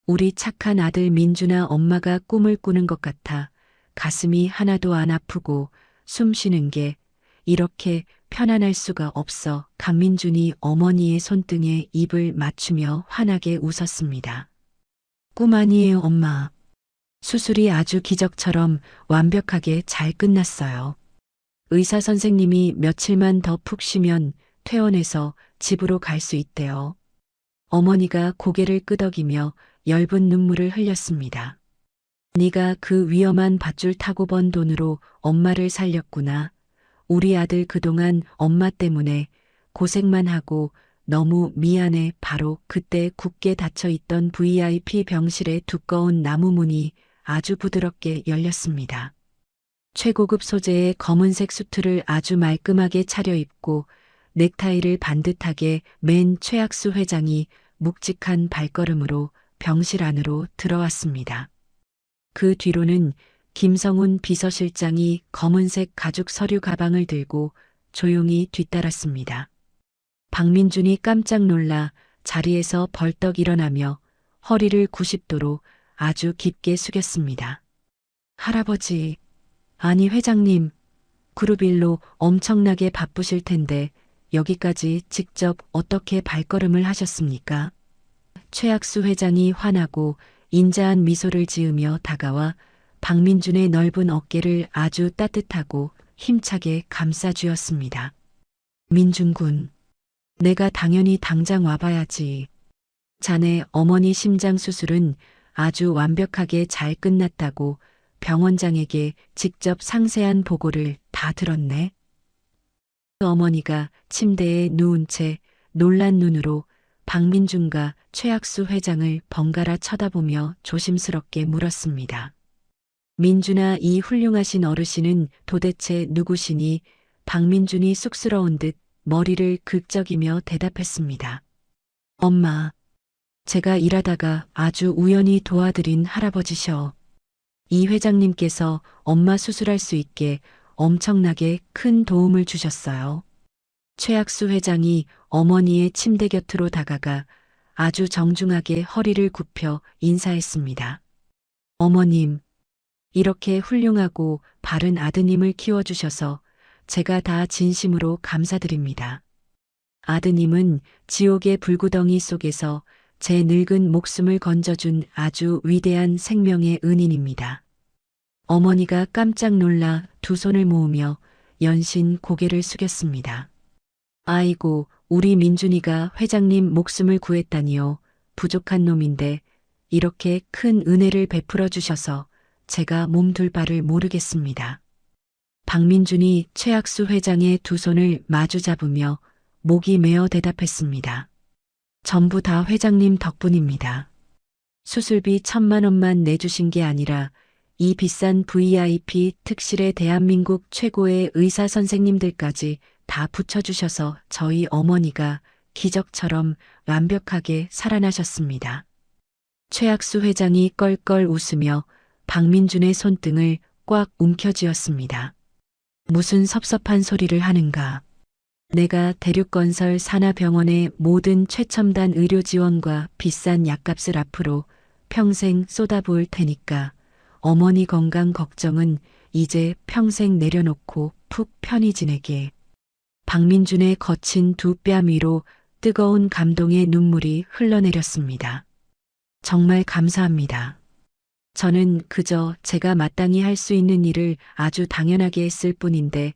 우리 착한 아들 민준아, 엄마가 꿈을 꾸는 것 같아 가슴이 하나도 안 아프고 숨 쉬는 게 이렇게 편안할 수가 없어. 강민준이 어머니의 손등에 입을 맞추며 환하게 웃었습니다. 꿈 아니에요, 엄마. 수술이 아주 기적처럼 완벽하게 잘 끝났어요. 의사 선생님이 며칠만 더 푹 쉬면 퇴원해서 집으로 갈 수 있대요. 어머니가 고개를 끄덕이며 엷은 눈물을 흘렸습니다. 네가 그 위험한 밧줄 타고 번 돈으로 엄마를 살렸구나. 우리 아들 그동안 엄마 때문에 고생만 하고 너무 미안해. 바로 그때 굳게 닫혀 있던 VIP 병실의 두꺼운 나무 문이 아주 부드럽게 열렸습니다. 최고급 소재의 검은색 수트를 아주 말끔하게 차려입고 넥타이를 반듯하게 맨 최학수 회장이 묵직한 발걸음으로 병실 안으로 들어왔습니다. 그 뒤로는 김성훈 비서실장이 검은색 가죽 서류 가방을 들고 조용히 뒤따랐습니다. 박민준이 깜짝 놀라 자리에서 벌떡 일어나며 허리를 90도로 아주 깊게 숙였습니다. 할아버지, 아니 회장님, 그룹 일로 엄청나게 바쁘실 텐데 여기까지 직접 어떻게 발걸음을 하셨습니까? 최학수 회장이 환하고 인자한 미소를 지으며 다가와 박민준의 넓은 어깨를 아주 따뜻하고 힘차게 감싸주었습니다. 민준군, 내가 당연히 당장 와봐야지. 자네 어머니 심장 수술은 아주 완벽하게 잘 끝났다고 병원장에게 직접 상세한 보고를 다 들었네. 어머니가 침대에 누운 채 놀란 눈으로 박민준과 최학수 회장을 번갈아 쳐다보며 조심스럽게 물었습니다. 민준아, 이 훌륭하신 어르신은 도대체 누구시니? 박민준이 쑥스러운 듯 머리를 긁적이며 대답했습니다. 엄마, 제가 일하다가 아주 우연히 도와드린 할아버지셔. 이 회장님께서 엄마 수술할 수 있게 엄청나게 큰 도움을 주셨어요. 최학수 회장이 어머니의 침대 곁으로 다가가 아주 정중하게 허리를 굽혀 인사했습니다. 어머님, 이렇게 훌륭하고 바른 아드님을 키워주셔서 제가 다 진심으로 감사드립니다. 아드님은 지옥의 불구덩이 속에서 제 늙은 목숨을 건져준 아주 위대한 생명의 은인입니다. 어머니가 깜짝 놀라 두 손을 모으며 연신 고개를 숙였습니다. 아이고, 우리 민준이가 회장님 목숨을 구했다니요. 부족한 놈인데 이렇게 큰 은혜를 베풀어 주셔서 제가 몸둘 바를 모르겠습니다. 박민준이 최학수 회장의 두 손을 마주 잡으며 목이 메어 대답했습니다. 전부 다 회장님 덕분입니다. 수술비 1,000만 원만 내주신 게 아니라 이 비싼 VIP 특실에 대한민국 최고의 의사 선생님들까지 다 붙여주셔서 저희 어머니가 기적처럼 완벽하게 살아나셨습니다. 최학수 회장이 껄껄 웃으며 박민준의 손등을 꽉 움켜쥐었습니다. 무슨 섭섭한 소리를 하는가. 내가 대륙건설 산하병원의 모든 최첨단 의료 지원과 비싼 약값을 앞으로 평생 쏟아부을 테니까 어머니 건강 걱정은 이제 평생 내려놓고 푹 편히 지내게. 박민준의 거친 두 뺨 위로 뜨거운 감동의 눈물이 흘러내렸습니다. 정말 감사합니다. 저는 그저 제가 마땅히 할 수 있는 일을 아주 당연하게 했을 뿐인데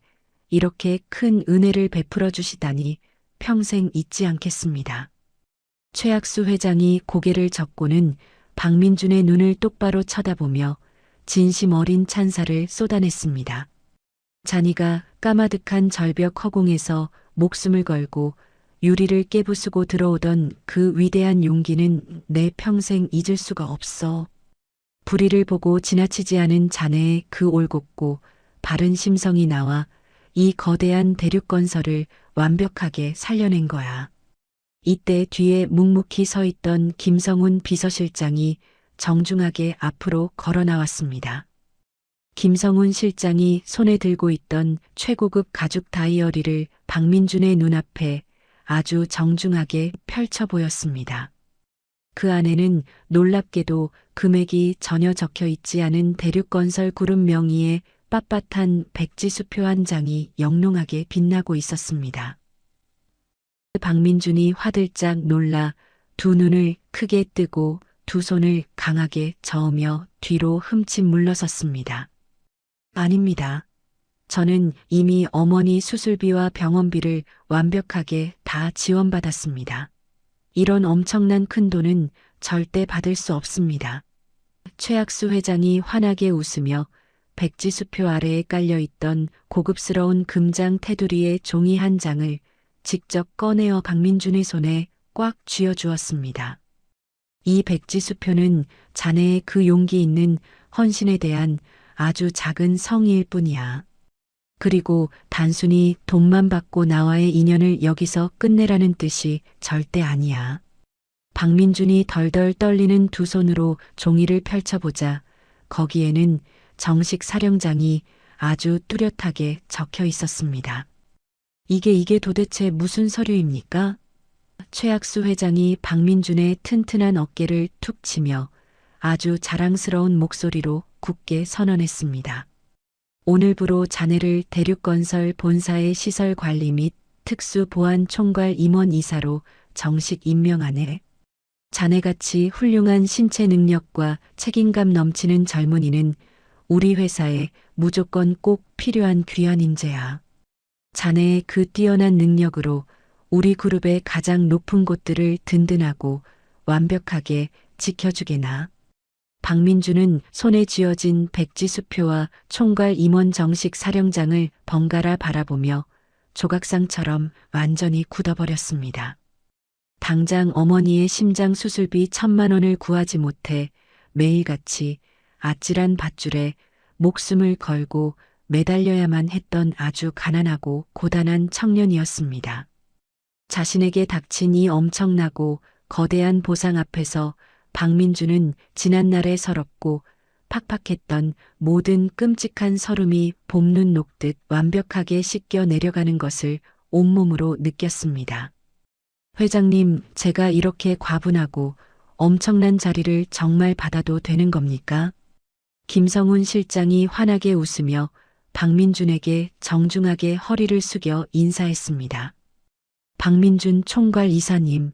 이렇게 큰 은혜를 베풀어 주시다니 평생 잊지 않겠습니다. 최학수 회장이 고개를 젓고는 박민준의 눈을 똑바로 쳐다보며 진심 어린 찬사를 쏟아냈습니다. 자니가 까마득한 절벽 허공에서 목숨을 걸고 유리를 깨부수고 들어오던 그 위대한 용기는 내 평생 잊을 수가 없어. 불의를 보고 지나치지 않은 자네의 그 올곧고 바른 심성이 나와 이 거대한 대륙건설을 완벽하게 살려낸 거야. 이때 뒤에 묵묵히 서 있던 김성훈 비서실장이 정중하게 앞으로 걸어 나왔습니다. 김성훈 실장이 손에 들고 있던 최고급 가죽 다이어리를 박민준의 눈앞에 아주 정중하게 펼쳐 보였습니다. 그 안에는 놀랍게도 금액이 전혀 적혀 있지 않은 대륙건설 그룹 명의의 빳빳한 백지수표 한 장이 영롱하게 빛나고 있었습니다. 박민준이 화들짝 놀라 두 눈을 크게 뜨고 두 손을 강하게 저으며 뒤로 흠칫 물러섰습니다. 아닙니다. 저는 이미 어머니 수술비와 병원비를 완벽하게 다 지원받았습니다. 이런 엄청난 큰 돈은 절대 받을 수 없습니다. 최학수 회장이 환하게 웃으며 백지수표 아래에 깔려있던 고급스러운 금장 테두리의 종이 한 장을 직접 꺼내어 박민준의 손에 꽉 쥐어주었습니다. 이 백지수표는 자네의 그 용기 있는 헌신에 대한 아주 작은 성의일 뿐이야. 그리고 단순히 돈만 받고 나와의 인연을 여기서 끝내라는 뜻이 절대 아니야. 박민준이 덜덜 떨리는 두 손으로 종이를 펼쳐보자 거기에는 정식 사령장이 아주 뚜렷하게 적혀 있었습니다. 이게 도대체 무슨 서류입니까? 최학수 회장이 박민준의 튼튼한 어깨를 툭 치며 아주 자랑스러운 목소리로 굳게 선언했습니다. 오늘부로 자네를 대륙건설 본사의 시설관리 및 특수보안총괄 임원이사로 정식 임명하네. 자네같이 훌륭한 신체 능력과 책임감 넘치는 젊은이는 우리 회사에 무조건 꼭 필요한 귀한 인재야. 자네의 그 뛰어난 능력으로 우리 그룹의 가장 높은 곳들을 든든하고 완벽하게 지켜주게나. 박민준은 손에 쥐어진 백지수표와 총괄 임원 정식 사령장을 번갈아 바라보며 조각상처럼 완전히 굳어버렸습니다. 당장 어머니의 심장 수술비 1,000만 원을 구하지 못해 매일같이 아찔한 밧줄에 목숨을 걸고 매달려야만 했던 아주 가난하고 고단한 청년이었습니다. 자신에게 닥친 이 엄청나고 거대한 보상 앞에서 박민준은 지난날의 서럽고 팍팍했던 모든 끔찍한 서름이 봄눈 녹듯 완벽하게 씻겨 내려가는 것을 온몸으로 느꼈습니다. 회장님, 제가 이렇게 과분하고 엄청난 자리를 정말 받아도 되는 겁니까? 김성훈 실장이 환하게 웃으며 박민준에게 정중하게 허리를 숙여 인사했습니다. 박민준 총괄 이사님,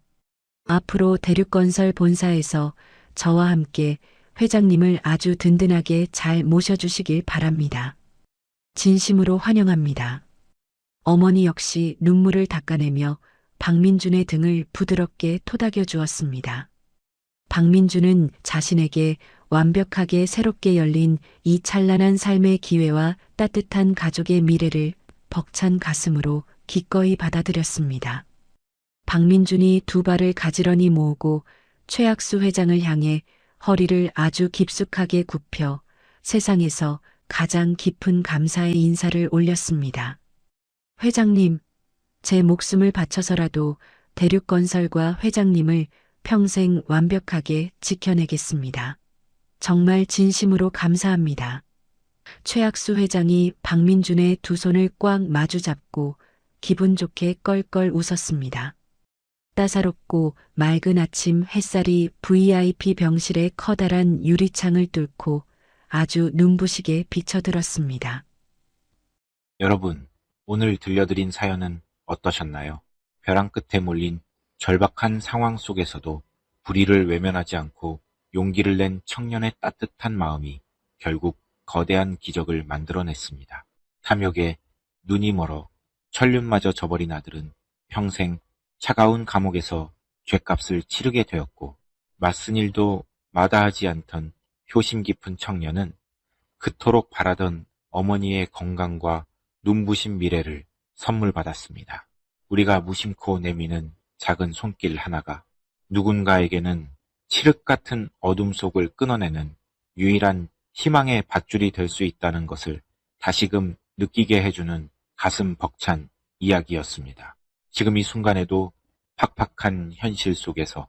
앞으로 대륙건설 본사에서 저와 함께 회장님을 아주 든든하게 잘 모셔주시길 바랍니다. 진심으로 환영합니다. 어머니 역시 눈물을 닦아내며 박민준의 등을 부드럽게 토닥여 주었습니다. 박민준은 자신에게 완벽하게 새롭게 열린 이 찬란한 삶의 기회와 따뜻한 가족의 미래를 벅찬 가슴으로 기꺼이 받아들였습니다. 박민준이 두 발을 가지런히 모으고 최학수 회장을 향해 허리를 아주 깊숙하게 굽혀 세상에서 가장 깊은 감사의 인사를 올렸습니다. 회장님, 제 목숨을 바쳐서라도 대륙건설과 회장님을 평생 완벽하게 지켜내겠습니다. 정말 진심으로 감사합니다. 최학수 회장이 박민준의 두 손을 꽉 마주 잡고 기분 좋게 껄껄 웃었습니다. 따사롭고 맑은 아침 햇살이 VIP 병실의 커다란 유리창을 뚫고 아주 눈부시게 비쳐들었습니다. 여러분, 오늘 들려드린 사연은 어떠셨나요? 벼랑 끝에 몰린 절박한 상황 속에서도 불의를 외면하지 않고 용기를 낸 청년의 따뜻한 마음이 결국 거대한 기적을 만들어냈습니다. 탐욕에 눈이 멀어 천륜마저 저버린 아들은 평생 차가운 감옥에서 죗값을 치르게 되었고, 맞선 일도 마다하지 않던 효심 깊은 청년은 그토록 바라던 어머니의 건강과 눈부신 미래를 선물 받았습니다. 우리가 무심코 내미는 작은 손길 하나가 누군가에게는 칠흑 같은 어둠 속을 끊어내는 유일한 희망의 밧줄이 될 수 있다는 것을 다시금 느끼게 해주는 가슴 벅찬 이야기였습니다. 지금 이 순간에도 팍팍한 현실 속에서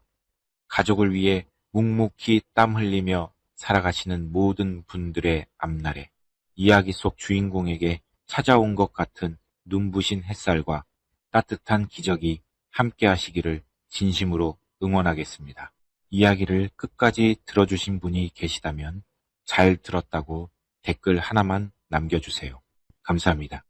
가족을 위해 묵묵히 땀 흘리며 살아가시는 모든 분들의 앞날에 이야기 속 주인공에게 찾아온 것 같은 눈부신 햇살과 따뜻한 기적이 함께 하시기를 진심으로 응원하겠습니다. 이야기를 끝까지 들어주신 분이 계시다면 잘 들었다고 댓글 하나만 남겨주세요. 감사합니다.